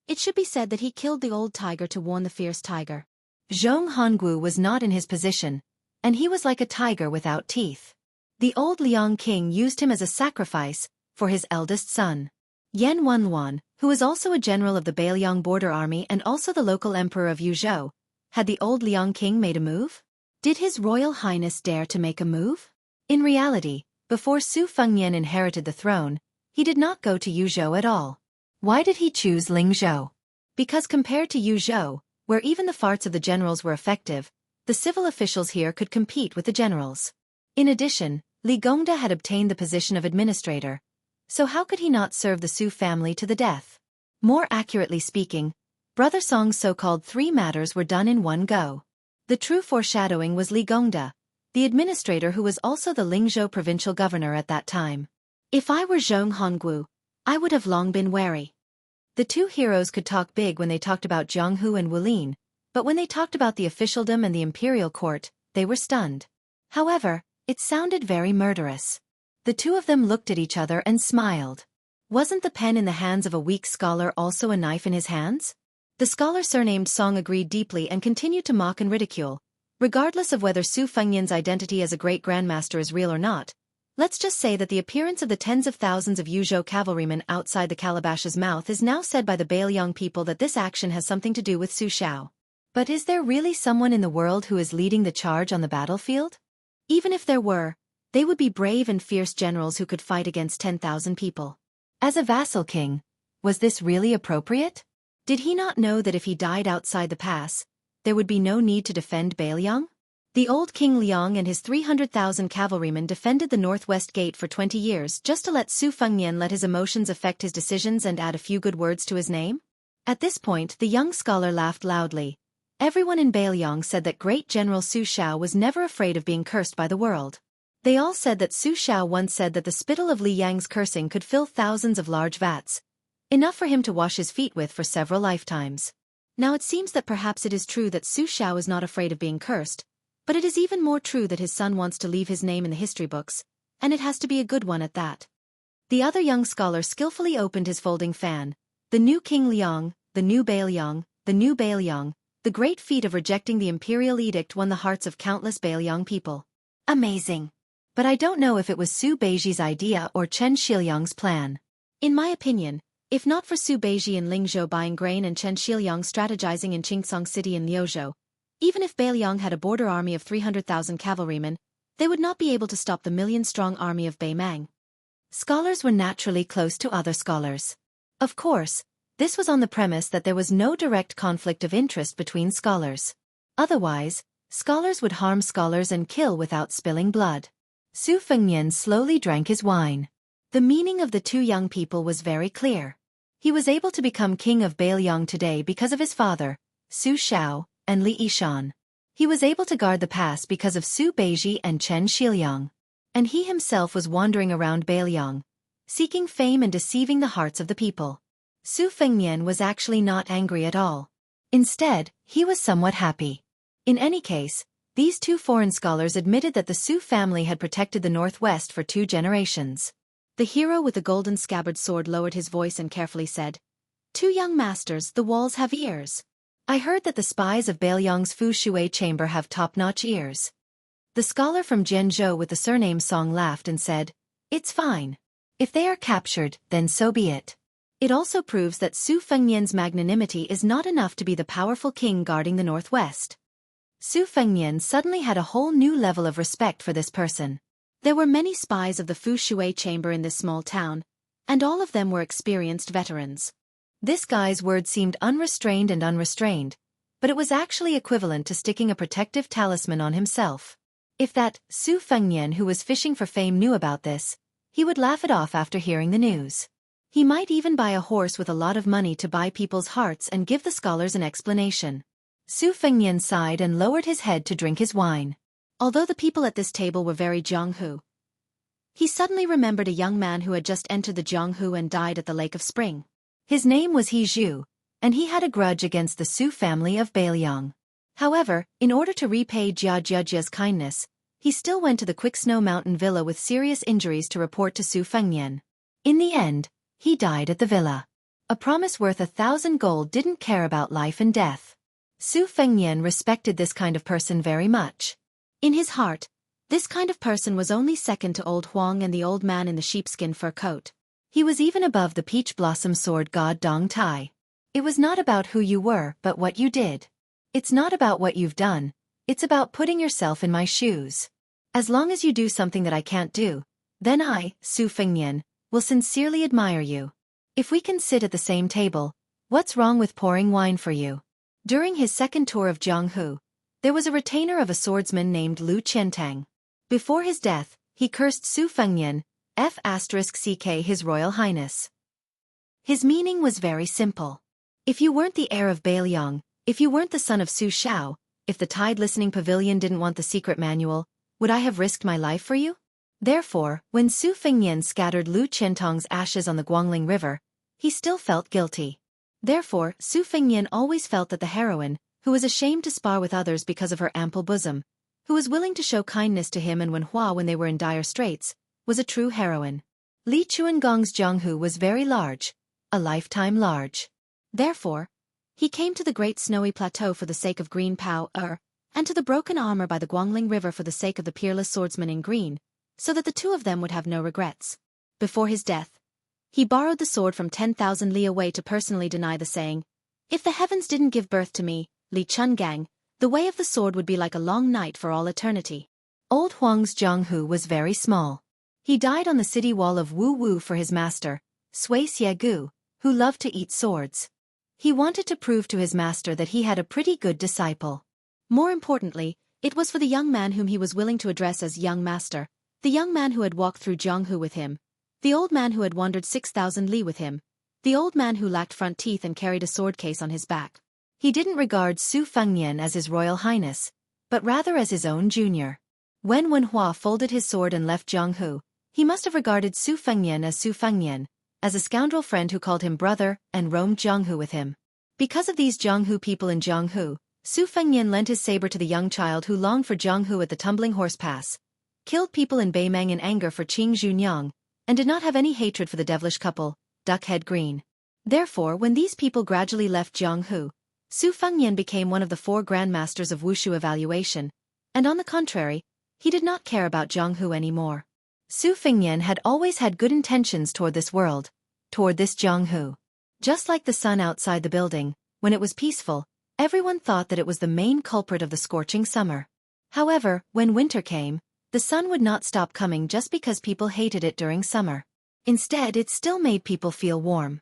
It should be said that he killed the old tiger to warn the fierce tiger. Zhong Hongwu was not in his position, and he was like a tiger without teeth. The old Liang king used him as a sacrifice for his eldest son. Yan Wenluan, who was also a general of the Beiliang border army and also the local emperor of Yuzhou, had the old Liang king made a move? Did His Royal Highness dare to make a move? In reality, before Su Fengnian inherited the throne, he did not go to Yuzhou at all. Why did he choose Lingzhou? Because compared to Yuzhou, where even the farts of the generals were effective, the civil officials here could compete with the generals. In addition, Li Gongda had obtained the position of administrator, so how could he not serve the Su family to the death? More accurately speaking, Brother Song's so-called 3 matters were done in one go. The true foreshadowing was Li Gongda, the administrator who was also the Lingzhou provincial governor at that time. If I were Zhong Honggu, I would have long been wary. The two heroes could talk big when they talked about Jianghu and Wulin, but when they talked about the officialdom and the imperial court, they were stunned. However, it sounded very murderous. The two of them looked at each other and smiled. Wasn't the pen in the hands of a weak scholar also a knife in his hands? The scholar surnamed Song agreed deeply and continued to mock and ridicule. Regardless of whether Su Fengnian's identity as a great grandmaster is real or not, let's just say that the appearance of the tens of thousands of Yuzhou cavalrymen outside the calabash's mouth is now said by the Bailiang people that this action has something to do with Su Xiao. But is there really someone in the world who is leading the charge on the battlefield? Even if there were, they would be brave and fierce generals who could fight against 10,000 people. As a vassal king, was this really appropriate? Did he not know that if he died outside the pass, there would be no need to defend Bailiang? The old King Liang and his 300,000 cavalrymen defended the northwest gate for 20 years just to let Su Fengnian let his emotions affect his decisions and add a few good words to his name? At this point, the young scholar laughed loudly. Everyone in Bailiang said that great General Su Xiao was never afraid of being cursed by the world. They all said that Su Xiao once said that the spittle of Li Yang's cursing could fill thousands of large vats, enough for him to wash his feet with for several lifetimes. Now it seems that perhaps it is true that Su Xiao is not afraid of being cursed, but it is even more true that his son wants to leave his name in the history books, and it has to be a good one at that. The other young scholar skillfully opened his folding fan. The new King Liang, the new Bailiang, the new Bailiang, the great feat of rejecting the imperial edict won the hearts of countless Bailiang people. Amazing. But I don't know if it was Su Beiji's idea or Chen Shiliang's plan. In my opinion, if not for Su Beiji and Lingzhou buying grain and Chen Shiliang strategizing in Qingsong City and Liuzhou, even if Bailiang had a border army of 300,000 cavalrymen, they would not be able to stop the million-strong army of Beimang. Scholars were naturally close to other scholars. Of course, this was on the premise that there was no direct conflict of interest between scholars. Otherwise, scholars would harm scholars and kill without spilling blood. Su Fengnian slowly drank his wine. The meaning of the two young people was very clear. He was able to become king of Bailiang today because of his father, Su Xiao, and Li Yishan. He was able to guard the pass because of Su Beiji and Chen Shiliang. And he himself was wandering around Bailiang, seeking fame and deceiving the hearts of the people. Su Fengnian was actually not angry at all. Instead, he was somewhat happy. In any case, these two foreign scholars admitted that the Su family had protected the Northwest for 2 generations. The hero with the golden scabbard sword lowered his voice and carefully said, "Two young masters, the walls have ears. I heard that the spies of Bailiang's Fu Shui chamber have top-notch ears." The scholar from Jianzhou with the surname Song laughed and said, "It's fine. If they are captured, then so be it." It also proves that Su Fengnian's magnanimity is not enough to be the powerful king guarding the Northwest. Su Fengnian suddenly had a whole new level of respect for this person. There were many spies of the Fu Shui chamber in this small town, and all of them were experienced veterans. This guy's word seemed unrestrained and unrestrained, but it was actually equivalent to sticking a protective talisman on himself. If that Su Fengnian who was fishing for fame knew about this, he would laugh it off after hearing the news. He might even buy a horse with a lot of money to buy people's hearts and give the scholars an explanation. Su Fengnian sighed and lowered his head to drink his wine. Although the people at this table were very Jianghu, he suddenly remembered a young man who had just entered the Jianghu and died at the Lake of Spring. His name was He Zhu, and he had a grudge against the Su family of Bailiang. However, in order to repay Jia Jiajia's kindness, he still went to the Quick Snow Mountain villa with serious injuries to report to Su Fengnian. In the end, he died at the villa. A promise worth 1,000 gold didn't care about life and death. Su Fengnian respected this kind of person very much. In his heart, this kind of person was only second to old Huang and the old man in the sheepskin fur coat. He was even above the peach blossom sword god Dong Tai. It was not about who you were but what you did. It's not about what you've done, it's about putting yourself in my shoes. As long as you do something that I can't do, then I, Su Fengnian, will sincerely admire you. If we can sit at the same table, what's wrong with pouring wine for you? During his second tour of Jianghu, there was a retainer of a swordsman named Lu Qiantang. Before his death, he cursed Su Fengnian, F*ck His Royal Highness. His meaning was very simple. If you weren't the heir of Bailiang, if you weren't the son of Su Shao, if the Tide Listening Pavilion didn't want the secret manual, would I have risked my life for you? Therefore, when Su Fengnian scattered Lu Qiantong's ashes on the Guangling River, he still felt guilty. Therefore, Su Fengnian always felt that the heroine, who was ashamed to spar with others because of her ample bosom, who was willing to show kindness to him and Wenhua when they were in dire straits, was a true heroine. Li Chuangong's Jianghu was very large, a lifetime large. Therefore, he came to the great snowy plateau for the sake of green power, and to the broken armor by the Guangling River for the sake of the peerless swordsman in green, so that the two of them would have no regrets. Before his death, he borrowed the sword from 10,000 li away to personally deny the saying, "If the heavens didn't give birth to me, Li Chungang, the way of the sword would be like a long night for all eternity." Old Huang's Jianghu was very small. He died on the city wall of Wu Wu for his master, Sui Xiegu, who loved to eat swords. He wanted to prove to his master that he had a pretty good disciple. More importantly, it was for the young man whom he was willing to address as young master, the young man who had walked through Jianghu with him, the old man who had wandered 6,000 li with him, the old man who lacked front teeth and carried a sword case on his back. He didn't regard Su Fengnian as his royal highness, but rather as his own junior. When Wenhua folded his sword and left Jianghu, he must have regarded Su Fengnian as Su Fengnian, as a scoundrel friend who called him brother and roamed Jianghu with him. Because of these Jianghu people in Jianghu, Su Fengnian lent his saber to the young child who longed for Jianghu at the Tumbling Horse Pass, killed people in Beimeng in anger for Qing Junyang, and did not have any hatred for the devilish couple, Duckhead Green. Therefore, when these people gradually left Jianghu, Su Fengnian became one of the 4 grandmasters of wushu evaluation, and on the contrary, he did not care about Jianghu anymore. Su Fengnian had always had good intentions toward this world, toward this Jianghu. Just like the sun outside the building, when it was peaceful, everyone thought that it was the main culprit of the scorching summer. However, when winter came, the sun would not stop coming just because people hated it during summer. Instead, it still made people feel warm.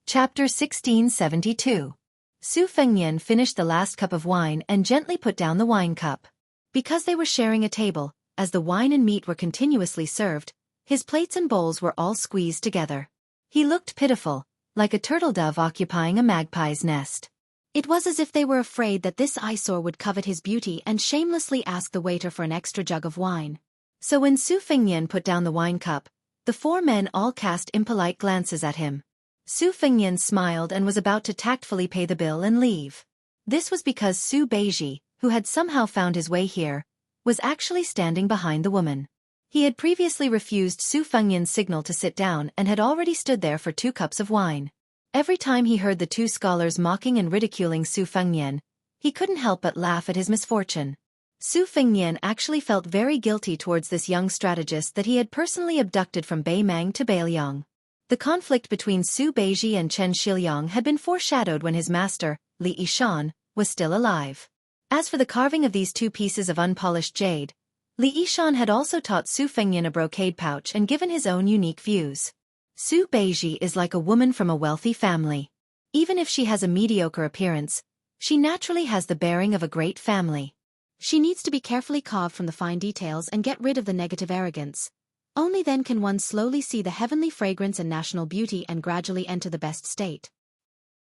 Chapter 1672. Su Fengnian finished the last cup of wine and gently put down the wine cup. Because they were sharing a table, as the wine and meat were continuously served, his plates and bowls were all squeezed together. He looked pitiful, like a turtle dove occupying a magpie's nest. It was as if they were afraid that this eyesore would covet his beauty and shamelessly ask the waiter for an extra jug of wine. So when Su Fengnian put down the wine cup, the 4 men all cast impolite glances at him. Su Fengnian smiled and was about to tactfully pay the bill and leave. This was because Su Beiji, who had somehow found his way here, was actually standing behind the woman. He had previously refused Su Fengnian's signal to sit down and had already stood there for 2 cups of wine. Every time he heard the 2 scholars mocking and ridiculing Su Fengnian, he couldn't help but laugh at his misfortune. Su Fengnian actually felt very guilty towards this young strategist that he had personally abducted from Beimeng to Bailiang. The conflict between Su Beiji and Chen Shiliang had been foreshadowed when his master, Li Yishan, was still alive. As for the carving of these 2 pieces of unpolished jade, Li Yishan had also taught Su Fengnian a brocade pouch and given his own unique views. Su Beiji is like a woman from a wealthy family. Even if she has a mediocre appearance, she naturally has the bearing of a great family. She needs to be carefully carved from the fine details and get rid of the negative arrogance. Only then can one slowly see the heavenly fragrance and national beauty and gradually enter the best state.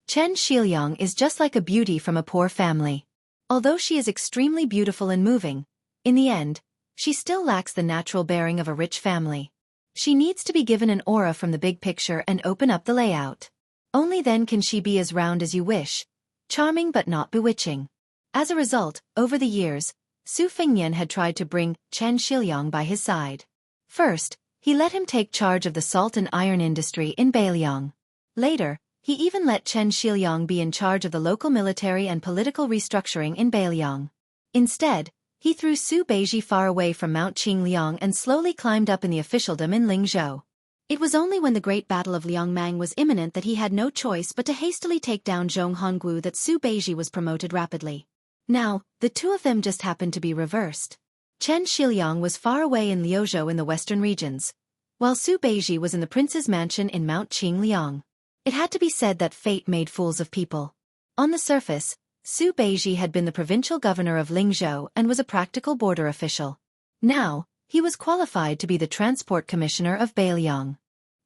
Chen Shiliang is just like a beauty from a poor family. Although she is extremely beautiful and moving, in the end, she still lacks the natural bearing of a rich family. She needs to be given an aura from the big picture and open up the layout. Only then can she be as round as you wish, charming but not bewitching. As a result, over the years, Su Fengnian had tried to bring Chen Shiliang by his side. First, he let him take charge of the salt and iron industry in Bailiang. Later, he even let Chen Shiliang be in charge of the local military and political restructuring in Bailiang. Instead, he threw Su Beiji far away from Mount Qingliang and slowly climbed up in the officialdom in Lingzhou. It was only when the great battle of Liangmang was imminent that he had no choice but to hastily take down Zhong Honggu that Su Beiji was promoted rapidly. Now, the 2 of them just happened to be reversed. Chen Shiliang was far away in Liuzhou in the western regions, while Su Beiji was in the prince's mansion in Mount Qingliang. It had to be said that fate made fools of people. On the surface, Su Beiji had been the provincial governor of Lingzhou and was a practical border official. Now, he was qualified to be the transport commissioner of Bailiang.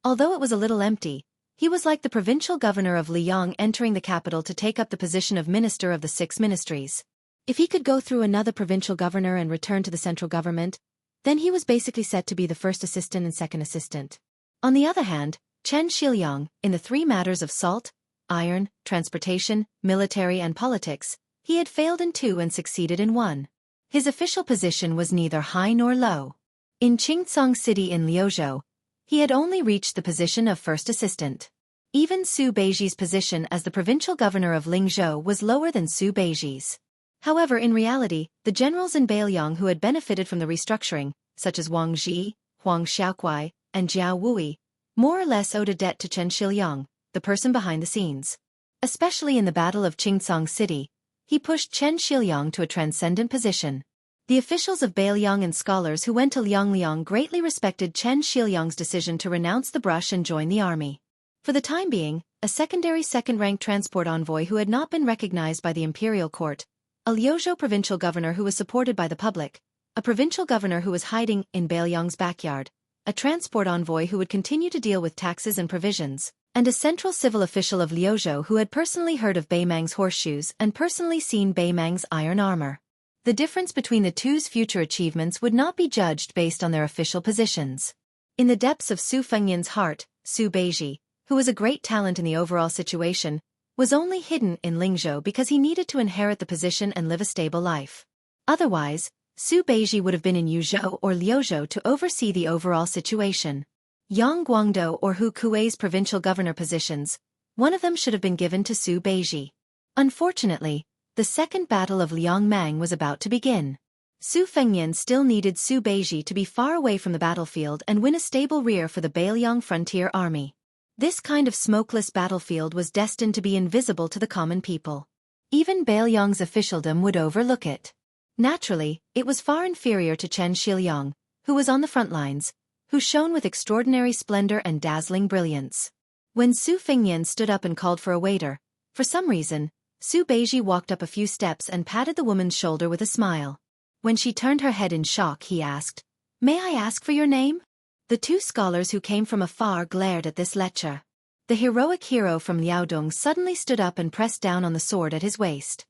Although it was a little empty, He was like the provincial governor of Liang entering the capital to take up the position of minister of the 6 ministries. If he could go through another provincial governor and return to the central government, then he was basically set to be the first assistant and second assistant. On the other hand, Chen Shiliang, in the 3 matters of salt, iron, transportation, military and politics, he had failed in 2 and succeeded in 1. His official position was neither high nor low. In Qingcang City in Liuzhou, he had only reached the position of first assistant. Even Su Beiji's position as the provincial governor of Lingzhou was lower than Su Beiji's. However, in reality, the generals in Beiliang who had benefited from the restructuring, such as Wang Ji, Huang Xiaokuai, and Jiao Wui, more or less owed a debt to Chen Shiliang, the person behind the scenes. Especially in the Battle of Qingcang City, he pushed Chen Shiliang to a transcendent position. The officials of Beiliang and scholars who went to Liangliang greatly respected Chen Shiliang's decision to renounce the brush and join the army. For the time being, a secondary second-rank transport envoy who had not been recognized by the imperial court, a Liuzhou provincial governor who was supported by the public, a provincial governor who was hiding in Beiliang's backyard, a transport envoy who would continue to deal with taxes and provisions, and a central civil official of Liuzhou who had personally heard of Beimang's horseshoes and personally seen Beimang's iron armor. The difference between the two's future achievements would not be judged based on their official positions. In the depths of Su Fengyan's heart, Su Beiji, who was a great talent in the overall situation, was only hidden in Lingzhou because he needed to inherit the position and live a stable life. Otherwise, Su Beiji would have been in Yuzhou or Liuzhou to oversee the overall situation. Yang Guangdou or Hu Kuei's provincial governor positions, one of them should have been given to Su Beiji. Unfortunately, the second battle of Liangmang was about to begin. Su Fengyan still needed Su Beiji to be far away from the battlefield and win a stable rear for the Beiliang frontier army. This kind of smokeless battlefield was destined to be invisible to the common people. Even Beiliang's officialdom would overlook it. Naturally, it was far inferior to Chen Shiliang, who was on the front lines, who shone with extraordinary splendor and dazzling brilliance. When Su Fengyan stood up and called for a waiter, for some reason, Su Beiji walked up a few steps and patted the woman's shoulder with a smile. When she turned her head in shock, he asked, "May I ask for your name?" The 2 scholars who came from afar glared at this lecture. The heroic hero from Liaodong suddenly stood up and pressed down on the sword at his waist.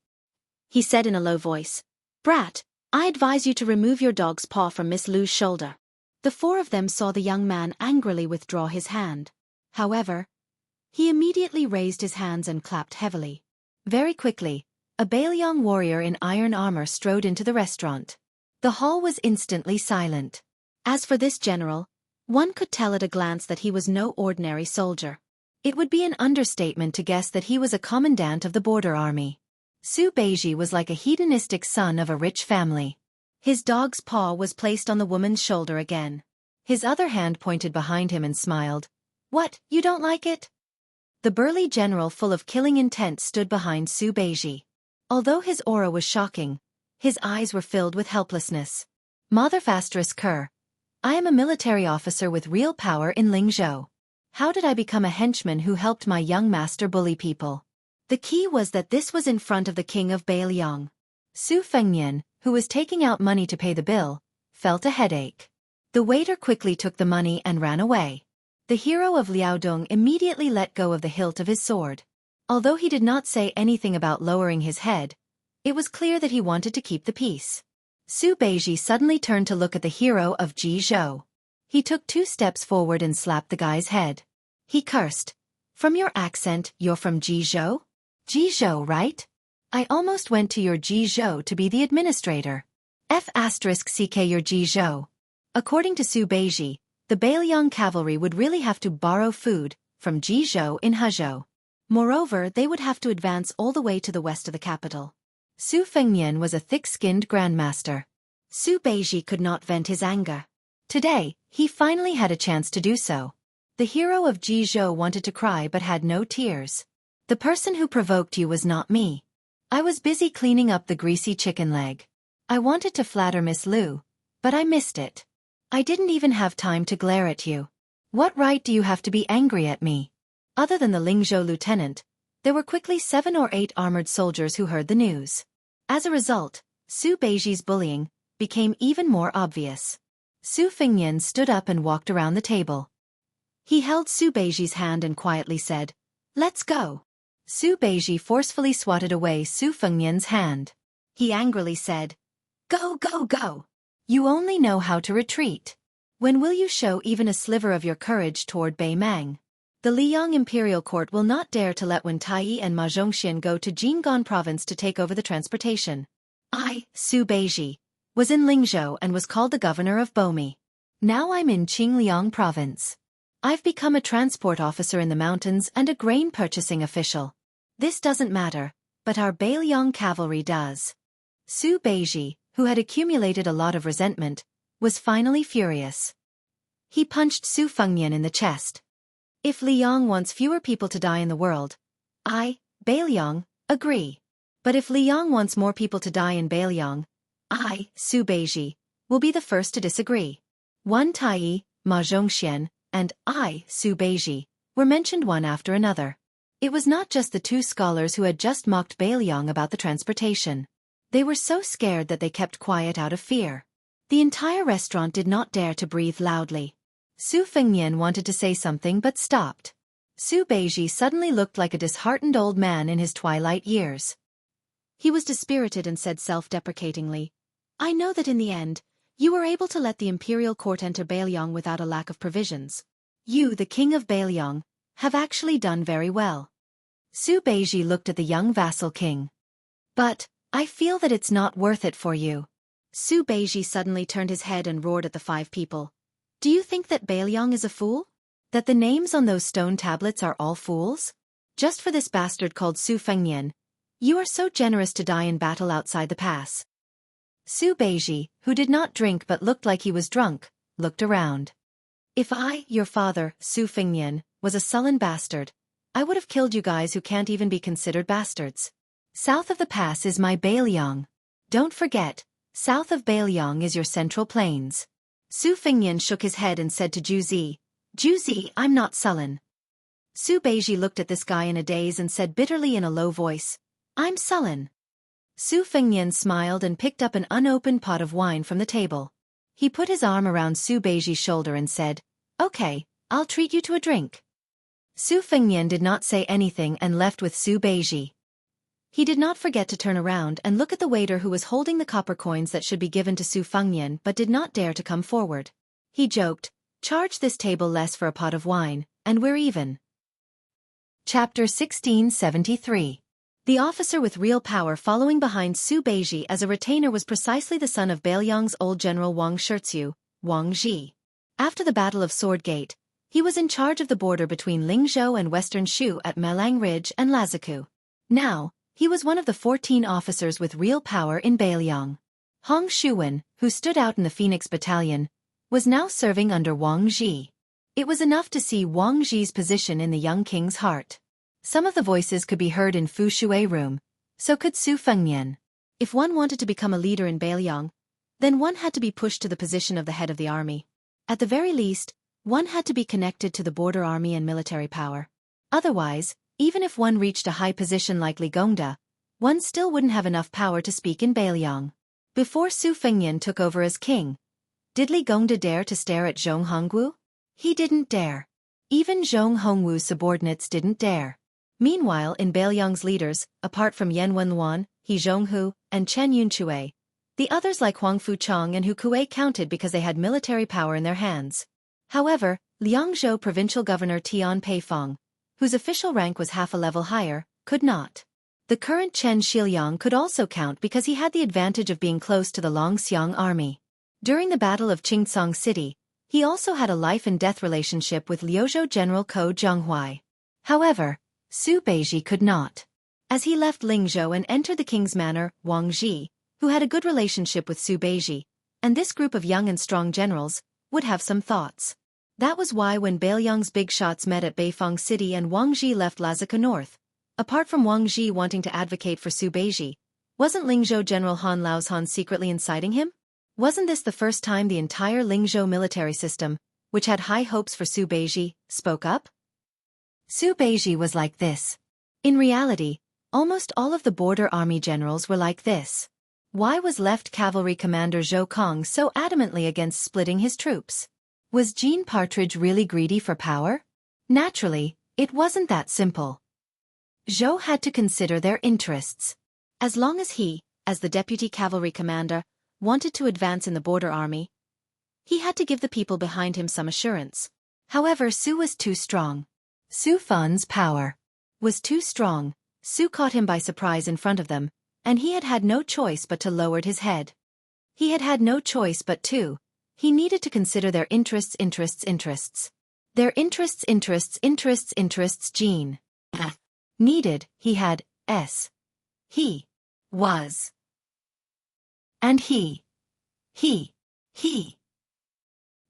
He said in a low voice, "Brat, I advise you to remove your dog's paw from Miss Lu's shoulder." The 4 of them saw the young man angrily withdraw his hand. However, he immediately raised his hands and clapped heavily. Very quickly, a Beiliang warrior in iron armor strode into the restaurant. The hall was instantly silent. As for this general, one could tell at a glance that he was no ordinary soldier. It would be an understatement to guess that he was a commandant of the border army. Su Beiji was like a hedonistic son of a rich family. His dog's paw was placed on the woman's shoulder again. His other hand pointed behind him and smiled. "What, you don't like it?" The burly general full of killing intent stood behind Su Beiji. Although his aura was shocking, his eyes were filled with helplessness. Mother Ker. I am a military officer with real power in Lingzhou. How did I become a henchman who helped my young master bully people? The key was that this was in front of the king of Beiliang. Su Fengyan, who was taking out money to pay the bill, felt a headache. The waiter quickly took the money and ran away. The hero of Liaodong immediately let go of the hilt of his sword. Although he did not say anything about lowering his head, it was clear that he wanted to keep the peace. Su Beiji suddenly turned to look at the hero of Jizhou. He took 2 steps forward and slapped the guy's head. He cursed. "From your accent, you're from Jizhou? Jizhou, right? I almost went to your Jizhou to be the administrator. F***ck your Jizhou." According to Su Beiji, the Beiliang cavalry would really have to borrow food from Jizhou in Hezhou. Moreover, they would have to advance all the way to the west of the capital. Su Fengyan was a thick-skinned grandmaster. Su Beiji could not vent his anger. Today, he finally had a chance to do so. The hero of Jizhou wanted to cry but had no tears. "The person who provoked you was not me. I was busy cleaning up the greasy chicken leg. I wanted to flatter Miss Lu, but I missed it. I didn't even have time to glare at you. What right do you have to be angry at me?" Other than the Lingzhou lieutenant, there were quickly 7 or 8 armored soldiers who heard the news. As a result, Su Beiji's bullying became even more obvious. Su Fengyan stood up and walked around the table. He held Su Beiji's hand and quietly said, "Let's go." Su Beiji forcefully swatted away Su Fengnian's hand. He angrily said, "Go, go, go. You only know how to retreat. When will you show even a sliver of your courage toward Bei Mang? The Liang Imperial Court will not dare to let Wen Taiyi and Ma Zhongxian go to Jinggan Province to take over the transportation. I, Su Beiji, was in Lingzhou and was called the governor of Bomi. Now I'm in Qingliang Province. I've become a transport officer in the mountains and a grain purchasing official. This doesn't matter, but our Beiliang cavalry does." Su Beiji, who had accumulated a lot of resentment, was finally furious. He punched Su Fengnian in the chest. "If Liang wants fewer people to die in the world, I, Beiliang, agree. But if Liang wants more people to die in Beiliang, I, Su Beiji, will be the first to disagree." Wen Taiyi, Ma Zhongxian, and I, Su Beiji, were mentioned one after another. It was not just the two scholars who had just mocked Beiliang about the transportation. They were so scared that they kept quiet out of fear. The entire restaurant did not dare to breathe loudly. Su Fengnian wanted to say something but stopped. Su Beiji suddenly looked like a disheartened old man in his twilight years. He was dispirited and said self-deprecatingly, "I know that in the end, you were able to let the imperial court enter Beiliang without a lack of provisions. You, the king of Beiliang, have actually done very well." Su Beiji looked at the young vassal king. "But, I feel that it's not worth it for you." Su Beiji suddenly turned his head and roared at the five people. "Do you think that Beiliang is a fool? That the names on those stone tablets are all fools? Just for this bastard called Su Fengnian, you are so generous to die in battle outside the pass." Su Beiji, who did not drink but looked like he was drunk, looked around. "If I, your father, Su Fengnian, was a sullen bastard, I would have killed you guys who can't even be considered bastards. South of the pass is my Beiliang. Don't forget, south of Beiliang is your central plains." Su Fengnian shook his head and said to Juzi, "I'm not sullen." Su Beiji looked at this guy in a daze and said bitterly in a low voice, "I'm sullen." Su Fengnian smiled and picked up an unopened pot of wine from the table. He put his arm around Su Beiji's shoulder and said, "Okay, I'll treat you to a drink." Su Fengnian did not say anything and left with Su Beiji. He did not forget to turn around and look at the waiter who was holding the copper coins that should be given to Su Fengnian but did not dare to come forward. He joked, "Charge this table less for a pot of wine, and we're even." Chapter 1673. The officer with real power following behind Su Beiji as a retainer was precisely the son of Beiliang's old general Wang Shiziu, Wang Ji. After the Battle of Sword Gate, he was in charge of the border between Lingzhou and Western Shu at Melang Ridge and Laziku. Now, he was one of the 14 officers with real power in Beiliang. Hong Shuwen, who stood out in the Phoenix Battalion, was now serving under Wang Ji. It was enough to see Wang Ji's position in the young king's heart. Some of the voices could be heard in Fu Shui room, so could Su Fengnian. If one wanted to become a leader in Beiliang, then one had to be pushed to the position of the head of the army. At the very least, one had to be connected to the border army and military power. Otherwise, even if one reached a high position like Li Gongda, one still wouldn't have enough power to speak in Beiliang. Before Su Fengnian took over as king, did Li Gongda dare to stare at Zhong Hongwu? He didn't dare. Even Zhong Hongwu's subordinates didn't dare. Meanwhile, in Beiliang's leaders, apart from Yan Wenluan, He Zhonghu, and Chen Yunchue, the others like Huang Fuchang and Hu Kuei counted because they had military power in their hands. However, Liangzhou provincial governor Tian Peifong, whose official rank was half a level higher, could not. The current Chen Shiliang could also count because he had the advantage of being close to the Longxiang army. During the Battle of Qingcang City, he also had a life-and-death relationship with Liuzhou General Ko Zhonghuai. However, Su Beiji could not. As he left Lingzhou and entered the king's manor, Wang Ji, who had a good relationship with Su Beiji, and this group of young and strong generals, would have some thoughts. That was why when Beiliang's big shots met at Beifong City and Wang Ji left Lazica North, apart from Wang Ji wanting to advocate for Su Beiji, wasn't Lingzhou General Han Laozhan secretly inciting him? Wasn't this the first time the entire Lingzhou military system, which had high hopes for Su Beiji, spoke up? Su Beiji was like this. In reality, almost all of the border army generals were like this. Why was Left Cavalry Commander Zhou Kong so adamantly against splitting his troops? Was Jean Partridge really greedy for power? Naturally, it wasn't that simple. Zhou had to consider their interests. As long as he, as the deputy cavalry commander, wanted to advance in the border army, he had to give the people behind him some assurance. However, Su was too strong. Su Fan's power was too strong. Su caught him by surprise in front of them, and he had had no choice but to lower his head. He had had no choice but to. He needed to consider their interests. Their interests, Jean. Needed, he had, He was. And he.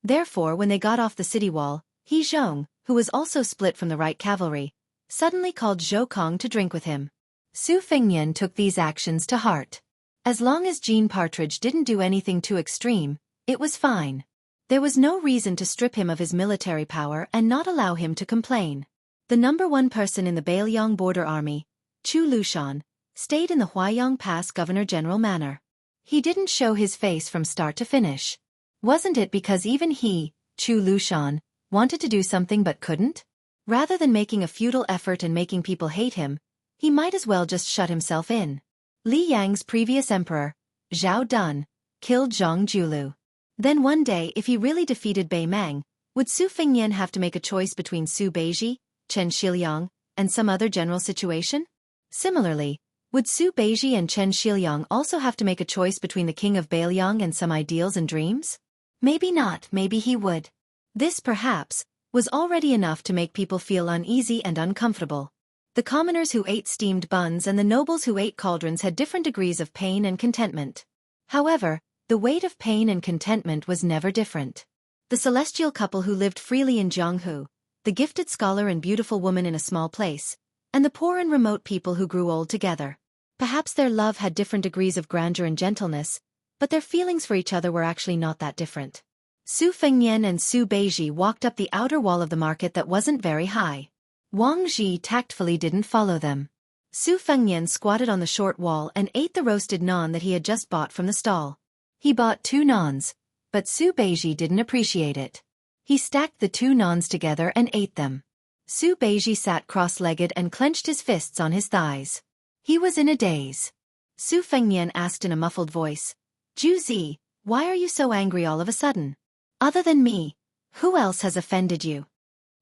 Therefore, when they got off the city wall, He Zhong, who was also split from the right cavalry, suddenly called Zhou Kong to drink with him. Su Fengnian took these actions to heart. As long as Jean Partridge didn't do anything too extreme, it was fine. There was no reason to strip him of his military power and not allow him to complain. The number one person in the Bailiang border army, Chu Lushan, stayed in the Huaiyang Pass Governor-General manor. He didn't show his face from start to finish. Wasn't it because even he, Chu Lushan, wanted to do something but couldn't? Rather than making a futile effort and making people hate him, he might as well just shut himself in. Li Yang's previous emperor, Zhao Dun, killed Zhang Julu. Then one day, if he really defeated Bei Mang, would Su Fengnian have to make a choice between Su Beiji, Chen Shiliang, and some other general situation? Similarly, would Su Beiji and Chen Shiliang also have to make a choice between the king of Bailiang and some ideals and dreams? Maybe not, maybe he would. This, perhaps, was already enough to make people feel uneasy and uncomfortable. The commoners who ate steamed buns and the nobles who ate cauldrons had different degrees of pain and contentment. However, the weight of pain and contentment was never different. The celestial couple who lived freely in Jianghu, the gifted scholar and beautiful woman in a small place, and the poor and remote people who grew old together. Perhaps their love had different degrees of grandeur and gentleness, but their feelings for each other were actually not that different. Su Fengnian and Su Beiji walked up the outer wall of the market that wasn't very high. Wang Ji tactfully didn't follow them. Su Fengnian squatted on the short wall and ate the roasted naan that he had just bought from the stall. He bought 2 naans, but Su Beiji didn't appreciate it. He stacked the 2 naans together and ate them. Su Beiji sat cross-legged and clenched his fists on his thighs. He was in a daze. Su Fengnian asked in a muffled voice, "Ju Zi, why are you so angry all of a sudden? Other than me, who else has offended you?"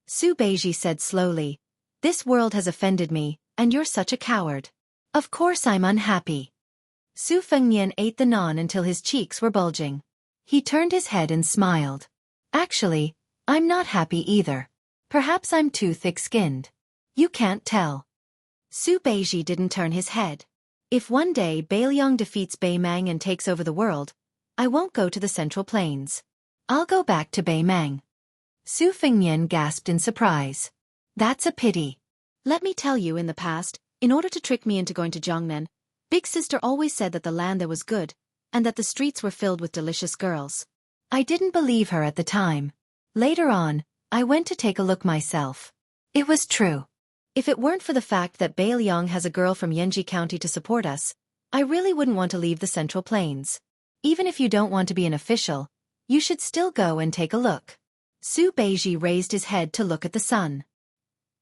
Su Beiji said slowly, "This world has offended me, and you're such a coward. Of course I'm unhappy." Su Fengnian ate the naan until his cheeks were bulging. He turned his head and smiled. "Actually, I'm not happy either. Perhaps I'm too thick-skinned. You can't tell." Su Beiji didn't turn his head. "If one day Bailiang defeats Bei Mang and takes over the world, I won't go to the Central Plains. I'll go back to Bei Mang." Su Fengnian gasped in surprise. "That's a pity. Let me tell you, in the past, in order to trick me into going to Jiangnan, Big Sister always said that the land there was good, and that the streets were filled with delicious girls. I didn't believe her at the time. Later on, I went to take a look myself. It was true. If it weren't for the fact that Bailiang has a girl from Yanji County to support us, I really wouldn't want to leave the Central Plains. Even if you don't want to be an official, you should still go and take a look." Su Beiji raised his head to look at the sun.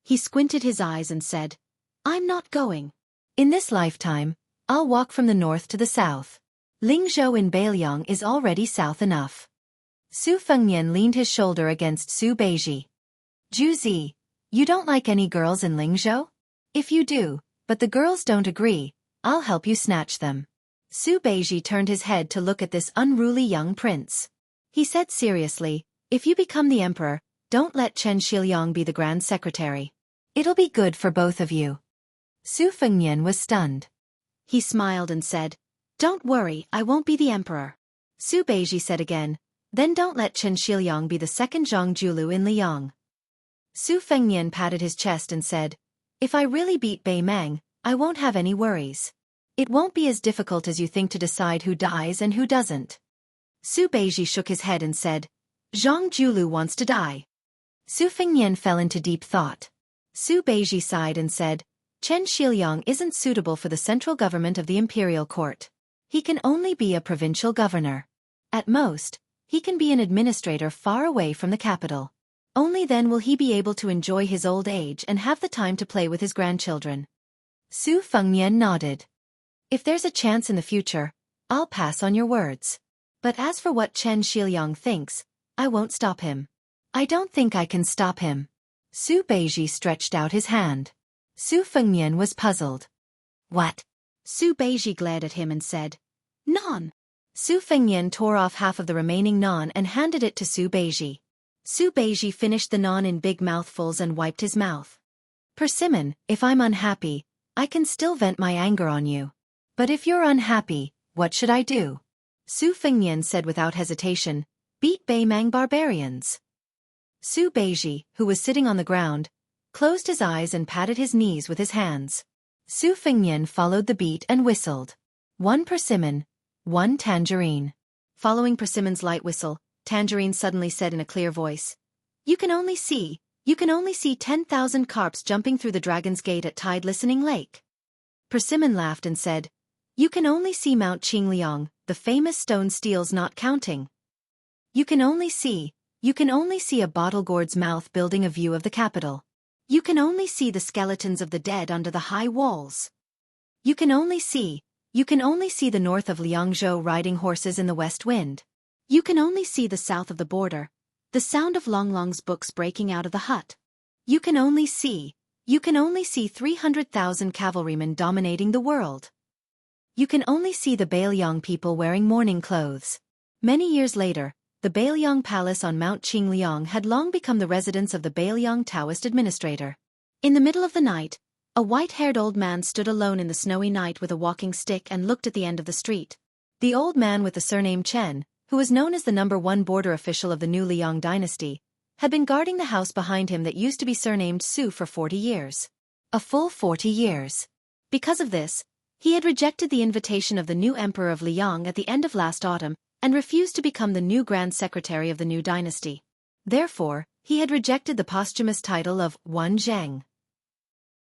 He squinted his eyes and said, "I'm not going. In this lifetime, I'll walk from the north to the south. Lingzhou in Bailiang is already south enough." Su Fengnian leaned his shoulder against Su Beiji. "Ju Zi, you don't like any girls in Lingzhou? If you do, but the girls don't agree, I'll help you snatch them." Su Beiji turned his head to look at this unruly young prince. He said seriously, "If you become the emperor, don't let Chen Shiliang be the grand secretary. It'll be good for both of you." Su Fengnian was stunned. He smiled and said, "Don't worry, I won't be the emperor." Su Beiji said again, "Then don't let Chen Shiliang be the second Zhang Julu in Liang." Su Fengnian patted his chest and said, "If I really beat Bei Mang, I won't have any worries. It won't be as difficult as you think to decide who dies and who doesn't." Su Beiji shook his head and said, "Zhang Julu wants to die." Su Fengnian fell into deep thought. Su Beiji sighed and said, "Chen Shiliang isn't suitable for the central government of the imperial court. He can only be a provincial governor. At most, he can be an administrator far away from the capital. Only then will he be able to enjoy his old age and have the time to play with his grandchildren. Su Fengnian nodded. If there's a chance in the future, I'll pass on your words. But as for what Chen Shiliang thinks, I won't stop him. I don't think I can stop him. Su Beiji stretched out his hand. Su Fengnian was puzzled. What? Su Beiji glared at him and said, "Non." Su Fengnian tore off half of the remaining naan and handed it to Su Beiji. Su Beiji finished the naan in big mouthfuls and wiped his mouth. Persimmon, if I'm unhappy, I can still vent my anger on you. But if you're unhappy, what should I do? Su Fengnian said without hesitation, beat Beimang barbarians. Su Beiji, who was sitting on the ground, closed his eyes and patted his knees with his hands. Su Fengnian followed the beat and whistled. 1 persimmon, 1 tangerine. Following Persimmon's light whistle, Tangerine suddenly said in a clear voice, You can only see 10,000 carps jumping through the Dragon's Gate at Tide Listening Lake. Persimmon laughed and said, You can only see Mount Qingliang, the famous stone steels not counting. You can only see a bottle gourd's mouth building a view of the capital. You can only see the skeletons of the dead under the high walls. You can only see the north of Liangzhou riding horses in the west wind. You can only see the south of the border, the sound of Long Long's books breaking out of the hut. You can only see 300,000 cavalrymen dominating the world. You can only see the Bailiang people wearing mourning clothes. Many years later, the Bailiang Palace on Mount Qingliang had long become the residence of the Bailiang Taoist administrator. In the middle of the night, a white-haired old man stood alone in the snowy night with a walking stick and looked at the end of the street. The old man with the surname Chen, who was known as the #1 border official of the new Liang dynasty, had been guarding the house behind him that used to be surnamed Su for 40 years. A full 40 years. Because of this, he had rejected the invitation of the new emperor of Liang at the end of last autumn and refused to become the new grand secretary of the new dynasty. Therefore, he had rejected the posthumous title of Wan Zheng.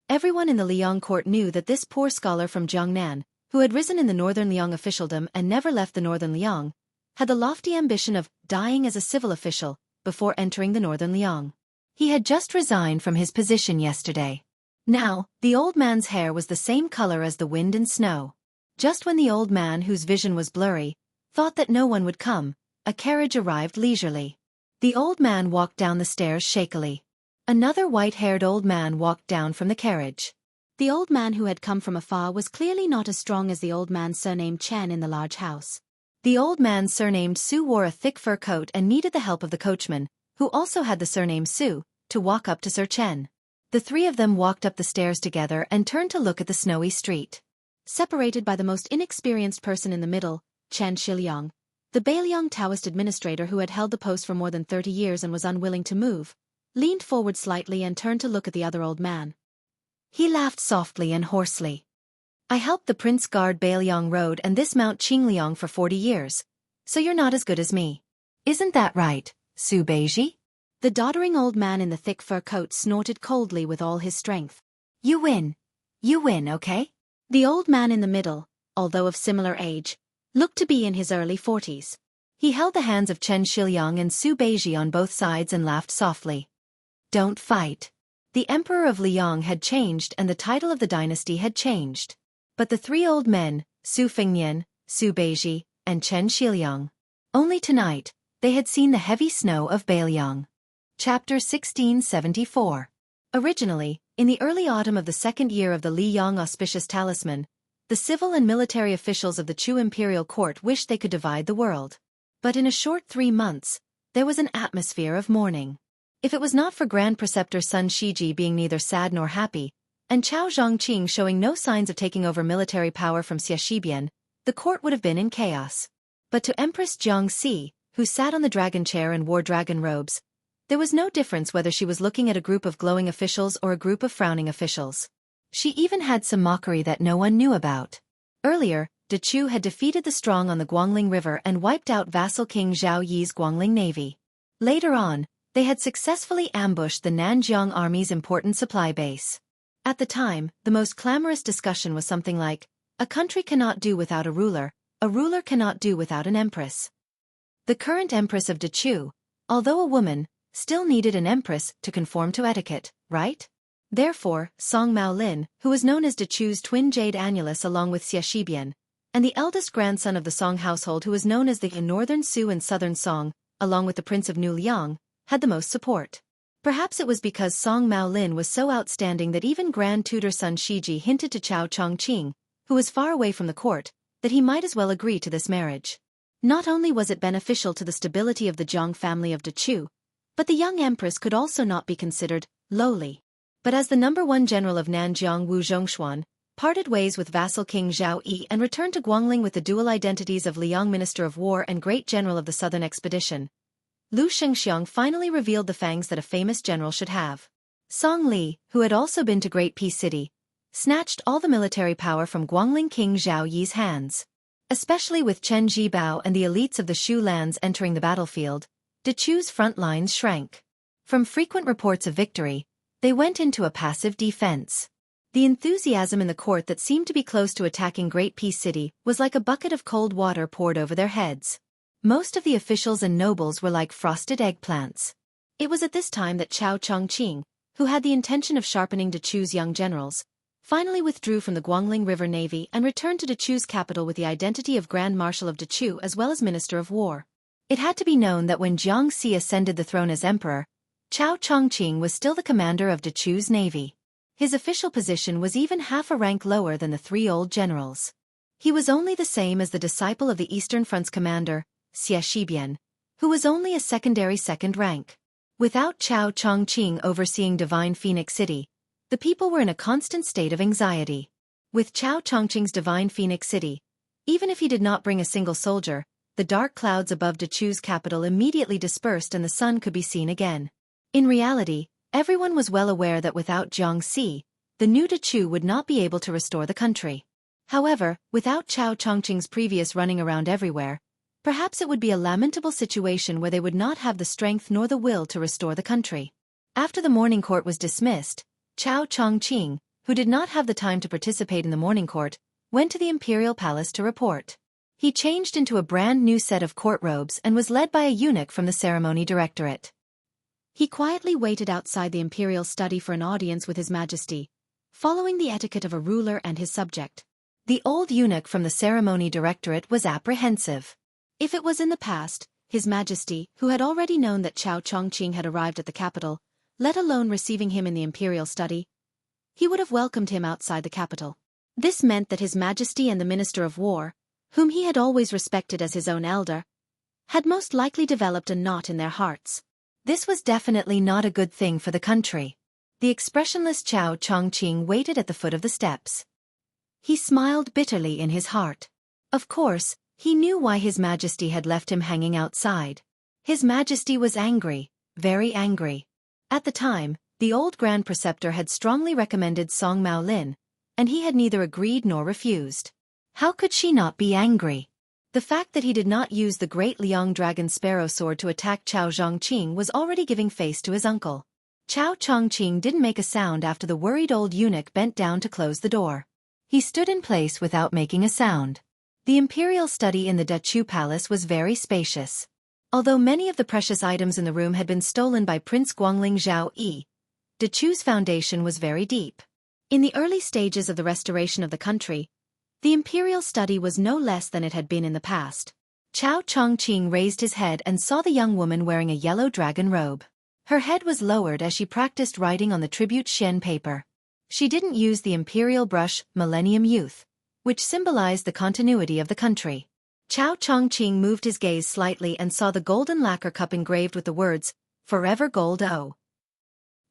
Everyone in the Liang court knew that this poor scholar from Jiangnan, who had risen in the northern Liang officialdom and never left the northern Liang, had the lofty ambition of dying as a civil official before entering the northern Liang. He had just resigned from his position yesterday. Now, the old man's hair was the same color as the wind and snow. Just when the old man, whose vision was blurry, thought that no one would come, a carriage arrived leisurely. The old man walked down the stairs shakily. Another white-haired old man walked down from the carriage. The old man who had come from afar was clearly not as strong as the old man surnamed Chen in the large house. The old man surnamed Su wore a thick fur coat and needed the help of the coachman, who also had the surname Su, to walk up to Sir Chen. The three of them walked up the stairs together and turned to look at the snowy street. Separated by the most inexperienced person in the middle, Chen Shiliang, the Bailiang Taoist administrator who had held the post for more than 30 years and was unwilling to move, leaned forward slightly and turned to look at the other old man. He laughed softly and hoarsely. I helped the prince guard Bailiang Road and this Mount Qingliang for 40 years, so you're not as good as me. Isn't that right, Su Beiji? The doddering old man in the thick fur coat snorted coldly with all his strength. You win, okay? The old man in the middle, although of similar age, looked to be in his early 40s. He held the hands of Chen Shiliang and Su Beiji on both sides and laughed softly. Don't fight. The emperor of Liang had changed and the title of the dynasty had changed. But the three old men, Su Fengnian, Su Beiji, and Chen Shiliang, only tonight, they had seen the heavy snow of Bailiang. Chapter 1674. Originally, in the early autumn of the second year of the Li Yang auspicious talisman, the civil and military officials of the Chu imperial court wished they could divide the world. But in a short 3 months, there was an atmosphere of mourning. If it was not for Grand Preceptor Sun Shiji being neither sad nor happy, and Chao Zhongqing showing no signs of taking over military power from Xie Shibian, the court would have been in chaos. But to Empress Jiangxi, who sat on the dragon chair and wore dragon robes, there was no difference whether she was looking at a group of glowing officials or a group of frowning officials. She even had some mockery that no one knew about. Earlier, De Chu had defeated the strong on the Guangling River and wiped out vassal King Zhao Yi's Guangling navy. Later on, they had successfully ambushed the Nanjiang army's important supply base. At the time, the most clamorous discussion was something like, a country cannot do without a ruler cannot do without an empress. The current empress of Dechu, although a woman, still needed an empress to conform to etiquette, right? Therefore, Song Maolin, who was known as Dechu's twin jade annulus along with Xie Shibian, and the eldest grandson of the Song household who was known as the Northern Su and Southern Song, along with the Prince of Nuliang, had the most support. Perhaps it was because Song Maolin was so outstanding that even Grand Tutor Sun Shiji hinted to Chao Chongqing, who was far away from the court, that he might as well agree to this marriage. Not only was it beneficial to the stability of the Jiang family of Dechu, but the young empress could also not be considered lowly. But as the #1 general of Nanjiang Wu Zhongshuan parted ways with vassal King Zhao Yi and returned to Guangling with the dual identities of Liang Minister of War and Great General of the Southern Expedition, Lu Shengxiang finally revealed the fangs that a famous general should have. Song Li, who had also been to Great Peace City, snatched all the military power from Guangling King Zhao Yi's hands. Especially with Chen Jibao and the elites of the Shu lands entering the battlefield, Dechu's front lines shrank. From frequent reports of victory, they went into a passive defense. The enthusiasm in the court that seemed to be close to attacking Great Peace City was like a bucket of cold water poured over their heads. Most of the officials and nobles were like frosted eggplants. It was at this time that Chao Chongqing, who had the intention of sharpening Dechu's young generals, finally withdrew from the Guangling River Navy and returned to Dechu's capital with the identity of Grand Marshal of Dechu as well as Minister of War. It had to be known that when Jiang Si ascended the throne as emperor, Chao Chongqing was still the commander of Dechu's navy. His official position was even half a rank lower than the three old generals. He was only the same as the disciple of the Eastern Front's commander, Xie Shibian, who was only a secondary second rank. Without Chao Chongqing overseeing Divine Phoenix City, the people were in a constant state of anxiety. With Chao Chongqing's Divine Phoenix City, even if he did not bring a single soldier, the dark clouds above Dechu's capital immediately dispersed and the sun could be seen again. In reality, everyone was well aware that without Jiang Si, the new Dechu would not be able to restore the country. However, without Chao Chongqing's previous running around everywhere, perhaps it would be a lamentable situation where they would not have the strength nor the will to restore the country. After the morning court was dismissed, Chao Chongqing, who did not have the time to participate in the morning court, went to the imperial palace to report. He changed into a brand new set of court robes and was led by a eunuch from the ceremony directorate. He quietly waited outside the imperial study for an audience with His Majesty, following the etiquette of a ruler and his subject. The old eunuch from the ceremony directorate was apprehensive. If it was in the past, His Majesty, who had already known that Chao Chongqing had arrived at the capital, let alone receiving him in the imperial study, he would have welcomed him outside the capital. This meant that His Majesty and the Minister of War, whom he had always respected as his own elder, had most likely developed a knot in their hearts. This was definitely not a good thing for the country. The expressionless Chao Chongqing waited at the foot of the steps. He smiled bitterly in his heart. Of course, he knew why His Majesty had left him hanging outside. His Majesty was angry, very angry. At the time, the old Grand Preceptor had strongly recommended Song Maolin, and he had neither agreed nor refused. How could she not be angry? The fact that he did not use the great Liang Dragon Sparrow Sword to attack Chao Zhongqing was already giving face to his uncle. Chao Chongqing didn't make a sound after the worried old eunuch bent down to close the door. He stood in place without making a sound. The imperial study in the Dechu Palace was very spacious. Although many of the precious items in the room had been stolen by Prince Guangling Zhao Yi, Dechu's foundation was very deep. In the early stages of the restoration of the country, the imperial study was no less than it had been in the past. Chao Chongqing raised his head and saw the young woman wearing a yellow dragon robe. Her head was lowered as she practiced writing on the tribute Shen paper. She didn't use the imperial brush, Millennium Youth, which symbolized the continuity of the country. Chao Chongqing moved his gaze slightly and saw the golden lacquer cup engraved with the words, "Forever Gold O."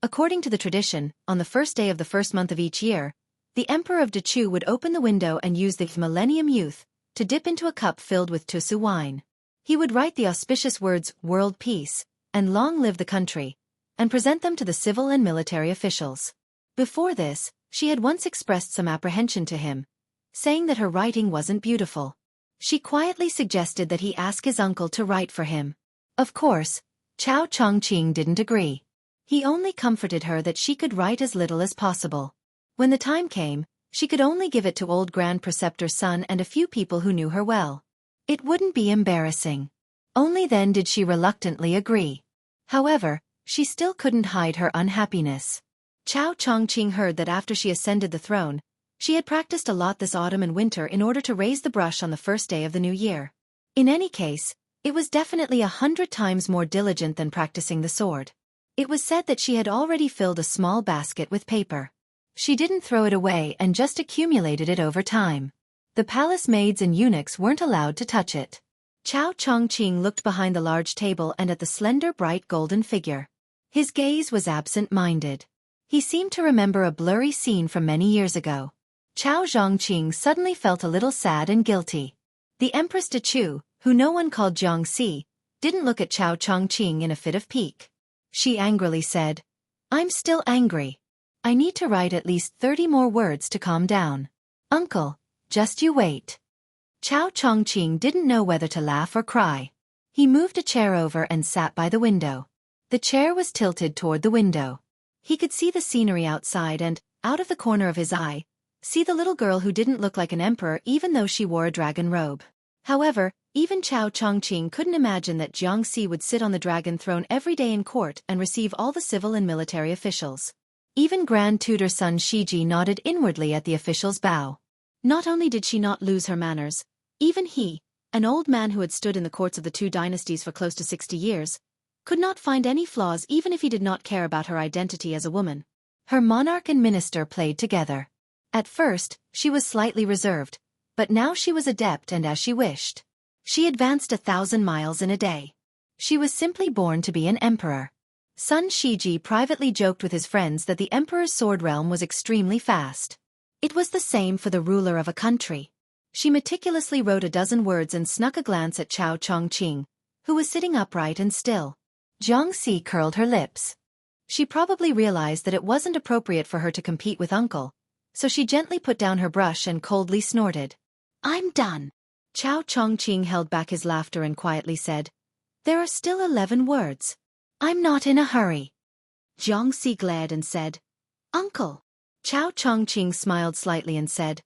According to the tradition, on the first day of the first month of each year, the Emperor of Dechu would open the window and use the Millennium Youth to dip into a cup filled with Tusu wine. He would write the auspicious words, "World Peace," and "Long Live the Country," and present them to the civil and military officials. Before this, she had once expressed some apprehension to him, saying that her writing wasn't beautiful. She quietly suggested that he ask his uncle to write for him. Of course, Chao Chongqing didn't agree. He only comforted her that she could write as little as possible. When the time came, she could only give it to old Grand Preceptor's son and a few people who knew her well. It wouldn't be embarrassing. Only then did she reluctantly agree. However, she still couldn't hide her unhappiness. Chao Chongqing heard that after she ascended the throne, she had practiced a lot this autumn and winter in order to raise the brush on the first day of the new year. In any case, it was definitely 100 times more diligent than practicing the sword. It was said that she had already filled a small basket with paper. She didn't throw it away and just accumulated it over time. The palace maids and eunuchs weren't allowed to touch it. Chao Chongqing looked behind the large table and at the slender bright golden figure. His gaze was absent-minded. He seemed to remember a blurry scene from many years ago. Chao Zhongqing suddenly felt a little sad and guilty. The Empress de Chu, who no one called Jiangxi, didn't look at Chao Chongqing in a fit of pique. She angrily said, "I'm still angry. I need to write at least 30 more words to calm down. Uncle, just you wait." Chao Chongqing didn't know whether to laugh or cry. He moved a chair over and sat by the window. The chair was tilted toward the window. He could see the scenery outside and, out of the corner of his eye, see the little girl who didn't look like an emperor even though she wore a dragon robe. However, even Chao Chongqing couldn't imagine that Jiangxi would sit on the dragon throne every day in court and receive all the civil and military officials. Even Grand Tutor Sun Shiji nodded inwardly at the official's bow. Not only did she not lose her manners, even he, an old man who had stood in the courts of the two dynasties for close to 60 years, could not find any flaws even if he did not care about her identity as a woman. Her monarch and minister played together. At first, she was slightly reserved, but now she was adept and as she wished. She advanced 1,000 miles in a day. She was simply born to be an emperor. Sun Shiji privately joked with his friends that the emperor's sword realm was extremely fast. It was the same for the ruler of a country. She meticulously wrote a dozen words and snuck a glance at Chao Chongqing, who was sitting upright and still. Jiangxi curled her lips. She probably realized that it wasn't appropriate for her to compete with Uncle, so she gently put down her brush and coldly snorted. "I'm done." Chao Chongqing held back his laughter and quietly said, "There are still 11 words. I'm not in a hurry." Jiangxi glared and said, "Uncle." Chao Chongqing smiled slightly and said,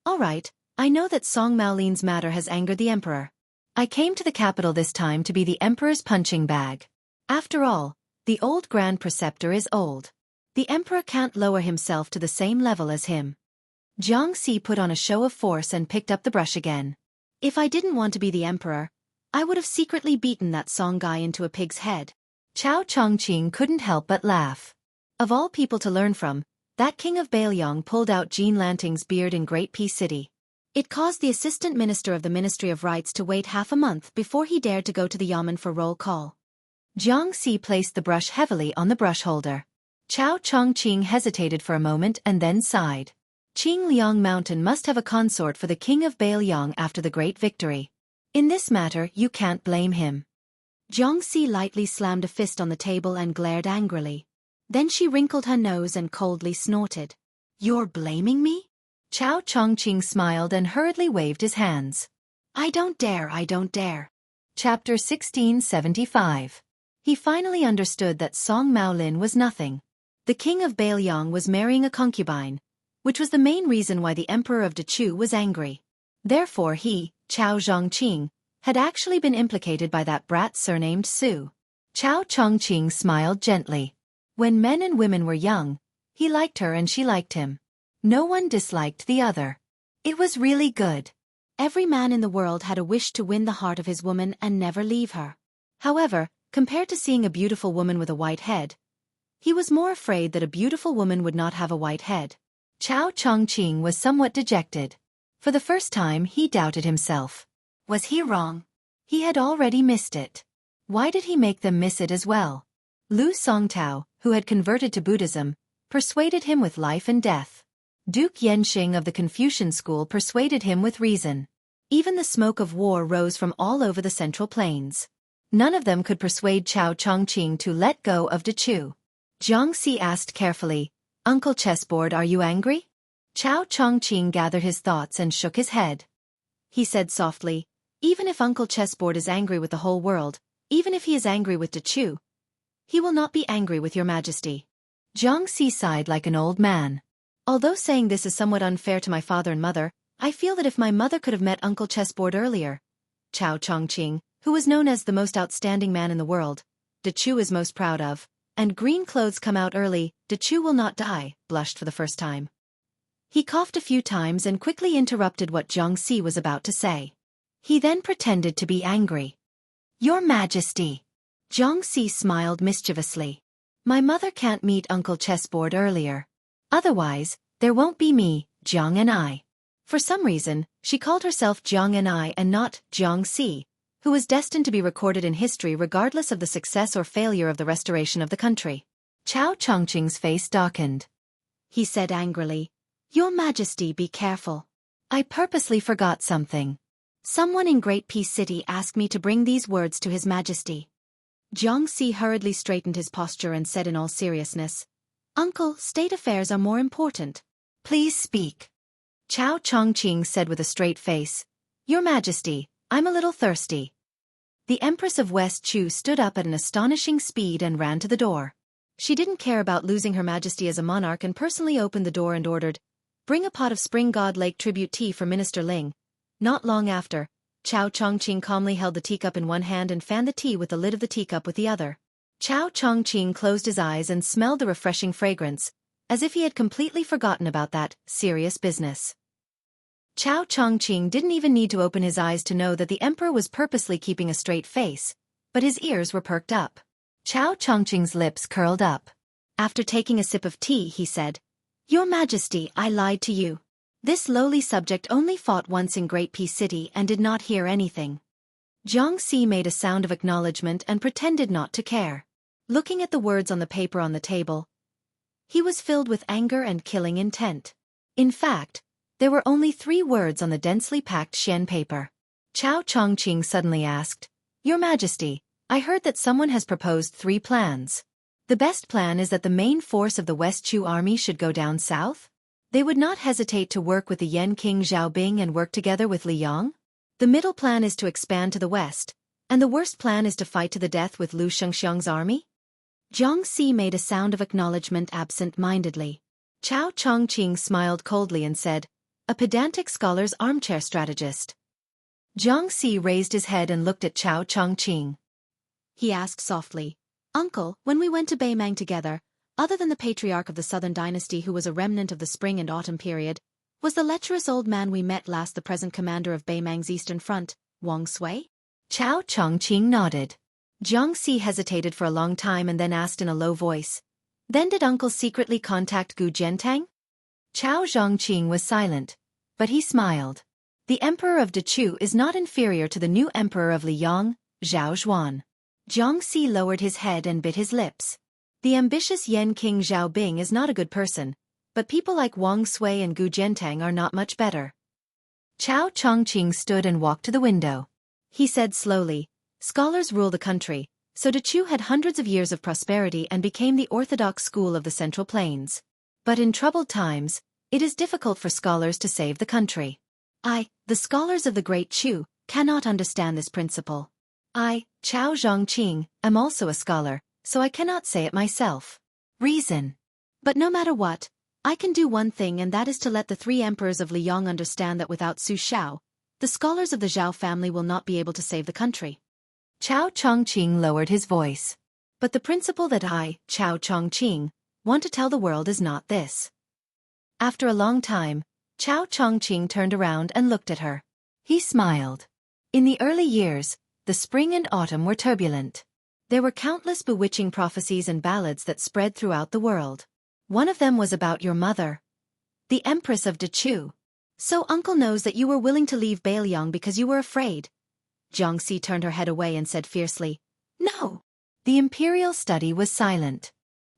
"All right, I know that Song Maolin's matter has angered the emperor. I came to the capital this time to be the emperor's punching bag. After all, the old grand preceptor is old. The emperor can't lower himself to the same level as him." Jiangxi put on a show of force and picked up the brush again. "If I didn't want to be the emperor, I would have secretly beaten that Song guy into a pig's head." Chao Chongqing couldn't help but laugh. Of all people to learn from, that king of Baelyong pulled out Jean Lanting's beard in Great Peace City. It caused the assistant minister of the Ministry of Rights to wait half a month before he dared to go to the yamen for roll call. Jiangxi placed the brush heavily on the brush holder. Chao Chongqing hesitated for a moment and then sighed. Qingliang Mountain must have a consort for the king of Baelyong after the great victory. In this matter you can't blame him. Jiangxi lightly slammed a fist on the table and glared angrily. Then she wrinkled her nose and coldly snorted. "You're blaming me?" Chao Chongqing smiled and hurriedly waved his hands. I don't dare. Chapter 1675. He finally understood that Song Maolin was nothing. The king of Baelyong was marrying a concubine, which was the main reason why the emperor of Dechu was angry. Therefore he, Chao Zhongqing, had actually been implicated by that brat surnamed Su. Chao Chongqing smiled gently. When men and women were young, he liked her and she liked him. No one disliked the other. It was really good. Every man in the world had a wish to win the heart of his woman and never leave her. However, compared to seeing a beautiful woman with a white head, he was more afraid that a beautiful woman would not have a white head. Chao Chongqing was somewhat dejected. For the first time he doubted himself. Was he wrong? He had already missed it. Why did he make them miss it as well? Lu Songtao, who had converted to Buddhism, persuaded him with life and death. Duke Yenxing of the Confucian school persuaded him with reason. Even the smoke of war rose from all over the Central Plains. None of them could persuade Chao Chongqing to let go of Dechu. Jiangxi asked carefully, "Uncle Chessboard, are you angry?" Chao Chongqing gathered his thoughts and shook his head. He said softly, "Even if Uncle Chessboard is angry with the whole world, even if he is angry with Dechu, he will not be angry with your majesty." Jiangxi sighed like an old man. "Although saying this is somewhat unfair to my father and mother, I feel that if my mother could have met Uncle Chessboard earlier." Chao Chongqing, who was known as the most outstanding man in the world, Dechu is most proud of, and green clothes come out early, Dechu will not die, blushed for the first time. He coughed a few times and quickly interrupted what Jiangxi was about to say. He then pretended to be angry. Your Majesty. Jiangxi smiled mischievously. My mother can't meet Uncle Chessboard earlier. Otherwise, there won't be me, Jiang and I. For some reason, she called herself Jiang and I and not Jiangxi, who was destined to be recorded in history regardless of the success or failure of the restoration of the country. Chao Chongqing's face darkened. He said angrily, Your Majesty, be careful. I purposely forgot something. Someone in Great Peace City asked me to bring these words to His Majesty. Jiangxi hurriedly straightened his posture and said in all seriousness, Uncle, state affairs are more important. Please speak. Chao Chongqing said with a straight face, Your Majesty, I'm a little thirsty. The Empress of West Chu stood up at an astonishing speed and ran to the door. She didn't care about losing Her Majesty as a monarch and personally opened the door and ordered, Bring a pot of Spring God Lake tribute tea for Minister Ling. Not long after, Chao Chongqing calmly held the teacup in one hand and fanned the tea with the lid of the teacup with the other. Chao Chongqing closed his eyes and smelled the refreshing fragrance, as if he had completely forgotten about that serious business. Chao Chongqing didn't even need to open his eyes to know that the emperor was purposely keeping a straight face, but his ears were perked up. Chao Chongqing's lips curled up. After taking a sip of tea, he said, Your Majesty, I lied to you. This lowly subject only fought once in Great Peace City and did not hear anything. Jiangxi made a sound of acknowledgement and pretended not to care. Looking at the words on the paper on the table, he was filled with anger and killing intent. In fact, there were only 3 words on the densely packed Xian paper. Chao Chongqing suddenly asked, Your Majesty, I heard that someone has proposed 3 plans. The best plan is that the main force of the West Chu army should go down south? They would not hesitate to work with the Yan King Zhaobing and work together with Li Yang? The middle plan is to expand to the west, and the worst plan is to fight to the death with Lu Shengxiang's army? Jiangxi made a sound of acknowledgement absent-mindedly. Chao Chongqing smiled coldly and said, A pedantic scholar's armchair strategist. Jiangxi raised his head and looked at Chao Chongqing. He asked softly, Uncle, when we went to Beimang together, other than the patriarch of the southern dynasty who was a remnant of the spring and autumn period, was the lecherous old man we met last the present commander of Beimang's eastern front, Wang Sui? Chao Chongqing nodded. Jiangxi hesitated for a long time and then asked in a low voice, Then did Uncle secretly contact Gu Jiantang? Chao Zhongqing was silent, but he smiled. The emperor of Dechu is not inferior to the new emperor of Liyang, Zhao Zhuan. Jiangxi lowered his head and bit his lips. The ambitious Yan King Zhaobing is not a good person, but people like Wang Sui and Gu Jiantang are not much better. Chao Chongqing stood and walked to the window. He said slowly, Scholars rule the country, so Dechu had hundreds of years of prosperity and became the orthodox school of the Central Plains. But in troubled times, it is difficult for scholars to save the country. I, the scholars of the Great Chu, cannot understand this principle. I, Chao Zhongqing, am also a scholar, so I cannot say it myself. Reason. But no matter what, I can do one thing, and that is to let the 3 emperors of Liyang understand that without Su Shao, the scholars of the Zhao family will not be able to save the country. Chao Chongqing lowered his voice. But the principle that I, Chao Chongqing, want to tell the world is not this. After a long time, Chao Chongqing turned around and looked at her. He smiled. In the early years, the spring and autumn were turbulent. There were countless bewitching prophecies and ballads that spread throughout the world. One of them was about your mother, the Empress of Dechu. So Uncle knows that you were willing to leave Beiliang because you were afraid. Jiangxi turned her head away and said fiercely, No. The imperial study was silent.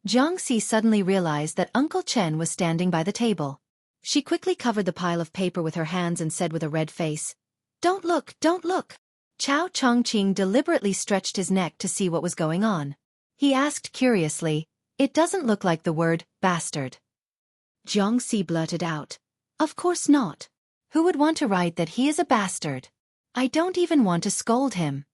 Jiangxi suddenly realized that Uncle Chen was standing by the table. She quickly covered the pile of paper with her hands and said with a red face, Don't look, don't look. Chao Chongqing deliberately stretched his neck to see what was going on. He asked curiously, It doesn't look like the word, bastard. Jiangxi blurted out, Of course not. Who would want to write that he is a bastard? I don't even want to scold him.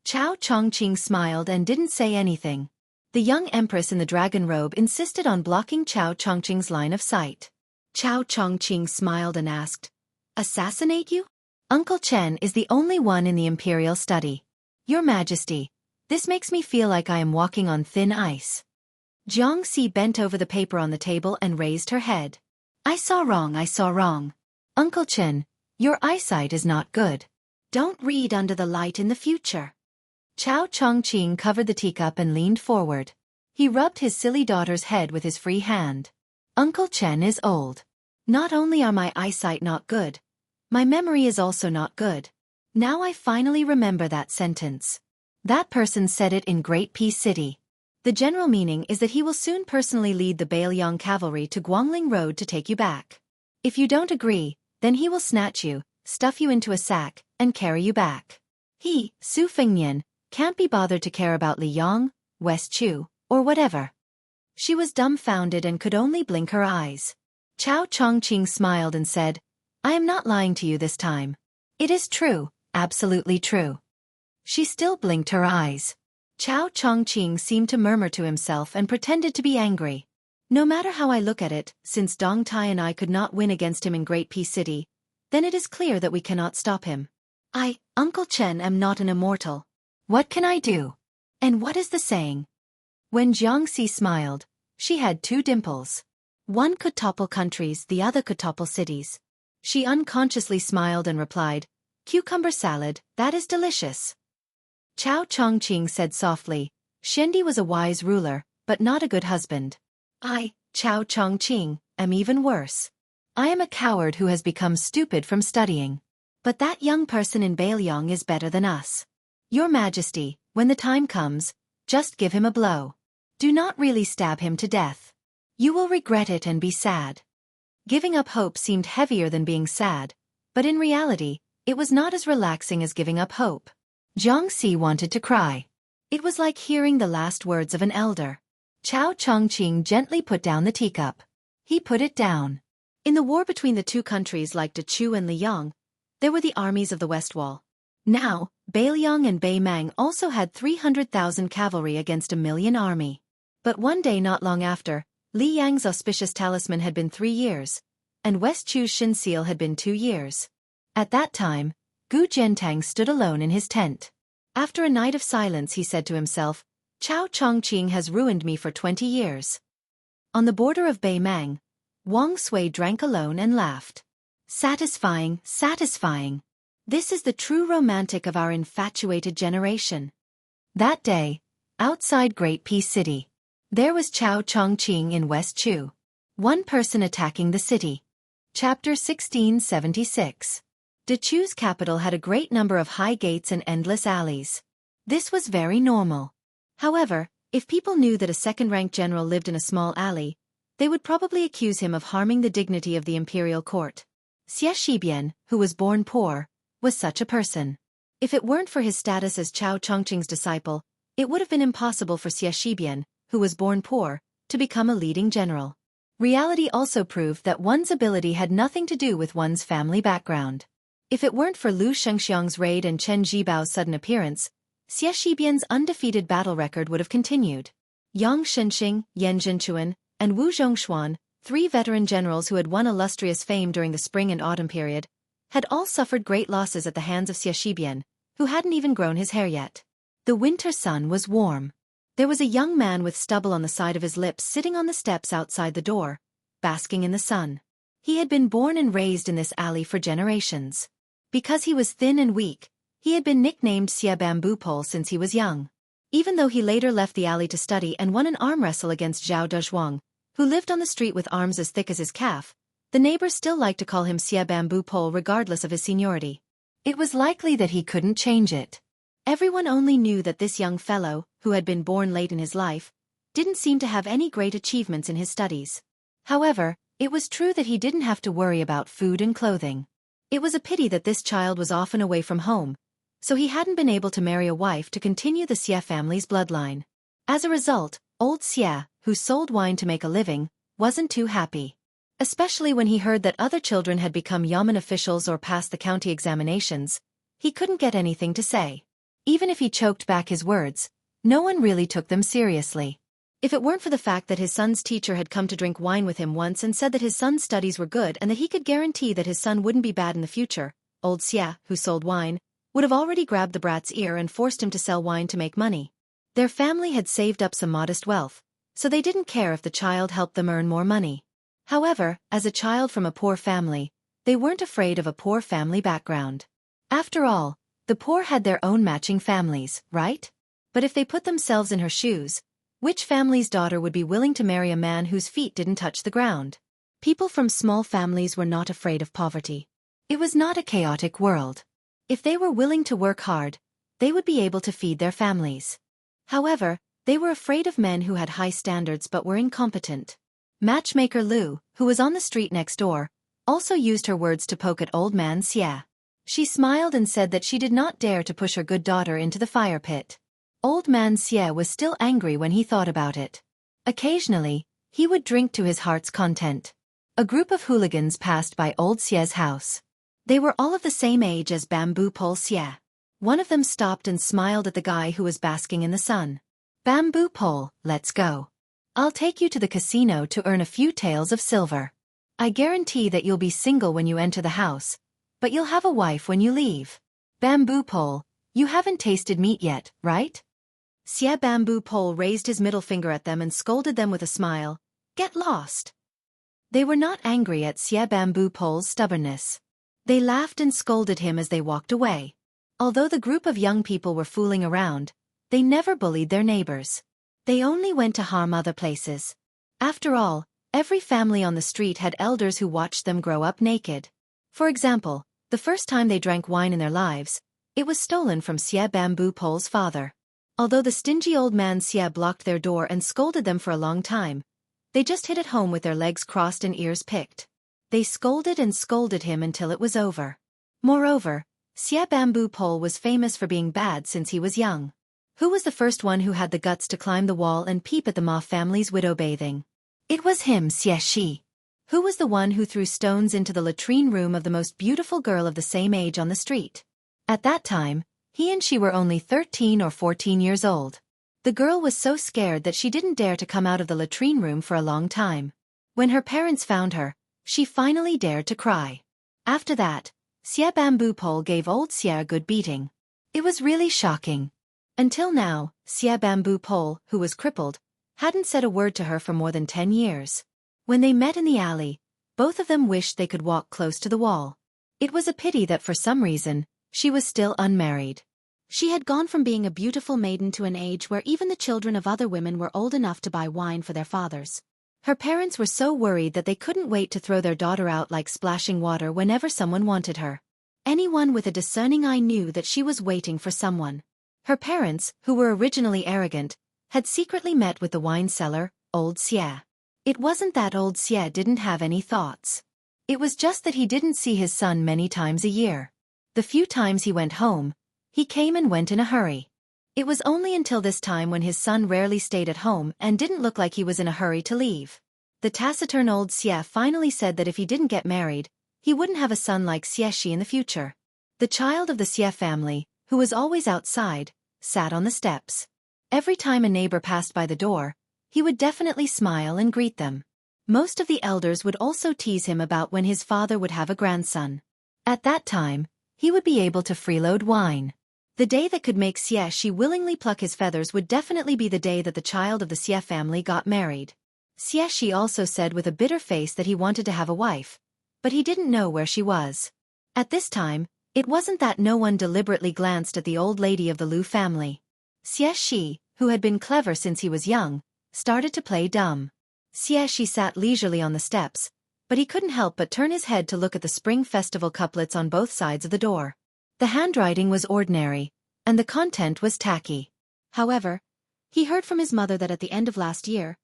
Chao Chongqing smiled and didn't say anything. The young empress in the dragon robe insisted on blocking Chao Chongqing's line of sight. Chao Chongqing smiled and asked, Assassinate you? Uncle Chen is the only one in the imperial study. Your Majesty, this makes me feel like I am walking on thin ice. Jiangxi bent over the paper on the table and raised her head. I saw wrong. Uncle Chen, your eyesight is not good. Don't read under the light in the future. Chao Chongqing covered the teacup and leaned forward. He rubbed his silly daughter's head with his free hand. Uncle Chen is old. Not only are my eyesight not good, my memory is also not good. Now I finally remember that sentence. That person said it in Great Peace City. The general meaning is that he will soon personally lead the Bailiang cavalry to Guangling Road to take you back. If you don't agree, then he will snatch you, stuff you into a sack, and carry you back. He, Su Fengnian, can't be bothered to care about Li Yong, West Chu, or whatever. She was dumbfounded and could only blink her eyes. Chao Chongqing smiled and said, I am not lying to you this time. It is true, absolutely true. She still blinked her eyes. Chao Chongqing seemed to murmur to himself and pretended to be angry. No matter how I look at it, since Dong Tai and I could not win against him in Great Peace City, then it is clear that we cannot stop him. I, Uncle Chen, am not an immortal. What can I do? And what is the saying? When Jiangxi smiled, she had two dimples. One could topple countries, the other could topple cities. She unconsciously smiled and replied, Cucumber salad, that is delicious. Chao Chongqing said softly, Shendi was a wise ruler, but not a good husband. I, Chao Chongqing, am even worse. I am a coward who has become stupid from studying. But that young person in Bailiang is better than us. Your Majesty, when the time comes, just give him a blow. Do not really stab him to death. You will regret it and be sad. Giving up hope seemed heavier than being sad, but in reality, it was not as relaxing as giving up hope. Jiangxi wanted to cry. It was like hearing the last words of an elder. Chao Chongqing gently put down the teacup. He put it down. In the war between the two countries like Dechu and Liang, there were the armies of the West Wall. Now, Bailiang and Beimang also had 300,000 cavalry against a million army. But one day not long after, Li Yang's auspicious talisman had been 3 years, and West Chu's Shin seal had been 2 years. At that time, Gu Jiantang stood alone in his tent. After a night of silence he said to himself, Chao Chongqing has ruined me for 20 years. On the border of Beimang, Wang Sui drank alone and laughed. Satisfying, satisfying. This is the true romantic of our infatuated generation. That day, outside Great Peace City, there was Chao Chongqing in West Chu. One person attacking the city. Chapter 1676. Dechu's capital had a great number of high gates and endless alleys. This was very normal. However, if people knew that a second-ranked general lived in a small alley, they would probably accuse him of harming the dignity of the imperial court. Xie Shibian, who was born poor, was such a person. If it weren't for his status as Chao Chongqing's disciple, it would have been impossible for Xie Shibian, who was born poor, to become a leading general. Reality also proved that one's ability had nothing to do with one's family background. If it weren't for Lu Shengxiang's raid and Chen Jibao's sudden appearance, Xie Shibian's undefeated battle record would have continued. Yang Shenxing, Yan Zhenchuan, and Wu Zhongshuan, 3 veteran generals who had won illustrious fame during the spring and autumn period, had all suffered great losses at the hands of Xie Shibian, who hadn't even grown his hair yet. The winter sun was warm. There was a young man with stubble on the side of his lips sitting on the steps outside the door, basking in the sun. He had been born and raised in this alley for generations. Because he was thin and weak, he had been nicknamed Xie Bamboo Pole since he was young. Even though he later left the alley to study and won an arm wrestle against Zhao Dezhuang, who lived on the street with arms as thick as his calf, the neighbors still liked to call him Xie Bamboo Pole regardless of his seniority. It was likely that he couldn't change it. Everyone only knew that this young fellow, who had been born late in his life, didn't seem to have any great achievements in his studies. However, it was true that he didn't have to worry about food and clothing. It was a pity that this child was often away from home, so he hadn't been able to marry a wife to continue the Xie family's bloodline. As a result, old Xie, who sold wine to make a living, wasn't too happy. Especially when he heard that other children had become yamen officials or passed the county examinations, he couldn't get anything to say. Even if he choked back his words, no one really took them seriously. If it weren't for the fact that his son's teacher had come to drink wine with him once and said that his son's studies were good and that he could guarantee that his son wouldn't be bad in the future, old Xie, who sold wine, would have already grabbed the brat's ear and forced him to sell wine to make money. Their family had saved up some modest wealth, so they didn't care if the child helped them earn more money. However, as a child from a poor family, they weren't afraid of a poor family background. After all, the poor had their own matching families, right? But if they put themselves in her shoes, which family's daughter would be willing to marry a man whose feet didn't touch the ground? People from small families were not afraid of poverty. It was not a chaotic world. If they were willing to work hard, they would be able to feed their families. However, they were afraid of men who had high standards but were incompetent. Matchmaker Lu, who was on the street next door, also used her words to poke at old man Xie. She smiled and said that she did not dare to push her good daughter into the fire pit. Old man Xie was still angry when he thought about it. Occasionally, he would drink to his heart's content. A group of hooligans passed by old Xie's house. They were all of the same age as Bamboo Pole Xie. One of them stopped and smiled at the guy who was basking in the sun. Bamboo Pole, let's go. I'll take you to the casino to earn a few taels of silver. I guarantee that you'll be single when you enter the house, but you'll have a wife when you leave. Bamboo Pole, you haven't tasted meat yet, right? Xie Bamboo Pole raised his middle finger at them and scolded them with a smile. Get lost. They were not angry at Xie Bamboo Pole's stubbornness. They laughed and scolded him as they walked away. Although the group of young people were fooling around, they never bullied their neighbors. They only went to harm other places. After all, every family on the street had elders who watched them grow up naked. For example, the first time they drank wine in their lives, it was stolen from Xie Bamboo Pole's father. Although the stingy old man Xie blocked their door and scolded them for a long time, they just hid at home with their legs crossed and ears picked. They scolded and scolded him until it was over. Moreover, Xie Bamboo Pole was famous for being bad since he was young. Who was the first one who had the guts to climb the wall and peep at the Ma family's widow bathing? It was him, Xie Shi. Who was the one who threw stones into the latrine room of the most beautiful girl of the same age on the street? At that time, he and she were only 13 or 14 years old. The girl was so scared that she didn't dare to come out of the latrine room for a long time. When her parents found her, she finally dared to cry. After that, Xie Bamboo Pole gave old Xie a good beating. It was really shocking. Until now, Xie Bamboo Pole, who was crippled, hadn't said a word to her for more than 10 years. When they met in the alley, both of them wished they could walk close to the wall. It was a pity that for some reason, she was still unmarried. She had gone from being a beautiful maiden to an age where even the children of other women were old enough to buy wine for their fathers. Her parents were so worried that they couldn't wait to throw their daughter out like splashing water whenever someone wanted her. Anyone with a discerning eye knew that she was waiting for someone. Her parents, who were originally arrogant, had secretly met with the wine seller, old Xie. It wasn't that old Xie didn't have any thoughts. It was just that he didn't see his son many times a year. The few times he went home, he came and went in a hurry. It was only until this time when his son rarely stayed at home and didn't look like he was in a hurry to leave. The taciturn old Xie finally said that if he didn't get married, he wouldn't have a son like Xie Shi in the future. The child of the Xie family, who was always outside, sat on the steps. Every time a neighbor passed by the door, he would definitely smile and greet them. Most of the elders would also tease him about when his father would have a grandson. At that time, he would be able to freeload wine. The day that could make Xie Shi willingly pluck his feathers would definitely be the day that the child of the Xie family got married. Xie Shi also said with a bitter face that he wanted to have a wife, but he didn't know where she was. At this time, it wasn't that no one deliberately glanced at the old lady of the Lu family. Xie Shi, who had been clever since he was young, started to play dumb. Xie Shi sat leisurely on the steps, but he couldn't help but turn his head to look at the Spring Festival couplets on both sides of the door. The handwriting was ordinary, and the content was tacky. However, he heard from his mother that at the end of last year,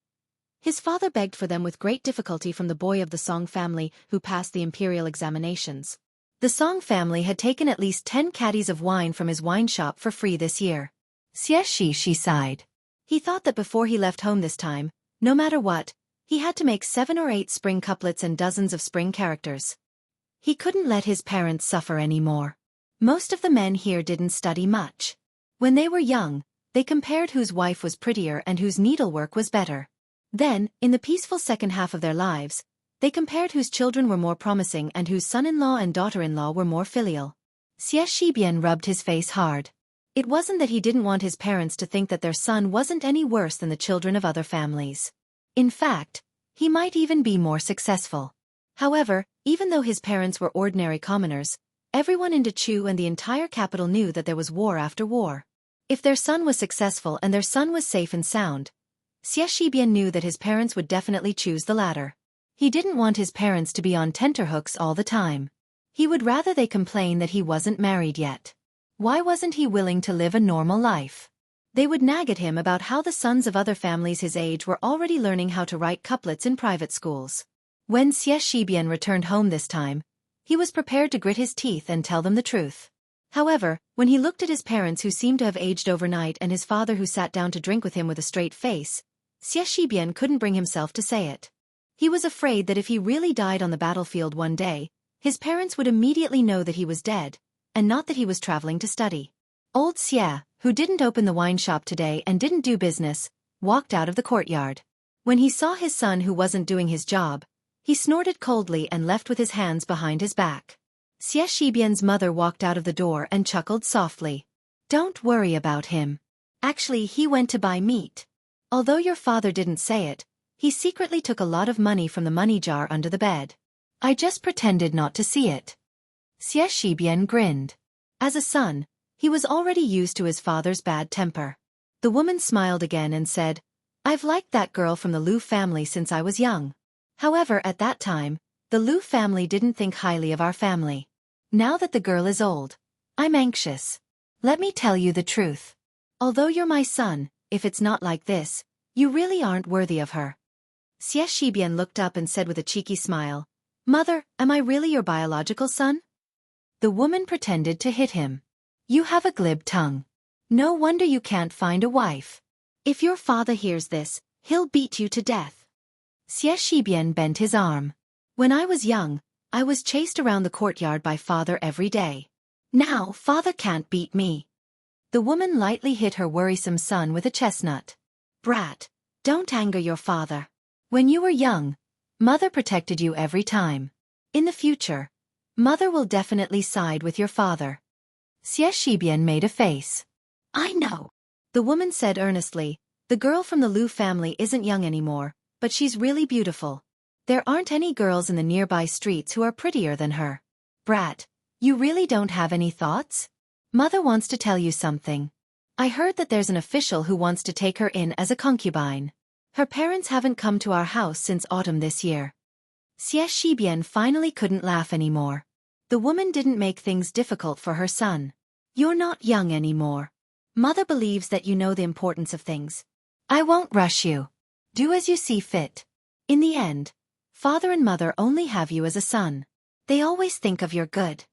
his father begged for them with great difficulty from the boy of the Song family who passed the imperial examinations. The Song family had taken at least 10 caddies of wine from his wine shop for free this year. Xie Shi sighed. He thought that before he left home this time, no matter what, he had to make 7 or 8 spring couplets and dozens of spring characters. He couldn't let his parents suffer anymore. Most of the men here didn't study much. When they were young, they compared whose wife was prettier and whose needlework was better. Then, in the peaceful second half of their lives, they compared whose children were more promising and whose son-in-law and daughter-in-law were more filial. Xie Shibian rubbed his face hard. It wasn't that he didn't want his parents to think that their son wasn't any worse than the children of other families. In fact, he might even be more successful. However, even though his parents were ordinary commoners, everyone in Dechu and the entire capital knew that there was war after war. If their son was successful and their son was safe and sound, Xie Shibian knew that his parents would definitely choose the latter. He didn't want his parents to be on tenterhooks all the time. He would rather they complain that he wasn't married yet. Why wasn't he willing to live a normal life? They would nag at him about how the sons of other families his age were already learning how to write couplets in private schools. When Xie Shibian returned home this time, he was prepared to grit his teeth and tell them the truth. However, when he looked at his parents who seemed to have aged overnight and his father who sat down to drink with him with a straight face, Xie Shibian couldn't bring himself to say it. He was afraid that if he really died on the battlefield one day, his parents would immediately know that he was dead, and not that he was traveling to study. Old Xie, who didn't open the wine shop today and didn't do business, walked out of the courtyard. When he saw his son who wasn't doing his job, he snorted coldly and left with his hands behind his back. Xie Shibian's mother walked out of the door and chuckled softly. Don't worry about him. Actually, he went to buy meat. Although your father didn't say it, he secretly took a lot of money from the money jar under the bed. I just pretended not to see it. Xie Shibian grinned. As a son, he was already used to his father's bad temper. The woman smiled again and said, I've liked that girl from the Liu family since I was young. However, at that time, the Liu family didn't think highly of our family. Now that the girl is old, I'm anxious. Let me tell you the truth. Although you're my son, if it's not like this, you really aren't worthy of her. Xie Shibian looked up and said with a cheeky smile, Mother, am I really your biological son? The woman pretended to hit him. You have a glib tongue. No wonder you can't find a wife. If your father hears this, he'll beat you to death. Xie Shibian bent his arm. When I was young, I was chased around the courtyard by father every day. Now, father can't beat me. The woman lightly hit her worrisome son with a chestnut. Brat, don't anger your father. When you were young, mother protected you every time. In the future, mother will definitely side with your father. Xie Shibian made a face. I know. The woman said earnestly, the girl from the Liu family isn't young anymore, but she's really beautiful. There aren't any girls in the nearby streets who are prettier than her. Brat, you really don't have any thoughts? Mother wants to tell you something. I heard that there's an official who wants to take her in as a concubine. Her parents haven't come to our house since autumn this year. Xie Shibian finally couldn't laugh anymore. The woman didn't make things difficult for her son. You're not young anymore. Mother believes that you know the importance of things. I won't rush you. Do as you see fit. In the end, father and mother only have you as a son. They always think of your good.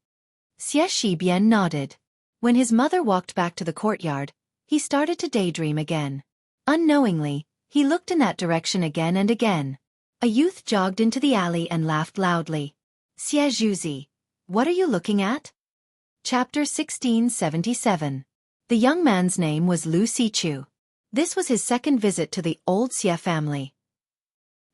Xie Shibian nodded. When his mother walked back to the courtyard, he started to daydream again. Unknowingly, he looked in that direction again and again. A youth jogged into the alley and laughed loudly. Xie Zhuzi, what are you looking at? Chapter 1677. The young man's name was Lu Sichu. This was his second visit to the old Xie family.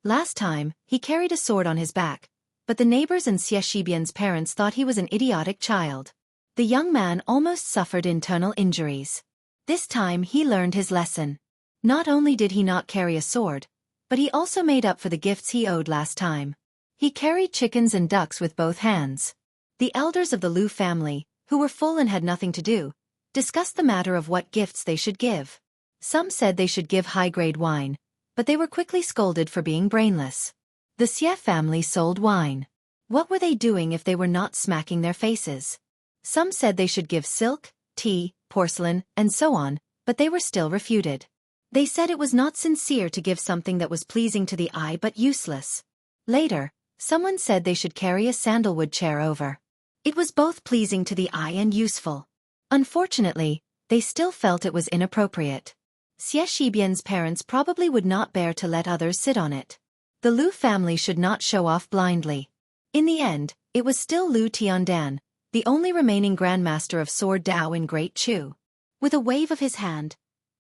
Last time, he carried a sword on his back, but the neighbors and Xie Shibian's parents thought he was an idiotic child. The young man almost suffered internal injuries. This time he learned his lesson. Not only did he not carry a sword, but he also made up for the gifts he owed last time. He carried chickens and ducks with both hands. The elders of the Liu family, who were full and had nothing to do, discussed the matter of what gifts they should give. Some said they should give high-grade wine, but they were quickly scolded for being brainless. The Xie family sold wine. What were they doing if they were not smacking their faces? Some said they should give silk, tea, porcelain, and so on, but they were still refuted. They said it was not sincere to give something that was pleasing to the eye but useless. Later, someone said they should carry a sandalwood chair over. It was both pleasing to the eye and useful. Unfortunately, they still felt it was inappropriate. Xie Shibian's parents probably would not bear to let others sit on it. The Liu family should not show off blindly. In the end, it was still Liu Tiandan, the only remaining grandmaster of Sword Dao in Great Chu. With a wave of his hand,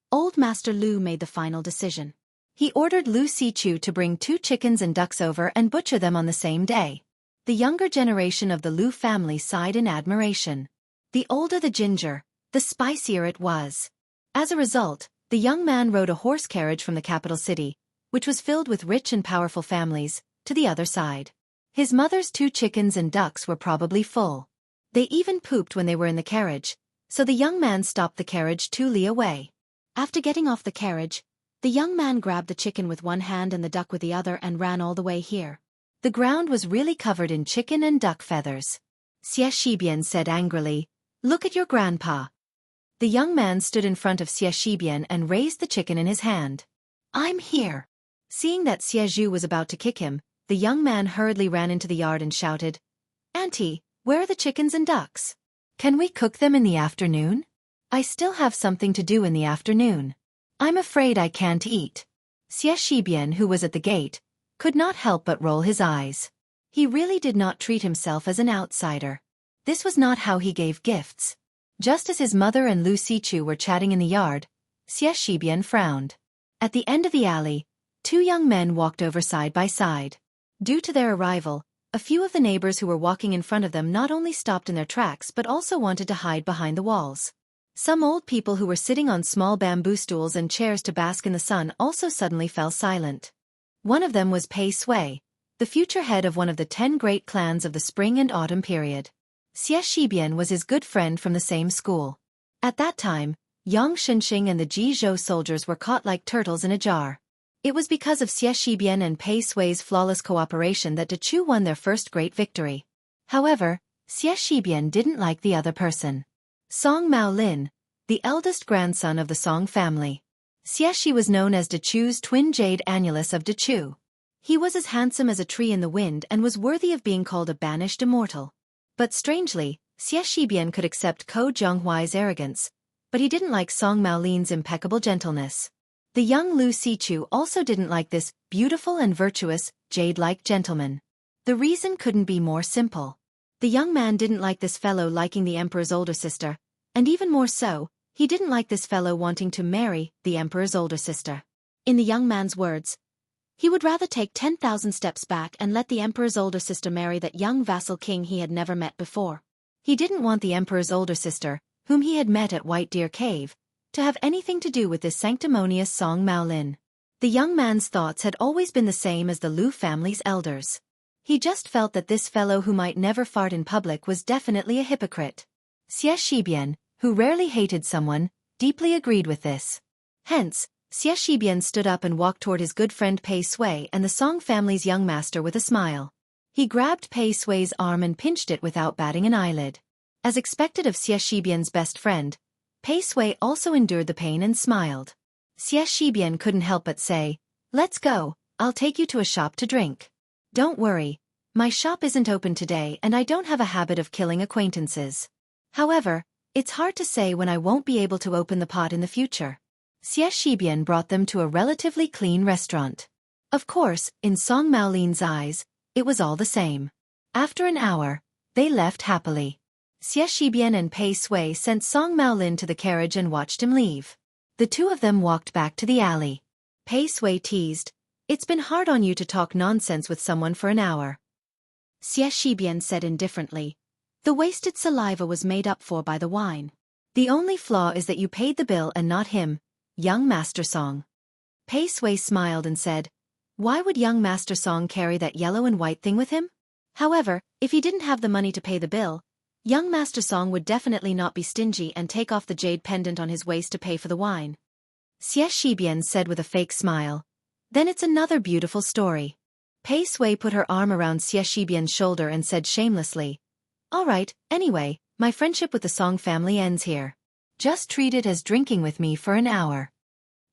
Old Master Liu made the final decision. He ordered Lu Sichu to bring 2 chickens and ducks over and butcher them on the same day. The younger generation of the Liu family sighed in admiration. The older the ginger, the spicier it was. As a result, the young man rode a horse carriage from the capital city, which was filled with rich and powerful families, to the other side. His mother's 2 chickens and ducks were probably full. They even pooped when they were in the carriage, so the young man stopped the carriage 2 li away. After getting off the carriage, the young man grabbed the chicken with one hand and the duck with the other and ran all the way here. The ground was really covered in chicken and duck feathers. Xie Shibian said angrily, "Look at your grandpa." The young man stood in front of Xie Shibian and raised the chicken in his hand. "I'm here." Seeing that Xie Zhu was about to kick him, the young man hurriedly ran into the yard and shouted, "Auntie, where are the chickens and ducks? Can we cook them in the afternoon? I still have something to do in the afternoon. I'm afraid I can't eat." Xie Shibian, who was at the gate, could not help but roll his eyes. He really did not treat himself as an outsider. This was not how he gave gifts. Just as his mother and Lu Sichu were chatting in the yard, Xie Shibian frowned. At the end of the alley, 2 young men walked over side by side. Due to their arrival, a few of the neighbors who were walking in front of them not only stopped in their tracks but also wanted to hide behind the walls. Some old people who were sitting on small bamboo stools and chairs to bask in the sun also suddenly fell silent. One of them was Pei Sui, the future head of one of the 10 great clans of the spring and autumn period. Xie Shibian was his good friend from the same school. At that time, Yang Shenxing and the Jizhou soldiers were caught like turtles in a jar. It was because of Xie Shibian and Pei Sui's flawless cooperation that Dechu won their first great victory. However, Xie Shibian didn't like the other person. Song Maolin, the eldest grandson of the Song family. Xie Shi was known as Dechu's twin jade annulus of Dechu. He was as handsome as a tree in the wind and was worthy of being called a banished immortal. But strangely, Xie Shibian could accept Ko Zhonghuai's arrogance, but he didn't like Song Maolin's impeccable gentleness. The young Lu Sichu also didn't like this beautiful and virtuous, jade-like gentleman. The reason couldn't be more simple. The young man didn't like this fellow liking the emperor's older sister, and even more so, he didn't like this fellow wanting to marry the emperor's older sister. In the young man's words, he would rather take 10,000 steps back and let the emperor's older sister marry that young vassal king he had never met before. He didn't want the emperor's older sister, whom he had met at White Deer Cave, to have anything to do with this sanctimonious Song Maolin. The young man's thoughts had always been the same as the Lu family's elders. He just felt that this fellow who might never fart in public was definitely a hypocrite. Xie Shibian, who rarely hated someone, deeply agreed with this. Hence, Xie Shibian stood up and walked toward his good friend Pei Sui and the Song family's young master with a smile. He grabbed Pei Sui's arm and pinched it without batting an eyelid. As expected of Xie Shibian's best friend, Pei Sui also endured the pain and smiled. Xie Shibian couldn't help but say, "Let's go, I'll take you to a shop to drink." "Don't worry, my shop isn't open today and I don't have a habit of killing acquaintances. However, it's hard to say when I won't be able to open the pot in the future." Xie Shibian brought them to a relatively clean restaurant. Of course, in Song Maolin's eyes, it was all the same. After an hour, they left happily. Xie Shibian and Pei Sui sent Song Maolin to the carriage and watched him leave. The 2 of them walked back to the alley. Pei Sui teased, "It's been hard on you to talk nonsense with someone for an hour." Xie Shibian said indifferently, "The wasted saliva was made up for by the wine. The only flaw is that you paid the bill and not him, young Master Song." Pei Sui smiled and said, "Why would young Master Song carry that yellow and white thing with him? However, if he didn't have the money to pay the bill, young Master Song would definitely not be stingy and take off the jade pendant on his waist to pay for the wine." Xie Shibian said with a fake smile, "Then it's another beautiful story." Pei Sui put her arm around Xie Shibian's shoulder and said shamelessly, "All right, anyway, my friendship with the Song family ends here. Just treat it as drinking with me for an hour."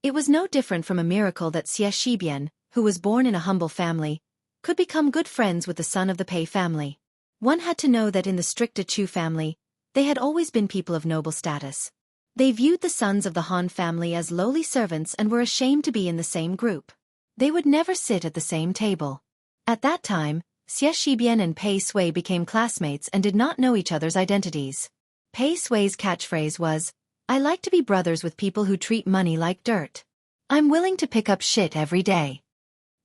It was no different from a miracle that Xie Shibian, who was born in a humble family, could become good friends with the son of the Pei family. One had to know that in the strict Chu family, they had always been people of noble status. They viewed the sons of the Han family as lowly servants and were ashamed to be in the same group. They would never sit at the same table. At that time, Xie Shibian and Pei Sui became classmates and did not know each other's identities. Pei Sui's catchphrase was, "I like to be brothers with people who treat money like dirt. I'm willing to pick up shit every day."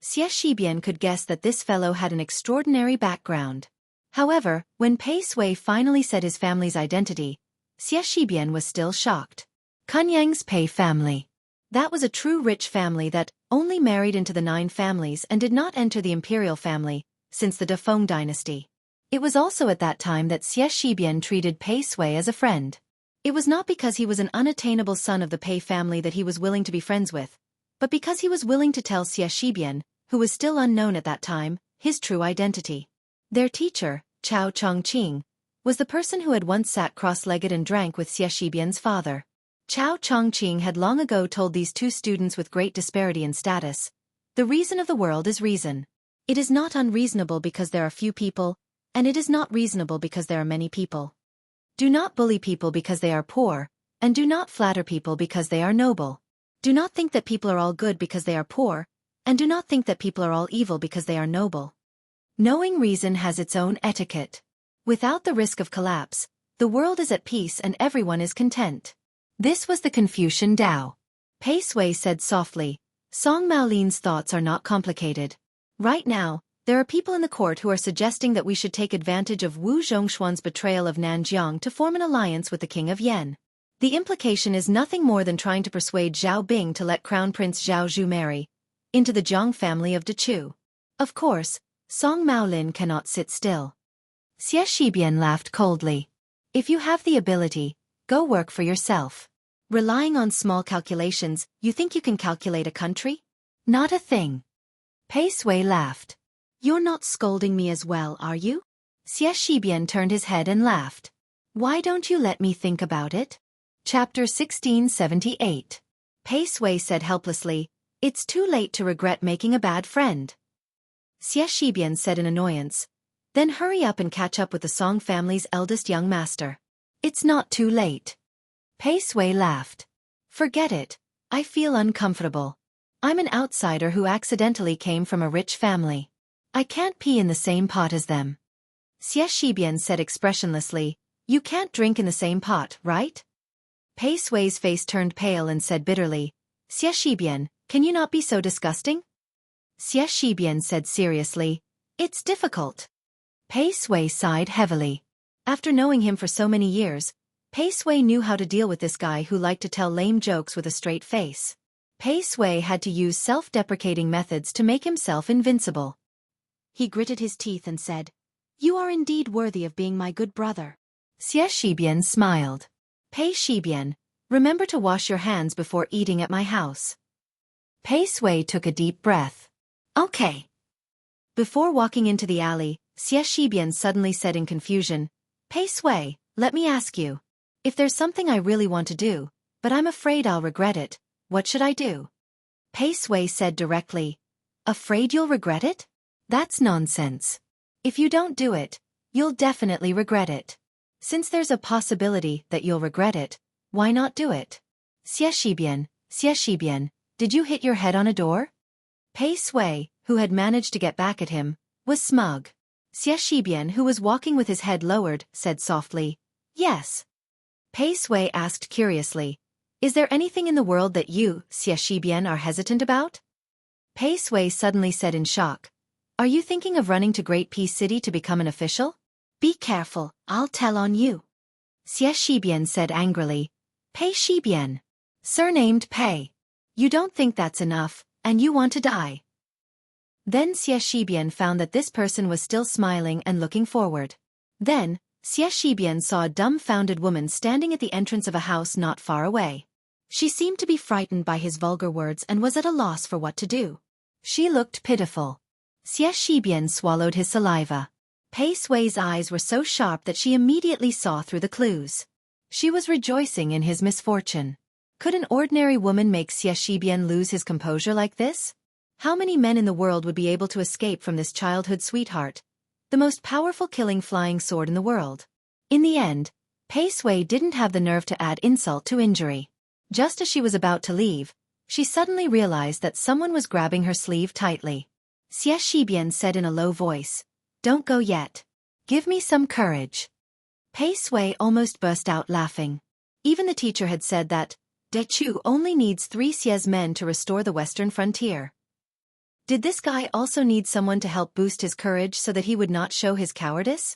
Xie Shibian could guess that this fellow had an extraordinary background. However, when Pei Sui finally said his family's identity, Xie Shibian was still shocked. Kunyang's Pei family. That was a true rich family that only married into the 9 families and did not enter the imperial family, since the Defeng dynasty. It was also at that time that Xie Shibian treated Pei Sui as a friend. It was not because he was an unattainable son of the Pei family that he was willing to be friends with, but because he was willing to tell Xie Shibian, who was still unknown at that time, his true identity. Their teacher, Chao Chongqing, was the person who had once sat cross-legged and drank with Xie Shibian's father. Chao Chongqing had long ago told these 2 students with great disparity in status, "The reason of the world is reason. It is not unreasonable because there are few people, and it is not reasonable because there are many people. Do not bully people because they are poor, and do not flatter people because they are noble. Do not think that people are all good because they are poor, and do not think that people are all evil because they are noble. Knowing reason has its own etiquette. Without the risk of collapse, the world is at peace and everyone is content." This was the Confucian Tao. Pei Sui said softly, "Song Maolin's thoughts are not complicated. Right now, there are people in the court who are suggesting that we should take advantage of Wu Zhongshuan's betrayal of Nanjiang to form an alliance with the King of Yen. The implication is nothing more than trying to persuade Zhao Bing to let Crown Prince Zhao Zhu marry into the Jiang family of Dechu. Of course, Song Maolin cannot sit still." Xie Shibian laughed coldly. "If you have the ability, go work for yourself. Relying on small calculations, you think you can calculate a country? Not a thing." Pei Sui laughed. "You're not scolding me as well, are you?" Xie Shibian turned his head and laughed. "Why don't you let me think about it?" Chapter 1678. Pei Sui said helplessly, "It's too late to regret making a bad friend." Xie Shibian said in annoyance, "Then hurry up and catch up with the Song family's eldest young master." "It's not too late." Pei Sui laughed. "Forget it. I feel uncomfortable. I'm an outsider who accidentally came from a rich family. I can't pee in the same pot as them." Xie Shibian said expressionlessly, "You can't drink in the same pot, right?" Pei Sui's face turned pale and said bitterly, "Xie Shibian, can you not be so disgusting?" Xie Shibian said seriously, "It's difficult." Pei Sui sighed heavily. After knowing him for so many years, Pei Sui knew how to deal with this guy who liked to tell lame jokes with a straight face. Pei Sui had to use self-deprecating methods to make himself invincible. He gritted his teeth and said, "You are indeed worthy of being my good brother." Xie Shibian smiled. "Pei Shibian, remember to wash your hands before eating at my house." Pei Sui took a deep breath. "Okay." Before walking into the alley, Xie Shibian suddenly said in confusion, "Pei Sui, let me ask you. If there's something I really want to do, but I'm afraid I'll regret it, what should I do?" Pei Sui said directly, "Afraid you'll regret it? That's nonsense. If you don't do it, you'll definitely regret it. Since there's a possibility that you'll regret it, why not do it?" Xie Shibian, did you hit your head on a door?" Pei Sui, who had managed to get back at him, was smug. Xie Shibian, who was walking with his head lowered, said softly, "Yes." Pei Sui asked curiously, "Is there anything in the world that you, Xie Shibian, are hesitant about?" Pei Sui suddenly said in shock, "Are you thinking of running to Great Peace City to become an official? Be careful, I'll tell on you." Xie Shibian said angrily, "Pei Shibian, surnamed Pei. You don't think that's enough, and you want to die." Then Xie Shibian found that this person was still smiling and looking forward. Then, Xie Shibian saw a dumbfounded woman standing at the entrance of a house not far away. She seemed to be frightened by his vulgar words and was at a loss for what to do. She looked pitiful. Xie Shibian swallowed his saliva. Pei Sui's eyes were so sharp that she immediately saw through the clues. She was rejoicing in his misfortune. Could an ordinary woman make Xie Shibian lose his composure like this? How many men in the world would be able to escape from this childhood sweetheart, the most powerful killing flying sword in the world? In the end, Pei Sui didn't have the nerve to add insult to injury. Just as she was about to leave, she suddenly realized that someone was grabbing her sleeve tightly. Xie Shibian said in a low voice, "Don't go yet. Give me some courage." Pei Sui almost burst out laughing. Even the teacher had said that Dechu only needs 3 Xie's men to restore the western frontier. Did this guy also need someone to help boost his courage so that he would not show his cowardice?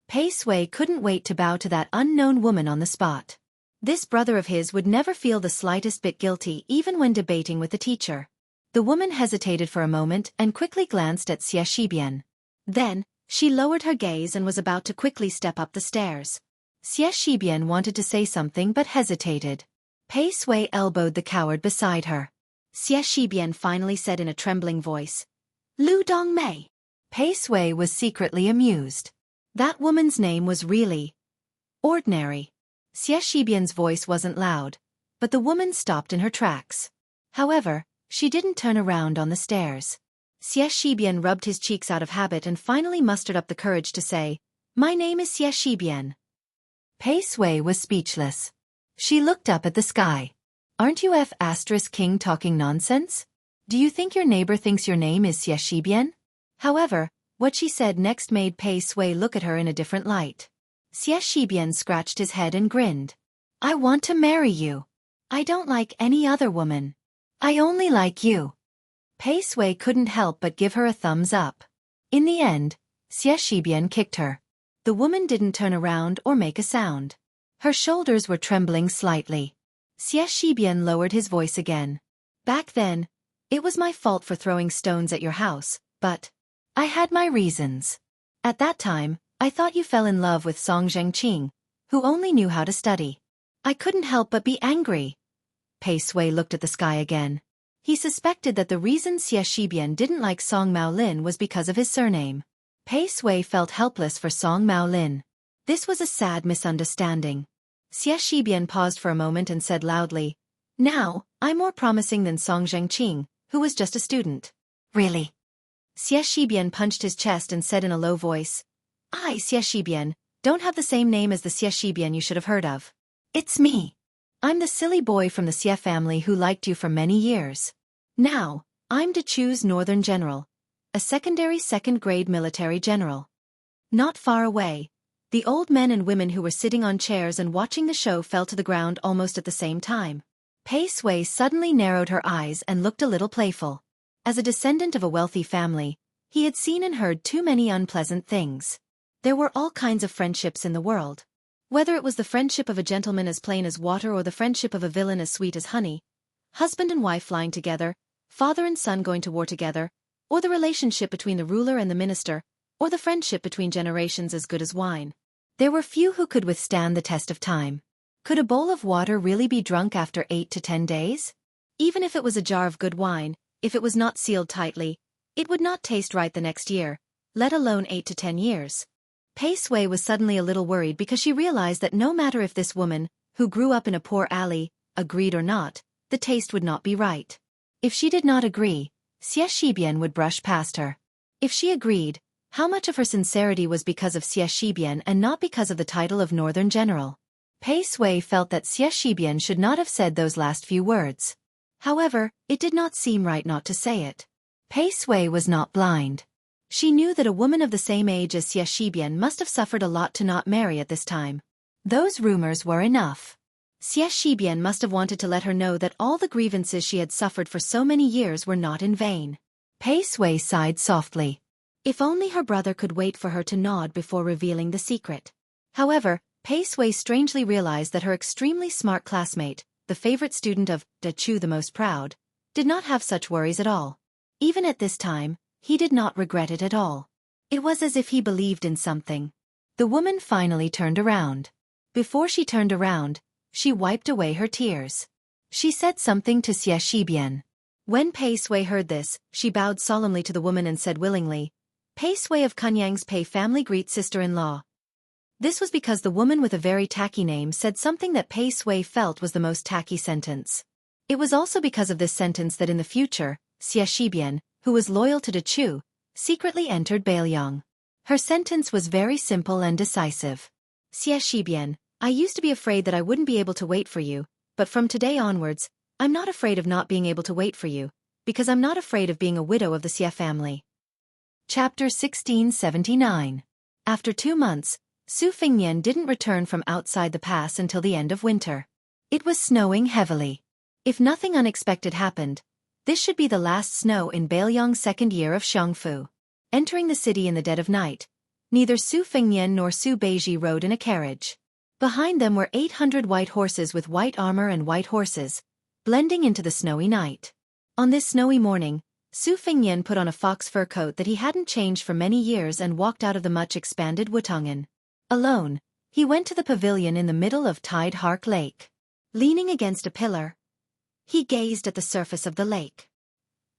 Pei Sui couldn't wait to bow to that unknown woman on the spot. This brother of his would never feel the slightest bit guilty even when debating with the teacher. The woman hesitated for a moment and quickly glanced at Xie Shibian. Then, she lowered her gaze and was about to quickly step up the stairs. Xie Shibian wanted to say something but hesitated. Pei Sui elbowed the coward beside her. Xie Shibian finally said in a trembling voice, "Lu Dongmei." Pei Sui was secretly amused. That woman's name was really ordinary. Xie Shibian's voice wasn't loud, but the woman stopped in her tracks. However, she didn't turn around on the stairs. Xie Shibian rubbed his cheeks out of habit and finally mustered up the courage to say, "My name is Xie Shibian." Pei Sui was speechless. She looked up at the sky. "Aren't you King talking nonsense? Do you think your neighbor thinks your name is Xie Shibian?" However, what she said next made Pei Sui look at her in a different light. Xie Shibian scratched his head and grinned. "I want to marry you. I don't like any other woman. I only like you." Pei Sui couldn't help but give her a thumbs up. In the end, Xie Shibian kicked her. The woman didn't turn around or make a sound. Her shoulders were trembling slightly. Xie Shibian lowered his voice again. "Back then, it was my fault for throwing stones at your house, but I had my reasons. At that time, I thought you fell in love with Song Zhengqing, who only knew how to study. I couldn't help but be angry." Pei Sui looked at the sky again. He suspected that the reason Xie Shibian didn't like Song Maolin was because of his surname. Pei Sui felt helpless for Song Maolin. This was a sad misunderstanding. Xie Shibian paused for a moment and said loudly, "Now, I'm more promising than Song Zhengqing, who was just a student." "Really?" Xie Shibian punched his chest and said in a low voice, "I, Xie Shibian, don't have the same name as the Xie Shibian you should have heard of. It's me. I'm the silly boy from the Xie family who liked you for many years. Now, I'm to choose Northern General, a secondary second-grade military general." Not far away, the old men and women who were sitting on chairs and watching the show fell to the ground almost at the same time. Pei Sui suddenly narrowed her eyes and looked a little playful. As a descendant of a wealthy family, he had seen and heard too many unpleasant things. There were all kinds of friendships in the world. Whether it was the friendship of a gentleman as plain as water or the friendship of a villain as sweet as honey, husband and wife flying together, father and son going to war together, or the relationship between the ruler and the minister, or the friendship between generations as good as wine. There were few who could withstand the test of time. Could a bowl of water really be drunk after 8 to 10 days? Even if it was a jar of good wine, if it was not sealed tightly, it would not taste right the next year, let alone 8 to 10 years. Pei Sui was suddenly a little worried because she realized that no matter if this woman, who grew up in a poor alley, agreed or not, the taste would not be right. If she did not agree, Xie Shibian would brush past her. If she agreed, how much of her sincerity was because of Xie Shibian and not because of the title of Northern General? Pei Sui felt that Xie Shibian should not have said those last few words. However, it did not seem right not to say it. Pei Sui was not blind. She knew that a woman of the same age as Xie Shibian must have suffered a lot to not marry at this time. Those rumors were enough. Xie Shibian must have wanted to let her know that all the grievances she had suffered for so many years were not in vain. Pei Sui sighed softly. If only her brother could wait for her to nod before revealing the secret. However, Pei Sui strangely realized that her extremely smart classmate, the favorite student of Da Chu the most proud, did not have such worries at all. Even at this time, he did not regret it at all. It was as if he believed in something. The woman finally turned around. Before she turned around, she wiped away her tears. She said something to Xie Shibian. When Pei Sui heard this, she bowed solemnly to the woman and said willingly, "Pei Sui of Kunyang's Pei family greet sister-in-law." This was because the woman with a very tacky name said something that Pei Sui felt was the most tacky sentence. It was also because of this sentence that in the future, Xie Shibian, who was loyal to Da Chu, secretly entered Bailiang. Her sentence was very simple and decisive. "Xie Shibian, I used to be afraid that I wouldn't be able to wait for you, but from today onwards, I'm not afraid of not being able to wait for you, because I'm not afraid of being a widow of the Xie family." Chapter 1679. After 2 months, Su Fingnian didn't return from outside the pass until the end of winter. It was snowing heavily. If nothing unexpected happened, this should be the last snow in Bailiang's second year of Xiangfu. Entering the city in the dead of night, Neither Su Fengnian nor Su Beiji rode in a carriage. Behind them were 800 white horses with white armor and white horses, blending into the snowy night. On this snowy morning, Su Fengnian put on a fox fur coat that he hadn't changed for many years and walked out of the much-expanded Wutongen. Alone, he went to the pavilion in the middle of Tide Hark Lake. Leaning against a pillar, he gazed at the surface of the lake.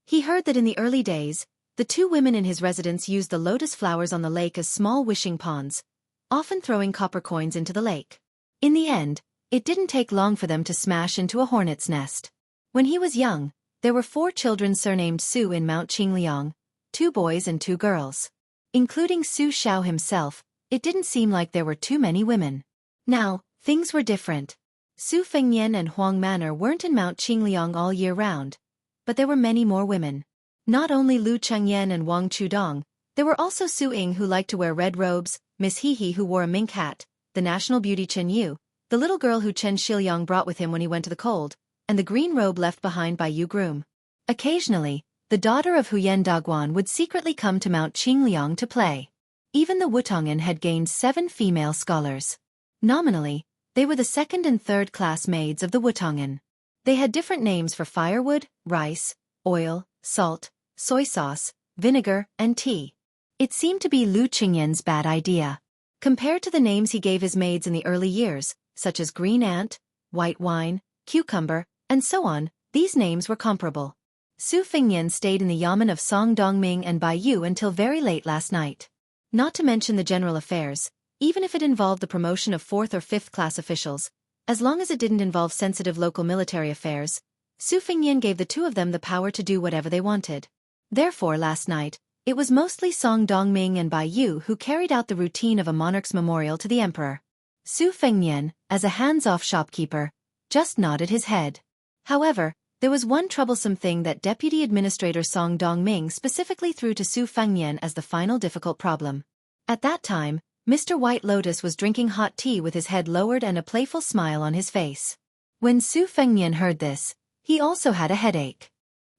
He heard that in the early days, the two women in his residence used the lotus flowers on the lake as small wishing ponds, often throwing copper coins into the lake. In the end, it didn't take long for them to smash into a hornet's nest. When he was young, there were 4 children surnamed Su in Mount Qingliang, 2 boys and 2 girls. Including Su Xiao himself, it didn't seem like there were too many women. Now, things were different. Su Fengnian and Huang Manor weren't in Mount Qingliang all year round, but there were many more women. Not only Lu Chengyan and Wang Chudong, there were also Su Ying who liked to wear red robes, Miss He who wore a mink hat, the national beauty Chen Yu, the little girl who Chen Shiliang brought with him when he went to the cold, and the green robe left behind by Yu Groom. Occasionally, the daughter of Huyen Daguan would secretly come to Mount Qingliang to play. Even the Wutongen had gained 7 female scholars. Nominally, they were the 2nd and 3rd class maids of the Wutongen. They had different names for firewood, rice, oil, salt, soy sauce, vinegar, and tea. It seemed to be Lu Qingyan's bad idea. Compared to the names he gave his maids in the early years, such as green ant, white wine, cucumber, and so on, these names were comparable. Su Fengnian stayed in the yamen of Song Dongming and Baiyu until very late last night. Not to mention the general affairs, even if it involved the promotion of 4th or 5th class officials, as long as it didn't involve sensitive local military affairs, Su Fengnian gave the 2 of them the power to do whatever they wanted. Therefore last night, it was mostly Song Dongming and Baiyu who carried out the routine of a monarch's memorial to the emperor. Su Fengnian, as a hands-off shopkeeper, just nodded his head. However, there was one troublesome thing that Deputy Administrator Song Dongming specifically threw to Su Fengnian as the final difficult problem. At that time, Mr. White Lotus was drinking hot tea with his head lowered and a playful smile on his face. When Su Fengnian heard this, he also had a headache.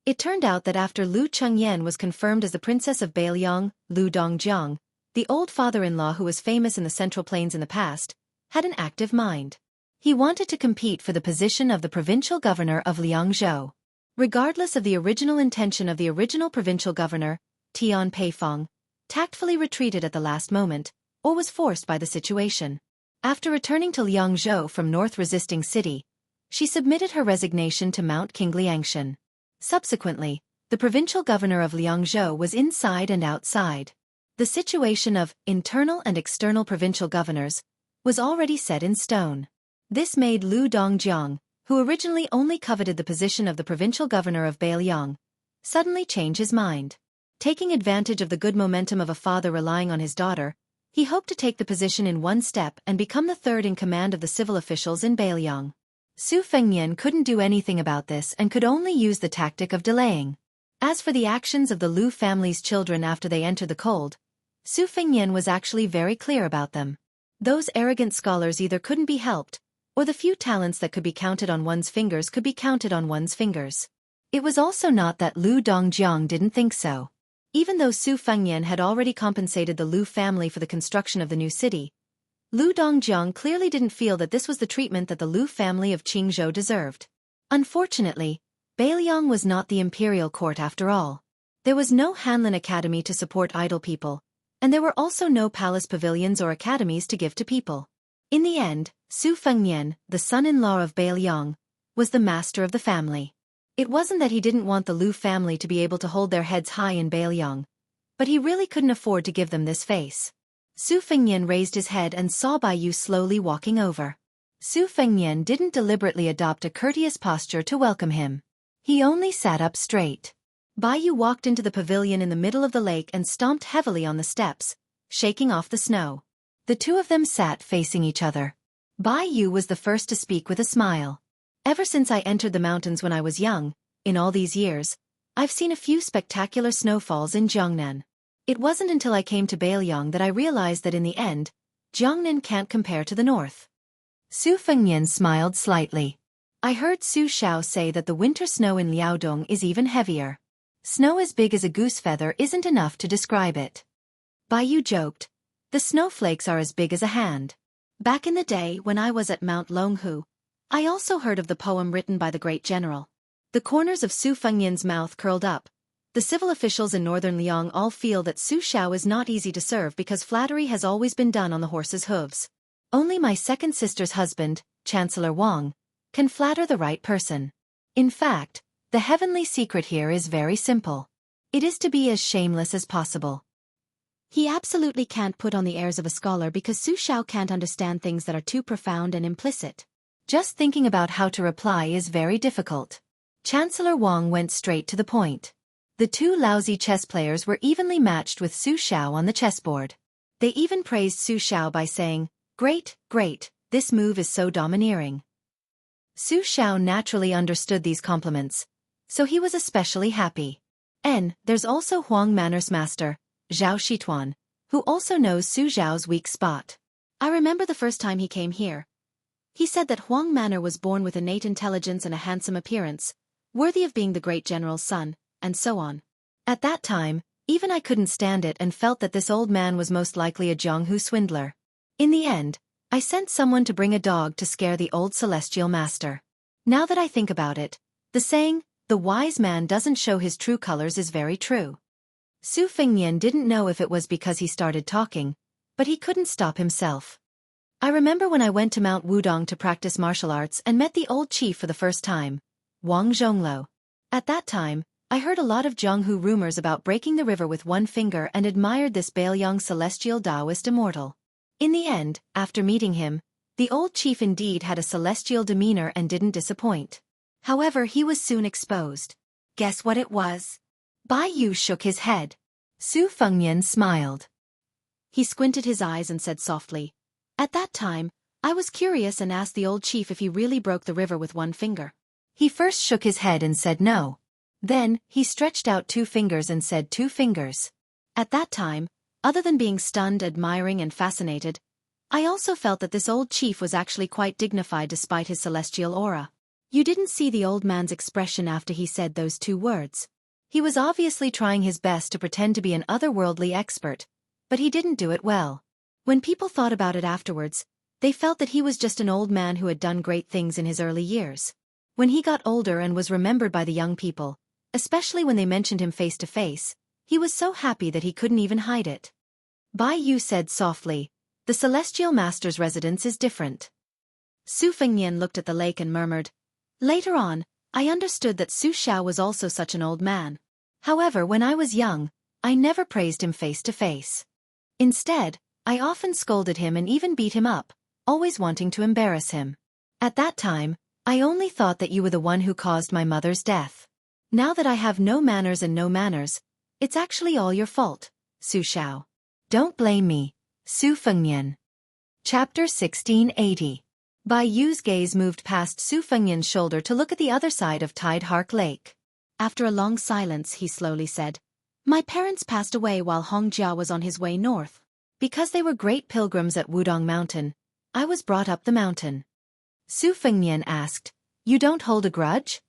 It turned out that after Lu Chengyan was confirmed as the Princess of Beiliang, Lu Dongjiang, the old father-in-law who was famous in the Central Plains in the past, had an active mind. He wanted to compete for the position of the provincial governor of Liangzhou. Regardless of the original intention of the original provincial governor, Tian Peifong, tactfully retreated at the last moment, or was forced by the situation. After returning to Liangzhou from North Resisting City, she submitted her resignation to Mount Qingliangshan. Subsequently, the provincial governor of Liangzhou was inside and outside. The situation of internal and external provincial governors was already set in stone. This made Lu Dongjiang, who originally only coveted the position of the provincial governor of Beiliang, suddenly change his mind. Taking advantage of the good momentum of a father relying on his daughter, he hoped to take the position in one step and become the 3rd in command of the civil officials in Beiliang. Su Fengnian couldn't do anything about this and could only use the tactic of delaying. As for the actions of the Lu family's children after they entered the cold, Su Fengnian was actually very clear about them. Those arrogant scholars either couldn't be helped, or the few talents that could be counted on one's fingers could be counted on one's fingers. It was also not that Lu Dongjiang didn't think so. Even though Su Fengnian had already compensated the Lu family for the construction of the new city, Lu Dongjiang clearly didn't feel that this was the treatment that the Lu family of Qingzhou deserved. Unfortunately, Beiliang was not the imperial court after all. There was no Hanlin Academy to support idle people, and there were also no palace pavilions or academies to give to people. In the end, Su Fengnian, the son-in-law of Beiliang, was the master of the family. It wasn't that he didn't want the Lu family to be able to hold their heads high in Beiliang, but he really couldn't afford to give them this face. Su Fengnian raised his head and saw Baiyu slowly walking over. Su Fengnian didn't deliberately adopt a courteous posture to welcome him. He only sat up straight. Baiyu walked into the pavilion in the middle of the lake and stomped heavily on the steps, shaking off the snow. The 2 of them sat facing each other. Baiyu was the first to speak with a smile. Ever since I entered the mountains when I was young, in all these years, I've seen a few spectacular snowfalls in Jiangnan. It wasn't until I came to Beiliang that I realized that in the end, Jiangnan can't compare to the north. Su Fengnian smiled slightly. I heard Su Xiao say that the winter snow in Liaodong is even heavier. Snow as big as a goose feather isn't enough to describe it. Baiyu joked, The snowflakes are as big as a hand. Back in the day when I was at Mount Longhu, I also heard of the poem written by the great general. The corners of Su Fengnian's mouth curled up. The civil officials in northern Liang all feel that Su Xiao is not easy to serve because flattery has always been done on the horse's hooves. Only my second sister's husband, Chancellor Wang, can flatter the right person. In fact, the heavenly secret here is very simple. It is to be as shameless as possible. He absolutely can't put on the airs of a scholar because Su Xiao can't understand things that are too profound and implicit. Just thinking about how to reply is very difficult. Chancellor Wang went straight to the point. The two lousy chess players were evenly matched with Su Xiao on the chessboard. They even praised Su Xiao by saying, "Great, great, this move is so domineering." Su Xiao naturally understood these compliments, so he was especially happy. And there's also Huang Manor's master, Zhao Shituan, who also knows Su Xiao's weak spot. I remember the first time he came here. He said that Huang Manor was born with innate intelligence and a handsome appearance, worthy of being the great general's son, and so on. At that time, even I couldn't stand it and felt that this old man was most likely a Jianghu swindler. In the end, I sent someone to bring a dog to scare the old celestial master. Now that I think about it, the saying, "The wise man doesn't show his true colors," is very true. Su Fengnian didn't know if it was because he started talking, but he couldn't stop himself. I remember when I went to Mount Wudong to practice martial arts and met the old chief for the first time, Wang Zhonglo. At that time, I heard a lot of Jianghu rumors about breaking the river with one finger and admired this Baoyang celestial Taoist immortal. In the end, after meeting him, the old chief indeed had a celestial demeanor and didn't disappoint. However, he was soon exposed. Guess what it was? Bai Yu shook his head. Su Fengnian smiled. He squinted his eyes and said softly, "At that time, I was curious and asked the old chief if he really broke the river with one finger." He first shook his head and said no. Then, he stretched out 2 fingers and said 2 fingers. At that time, other than being stunned, admiring and fascinated, I also felt that this old chief was actually quite dignified despite his celestial aura. You didn't see the old man's expression after he said those 2 words. He was obviously trying his best to pretend to be an otherworldly expert, but he didn't do it well. When people thought about it afterwards, they felt that he was just an old man who had done great things in his early years. When he got older and was remembered by the young people, especially when they mentioned him face to face, he was so happy that he couldn't even hide it. Bai Yu said softly, "The celestial master's residence is different." Su Fengnian looked at the lake and murmured, "Later on, I understood that Su Xiao was also such an old man. However, when I was young, I never praised him face to face. Instead, I often scolded him and even beat him up, always wanting to embarrass him. At that time, I only thought that you were the one who caused my mother's death. Now that I have no manners and no manners, it's actually all your fault, Su Xiao. Don't blame me, Su Fengnian." Chapter 1680. Bai Yu's gaze moved past Su Fengnian's shoulder to look at the other side of Tide Hark Lake. After a long silence, he slowly said, "My parents passed away while Hongjia was on his way north. Because they were great pilgrims at Wudong Mountain, I was brought up the mountain." Su Fengnian asked, "You don't hold a grudge?"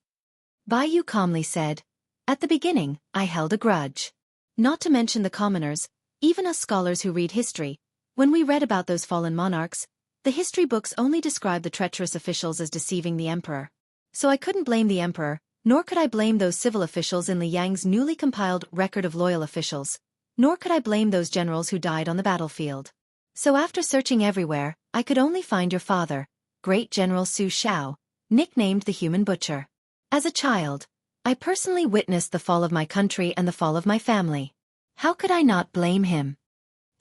Bai Yu calmly said, "At the beginning, I held a grudge. Not to mention the commoners, even us scholars who read history, when we read about those fallen monarchs, the history books only describe the treacherous officials as deceiving the emperor. So I couldn't blame the emperor, nor could I blame those civil officials in Liang's newly compiled record of loyal officials, nor could I blame those generals who died on the battlefield. So after searching everywhere, I could only find your father, Great General Su Xiao, nicknamed the Human Butcher. As a child, I personally witnessed the fall of my country and the fall of my family. How could I not blame him?"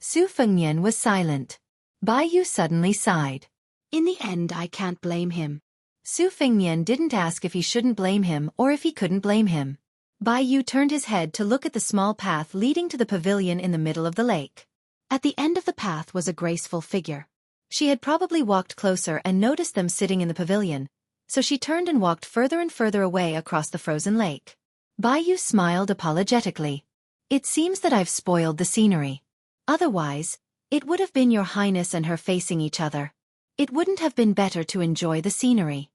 Su Fengnian was silent. Bai Yu suddenly sighed. "In the end, I can't blame him." Su Fengnian didn't ask if he shouldn't blame him or if he couldn't blame him. Bai Yu turned his head to look at the small path leading to the pavilion in the middle of the lake. At the end of the path was a graceful figure. She had probably walked closer and noticed them sitting in the pavilion, so she turned and walked further and further away across the frozen lake. Bai Yu smiled apologetically. "It seems that I've spoiled the scenery. Otherwise, it would have been your highness and her facing each other. It wouldn't have been better to enjoy the scenery."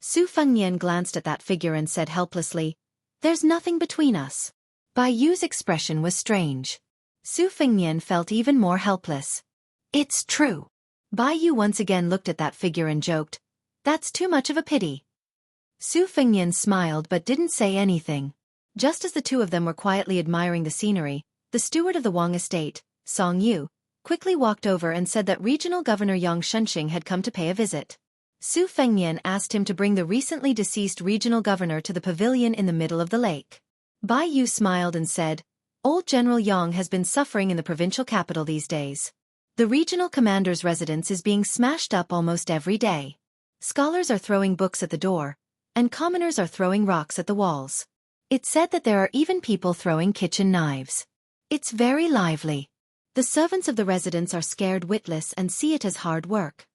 Su Fengnian glanced at that figure and said helplessly, "There's nothing between us." Bai Yu's expression was strange. Su Fengnian felt even more helpless. It's true. Bai Yu once again looked at that figure and joked, "That's too much of a pity." Su Fengnian smiled but didn't say anything. Just as the two of them were quietly admiring the scenery, the steward of the Wang estate, Song Yu, quickly walked over and said that Regional Governor Yang Shenxing had come to pay a visit. Su Fengnian asked him to bring the recently deceased regional governor to the pavilion in the middle of the lake. Bai Yu smiled and said, "Old General Yang has been suffering in the provincial capital these days. The regional commander's residence is being smashed up almost every day. Scholars are throwing books at the door, and commoners are throwing rocks at the walls. It's said that there are even people throwing kitchen knives. It's very lively. The servants of the residence are scared witless and see it as hard work."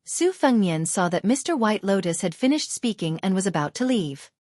Su Fengnian saw that Mr. White Lotus had finished speaking and was about to leave.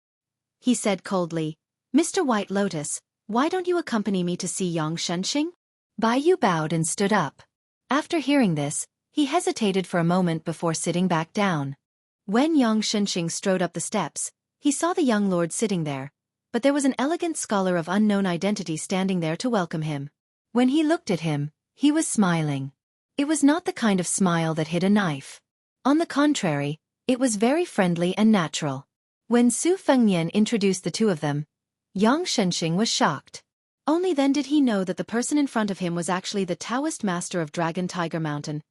He said coldly, "Mr. White Lotus, why don't you accompany me to see Yang Shenxing?" Bai Yu bowed and stood up. After hearing this, he hesitated for a moment before sitting back down. When Yang Shenxing strode up the steps, he saw the young lord sitting there, but there was an elegant scholar of unknown identity standing there to welcome him. When he looked at him, he was smiling. It was not the kind of smile that hid a knife. On the contrary, it was very friendly and natural. When Su Fengnian introduced the two of them, Yang Shenxing was shocked. Only then did he know that the person in front of him was actually the Taoist master of Dragon Tiger Mountain,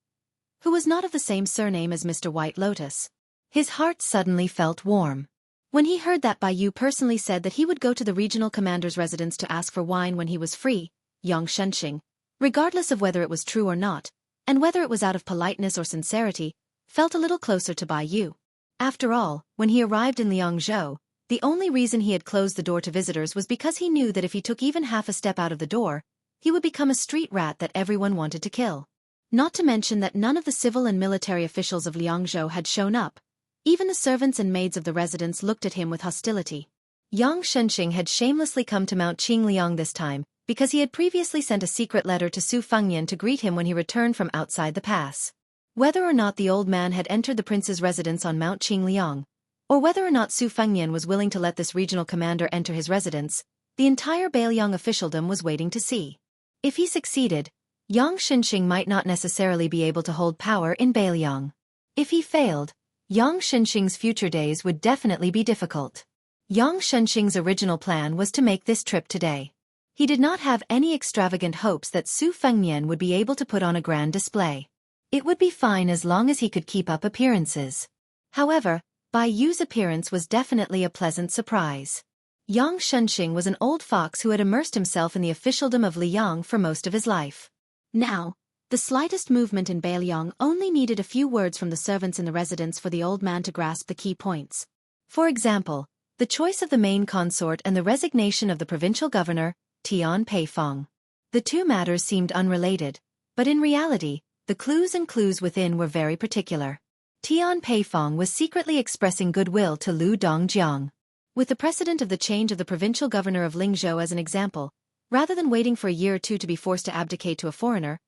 who was not of the same surname as Mr. White Lotus. His heart suddenly felt warm. When he heard that Bai Yu personally said that he would go to the regional commander's residence to ask for wine when he was free, Yang Shenxing, regardless of whether it was true or not, and whether it was out of politeness or sincerity, felt a little closer to Bai Yu. After all, when he arrived in Liangzhou, the only reason he had closed the door to visitors was because he knew that if he took even half a step out of the door, he would become a street rat that everyone wanted to kill. Not to mention that none of the civil and military officials of Liangzhou had shown up. Even the servants and maids of the residence looked at him with hostility. Yang Shenxing had shamelessly come to Mount Qingliang this time, because he had previously sent a secret letter to Su Fengnian to greet him when he returned from outside the pass. Whether or not the old man had entered the prince's residence on Mount Qingliang, or whether or not Su Fengnian was willing to let this regional commander enter his residence, the entire Bailiang officialdom was waiting to see. If he succeeded, Yang Shenxing might not necessarily be able to hold power in Bailiang. If he failed, Yang Shenxing's future days would definitely be difficult. Yang Shenxing's original plan was to make this trip today. He did not have any extravagant hopes that Su Fengnian would be able to put on a grand display. It would be fine as long as he could keep up appearances. However, Bai Yu's appearance was definitely a pleasant surprise. Yang Shenxing was an old fox who had immersed himself in the officialdom of Liang for most of his life. Now, the slightest movement in Bailiang only needed a few words from the servants in the residence for the old man to grasp the key points. For example, the choice of the main consort and the resignation of the provincial governor, Tian Peifong. The two matters seemed unrelated, but in reality, the clues within were very particular. Tian Peifong was secretly expressing goodwill to Lu Dongjiang. With the precedent of the change of the provincial governor of Lingzhou as an example, rather than waiting for a year or two to be forced to abdicate to a foreigner,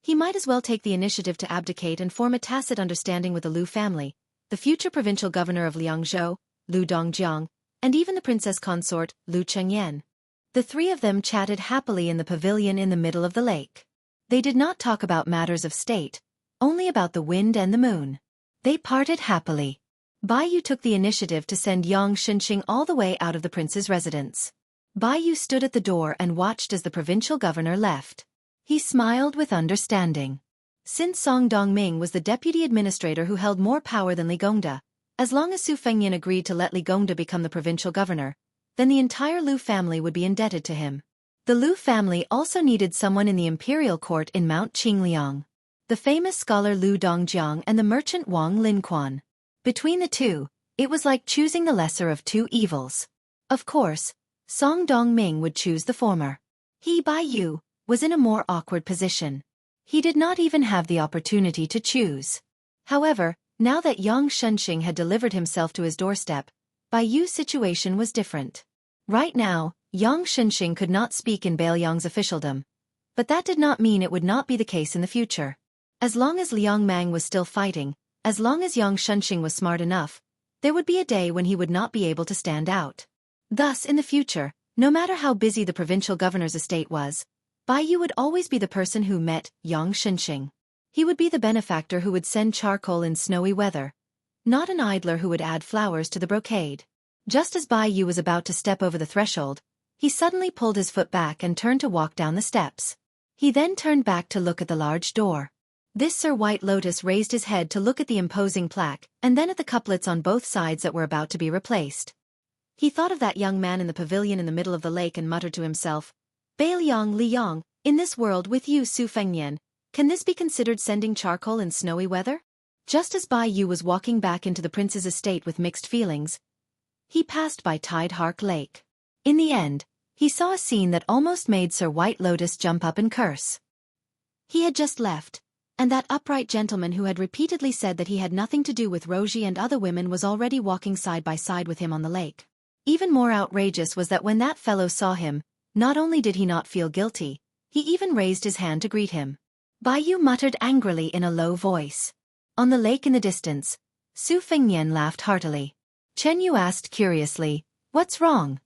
he might as well take the initiative to abdicate and form a tacit understanding with the Lu family, the future provincial governor of Liangzhou, Lu Dongjiang, and even the princess consort, Lu Chengyan. The three of them chatted happily in the pavilion in the middle of the lake. They did not talk about matters of state, only about the wind and the moon. They parted happily. Bai Yu took the initiative to send Yang Shenxing all the way out of the prince's residence. Bai Yu stood at the door and watched as the provincial governor left. He smiled with understanding. Since Song Dongming was the deputy administrator who held more power than Li Gongda, as long as Su Fengnian agreed to let Li Gongda become the provincial governor, then the entire Lu family would be indebted to him. The Lu family also needed someone in the imperial court in Mount Qingliang. The famous scholar Lu Dongjiang and the merchant Wang Linquan. Between the two, it was like choosing the lesser of two evils. Of course, Song Dongming would choose the former. He, Bai Yu, was in a more awkward position. He did not even have the opportunity to choose. However, now that Yang Shenxing had delivered himself to his doorstep, Bai Yu's situation was different. Right now, Yang Shenxing could not speak in Bailiang's officialdom, but that did not mean it would not be the case in the future. As long as Liang Mang was still fighting, as long as Yang Shenxing was smart enough, there would be a day when he would not be able to stand out. Thus, in the future, no matter how busy the provincial governor's estate was, Bai Yu would always be the person who met Yang Shenxing. He would be the benefactor who would send charcoal in snowy weather, not an idler who would add flowers to the brocade. Just as Bai Yu was about to step over the threshold, he suddenly pulled his foot back and turned to walk down the steps. He then turned back to look at the large door. This Sir White Lotus raised his head to look at the imposing plaque and then at the couplets on both sides that were about to be replaced. He thought of that young man in the pavilion in the middle of the lake and muttered to himself, Bailiang Li Yang, in this world with you Su Fengnian, can this be considered sending charcoal in snowy weather? Just as Bai Yu was walking back into the prince's estate with mixed feelings, he passed by Tide Hark Lake. In the end, he saw a scene that almost made Sir White Lotus jump up and curse. He had just left, and that upright gentleman who had repeatedly said that he had nothing to do with Roji and other women was already walking side by side with him on the lake. Even more outrageous was that when that fellow saw him, not only did he not feel guilty, he even raised his hand to greet him. Bai Yu muttered angrily in a low voice. On the lake in the distance, Su Fengnian laughed heartily. Chen Yu asked curiously, "What's wrong?"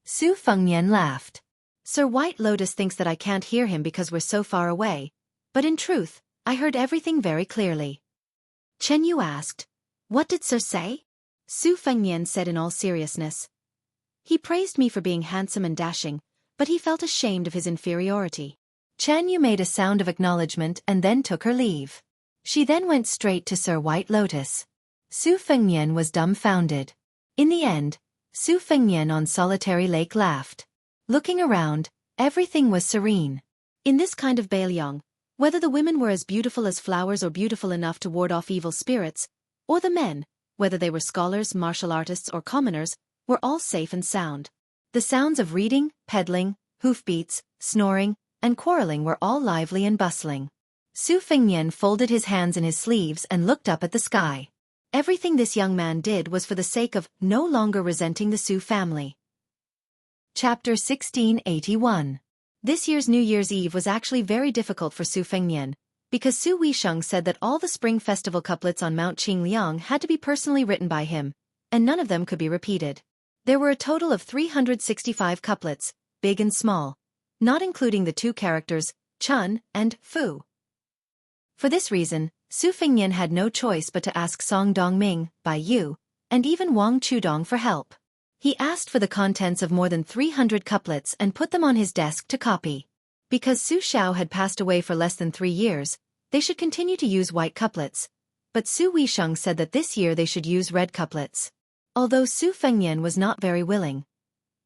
Su Fengnian laughed. "Sir White Lotus thinks that I can't hear him because we're so far away, but in truth, I heard everything very clearly." Chen Yu asked, "What did Sir say?" Su Fengnian said in all seriousness, "He praised me for being handsome and dashing, but he felt ashamed of his inferiority." Chen Yu made a sound of acknowledgement and then took her leave. She then went straight to Sir White Lotus. Su Fengnian was dumbfounded. In the end, Su Fengnian on Solitary Lake laughed. Looking around, everything was serene. In this kind of Bailiang, whether the women were as beautiful as flowers or beautiful enough to ward off evil spirits, or the men, whether they were scholars, martial artists, or commoners, were all safe and sound. The sounds of reading, peddling, hoofbeats, snoring, and quarreling were all lively and bustling. Su Fengnian folded his hands in his sleeves and looked up at the sky. Everything this young man did was for the sake of no longer resenting the Su family. Chapter 1681. This year's New Year's Eve was actually very difficult for Su Fengnian, because Su Weisheng said that all the Spring Festival couplets on Mount Qingliang had to be personally written by him, and none of them could be repeated. There were a total of 365 couplets, big and small, not including the two characters, Chun and Fu. For this reason, Su Fengnian had no choice but to ask Song Dongming, Bai Yu, and even Wang Chudong for help. He asked for the contents of more than 300 couplets and put them on his desk to copy. Because Su Xiao had passed away for less than 3 years, they should continue to use white couplets, but Su Weisheng said that this year they should use red couplets. Although Su Fengnian was not very willing,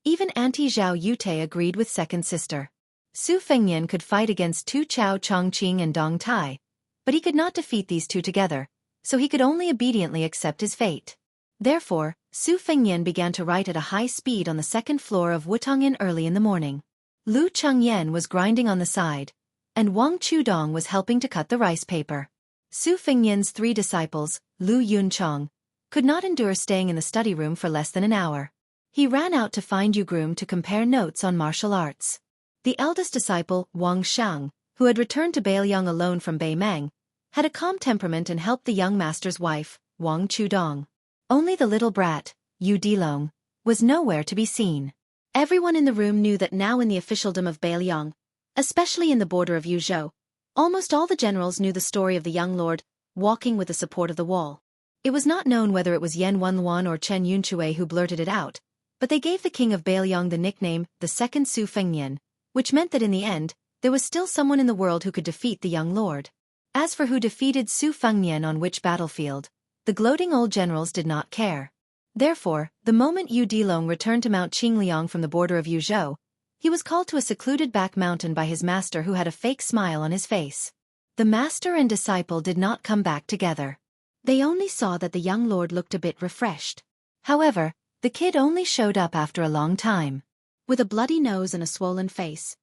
even Auntie Zhao Yute agreed with second sister. Su Fengnian could fight against Tu Chao Chongqing and Dong Tai, but he could not defeat these two together, so he could only obediently accept his fate. Therefore, Su Fengnian began to write at a high speed on the second floor of Wutongin early in the morning. Lu Chengyan was grinding on the side, and Wang Chudong was helping to cut the rice paper. Su Fengnian's 3 disciples, Lu Yunchong, could not endure staying in the study room for less than an hour. He ran out to find Yu Groom to compare notes on martial arts. The eldest disciple, Wang Shang, who had returned to Bailiang alone from Beimeng, had a calm temperament and helped the young master's wife, Wang Chudong. Only the little brat, Yu Dilong, was nowhere to be seen. Everyone in the room knew that now in the officialdom of Bailiang, especially in the border of Yuzhou, almost all the generals knew the story of the young lord, walking with the support of the wall. It was not known whether it was Yan Wenluan or Chen Yunchue who blurted it out, but they gave the king of Bailiang the nickname, the second Su Fengnian, which meant that in the end, there was still someone in the world who could defeat the young lord. As for who defeated Su Fengnian on which battlefield, the gloating old generals did not care. Therefore, the moment Yu Dilong returned to Mount Qingliang from the border of Yuzhou, he was called to a secluded back mountain by his master who had a fake smile on his face. The master and disciple did not come back together. They only saw that the young lord looked a bit refreshed. However, the kid only showed up after a long time. With a bloody nose and a swollen face,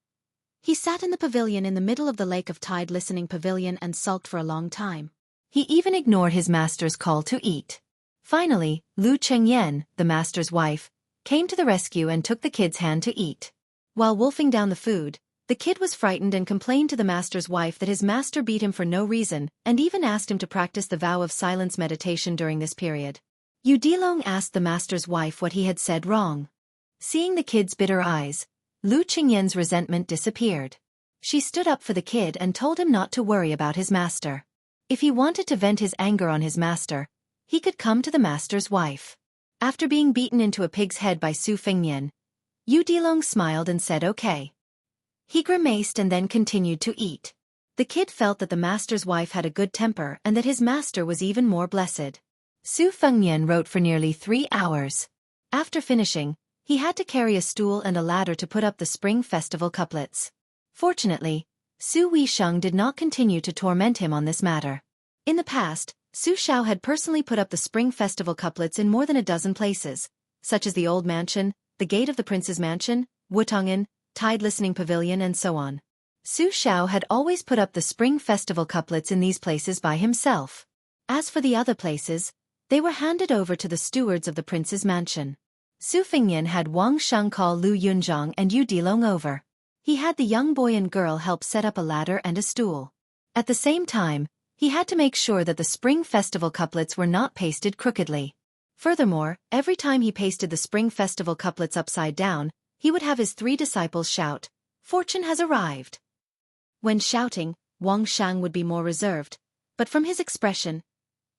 he sat in the pavilion in the middle of the Lake of Tide listening pavilion and sulked for a long time. He even ignored his master's call to eat. Finally, Lu Chengyan, the master's wife, came to the rescue and took the kid's hand to eat. While wolfing down the food, the kid was frightened and complained to the master's wife that his master beat him for no reason and even asked him to practice the vow of silence meditation during this period. Yu Dilong asked the master's wife what he had said wrong. Seeing the kid's bitter eyes, Lu Qingyan's resentment disappeared. She stood up for the kid and told him not to worry about his master. If he wanted to vent his anger on his master, he could come to the master's wife. After being beaten into a pig's head by Su Fengnian, Yu Dilong smiled and said okay. He grimaced and then continued to eat. The kid felt that the master's wife had a good temper and that his master was even more blessed. Su Fengnian wrote for nearly 3 hours. After finishing, he had to carry a stool and a ladder to put up the Spring Festival couplets. Fortunately, Su Weisheng did not continue to torment him on this matter. In the past, Su Xiao had personally put up the Spring Festival couplets in more than a dozen places, such as the Old Mansion, the Gate of the Prince's Mansion, Wutong'an, Tide Listening Pavilion and so on. Su Xiao had always put up the Spring Festival couplets in these places by himself. As for the other places, they were handed over to the stewards of the prince's mansion. Su Fengnian had Wang Sheng call Lu Yunzhang and Yu Dilong over. He had the young boy and girl help set up a ladder and a stool. At the same time, he had to make sure that the Spring Festival couplets were not pasted crookedly. Furthermore, every time he pasted the Spring Festival couplets upside down, he would have his 3 disciples shout, "Fortune has arrived." When shouting, Wang Shang would be more reserved, but from his expression,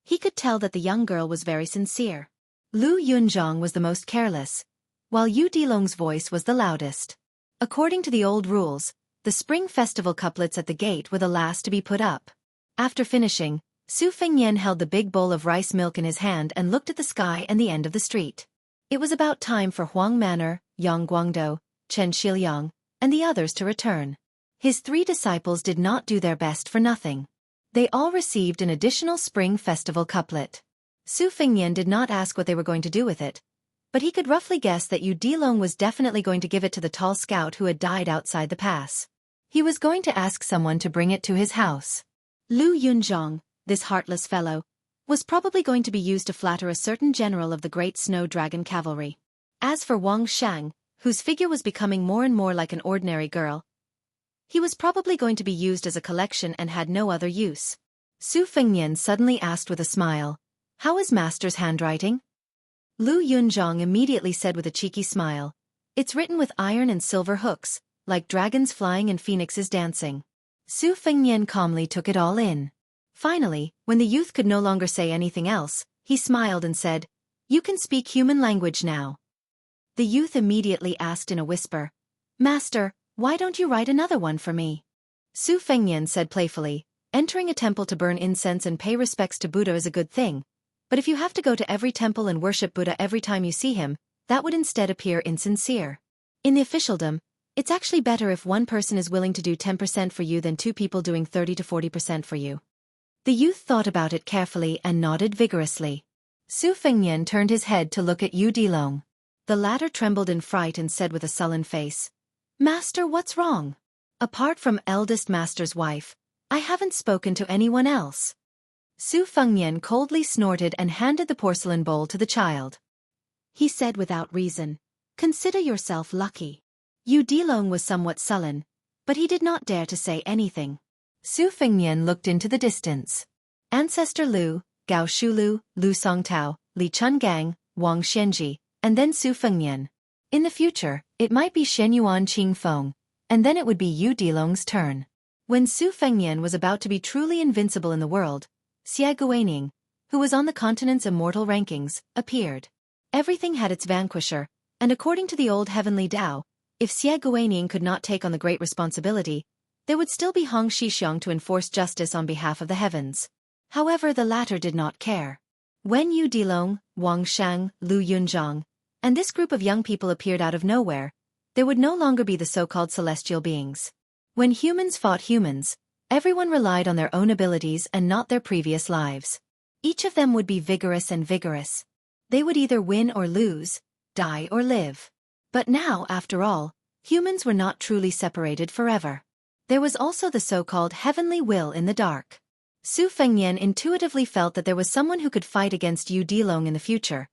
he could tell that the young girl was very sincere. Lu Yunzhang was the most careless, while Yu Dilong's voice was the loudest. According to the old rules, the Spring Festival couplets at the gate were the last to be put up. After finishing, Su Fengnian held the big bowl of rice milk in his hand and looked at the sky and the end of the street. It was about time for Huang Manor, Yang Guangdou, Chen Shiliang, and the others to return. His 3 disciples did not do their best for nothing. They all received an additional Spring Festival couplet. Su Fengnian did not ask what they were going to do with it, but he could roughly guess that Yu Dilong was definitely going to give it to the tall scout who had died outside the pass. He was going to ask someone to bring it to his house. Lu Yunzhang, this heartless fellow, was probably going to be used to flatter a certain general of the Great Snow Dragon Cavalry. As for Wang Shang, whose figure was becoming more and more like an ordinary girl, he was probably going to be used as a collection and had no other use. Su Fengnian suddenly asked with a smile, "How is master's handwriting?" Lu Yunzhang immediately said with a cheeky smile, "It's written with iron and silver hooks, like dragons flying and phoenixes dancing." Su Fengnian calmly took it all in. Finally, when the youth could no longer say anything else, he smiled and said, "You can speak human language now." The youth immediately asked in a whisper, "Master, why don't you write another one for me?" Su Fengnian said playfully, "Entering a temple to burn incense and pay respects to Buddha is a good thing, but if you have to go to every temple and worship Buddha every time you see him, that would instead appear insincere. In the officialdom, it's actually better if one person is willing to do 10% for you than 2 people doing 30 to 40% for you." The youth thought about it carefully and nodded vigorously. Su Fengnian turned his head to look at Yu Dilong. The latter trembled in fright and said with a sullen face, "Master, what's wrong? Apart from eldest master's wife, I haven't spoken to anyone else." Su Fengnian coldly snorted and handed the porcelain bowl to the child. He said without reason, "Consider yourself lucky." Yu Dilong was somewhat sullen, but he did not dare to say anything. Su Fengnian looked into the distance. Ancestor Lu, Gao Shulu, Lu Songtao, Li Chungang, Wang Xianji, and then Su Fengnian. In the future, it might be Shen Yuan Qingfeng, and then it would be Yu Dilong's turn. When Su Fengnian was about to be truly invincible in the world, Xie Guaning, who was on the continent's immortal rankings, appeared. Everything had its vanquisher, and according to the old heavenly Tao, if Xie Guaning could not take on the great responsibility, there would still be Hong Shixiong to enforce justice on behalf of the heavens. However, the latter did not care. When Yu Dilong, Wang Shang, Lu Yunzhang, and this group of young people appeared out of nowhere, there would no longer be the so-called celestial beings. When humans fought humans, everyone relied on their own abilities and not their previous lives. Each of them would be vigorous and vigorous. They would either win or lose, die or live. But now, after all, humans were not truly separated forever. There was also the so-called heavenly will in the dark. Su Fengnian intuitively felt that there was someone who could fight against Yu Dilong in the future,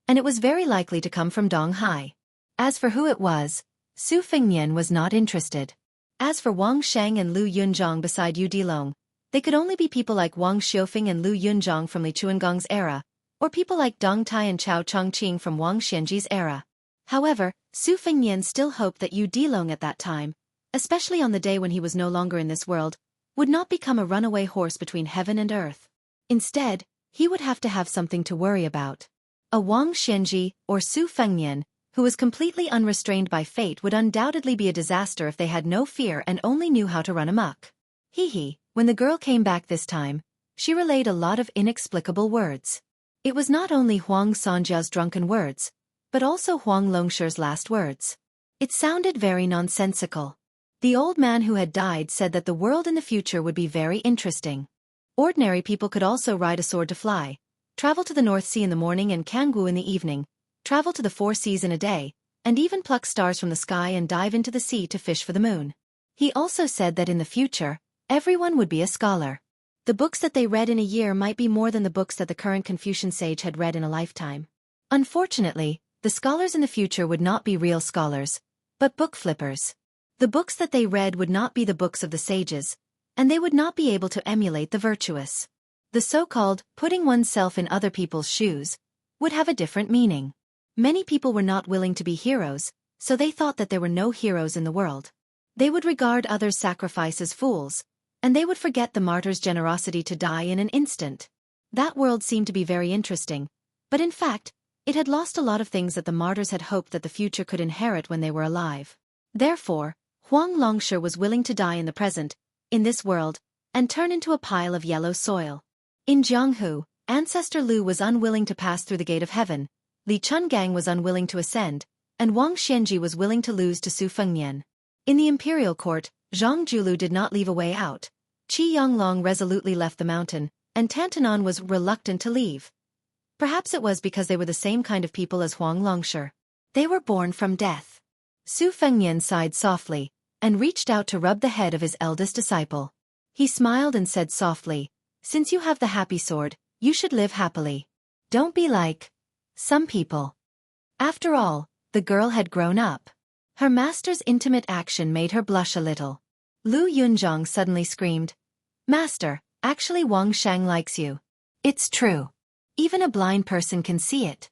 and it was very likely to come from Dong Hai. As for who it was, Su Fengnian was not interested. As for Wang Sheng and Lu Yunzhang beside Yu Dilong, they could only be people like Wang Xiufeng and Lu Yunzhang from Li Chuangong's era, or people like Dong Tai and Chao Chongqing from Wang Xianji's era. However, Su Fengnian still hoped that Yu Dilong at that time especially on the day when he was no longer in this world, would not become a runaway horse between heaven and earth. Instead, he would have to have something to worry about. A Wang Xianji, or Su Fengnian, who was completely unrestrained by fate, would undoubtedly be a disaster if they had no fear and only knew how to run amok. When the girl came back this time, she relayed a lot of inexplicable words. It was not only Huang Sanjia's drunken words, but also Huang Longshi's last words. It sounded very nonsensical. The old man who had died said that the world in the future would be very interesting. Ordinary people could also ride a sword to fly, travel to the North Sea in the morning and Kanggu in the evening, travel to the 4 seas in a day, and even pluck stars from the sky and dive into the sea to fish for the moon. He also said that in the future, everyone would be a scholar. The books that they read in a year might be more than the books that the current Confucian sage had read in a lifetime. Unfortunately, the scholars in the future would not be real scholars, but book flippers. The books that they read would not be the books of the sages, and they would not be able to emulate the virtuous. The so-called putting oneself in other people's shoes would have a different meaning. Many people were not willing to be heroes, so they thought that there were no heroes in the world. They would regard others' sacrifice as fools, and they would forget the martyr's generosity to die in an instant. That world seemed to be very interesting, but in fact, it had lost a lot of things that the martyrs had hoped that the future could inherit when they were alive. Therefore, Huang Longshi was willing to die in the present, in this world, and turn into a pile of yellow soil. In Jianghu, Ancestor Lu was unwilling to pass through the gate of heaven, Li Chungang was unwilling to ascend, and Wang Xianji was willing to lose to Su Fengnian. In the imperial court, Zhang Julu did not leave a way out. Qi Yonglong resolutely left the mountain, and Tantanan was reluctant to leave. Perhaps it was because they were the same kind of people as Huang Longshi. They were born from death. Su Fengnian sighed softly, and reached out to rub the head of his eldest disciple. He smiled and said softly, "Since you have the happy sword, you should live happily. Don't be like some people." After all, the girl had grown up. Her master's intimate action made her blush a little. Lu Yunzhang suddenly screamed, "Master, actually Wang Shang likes you." It's true. Even a blind person can see it.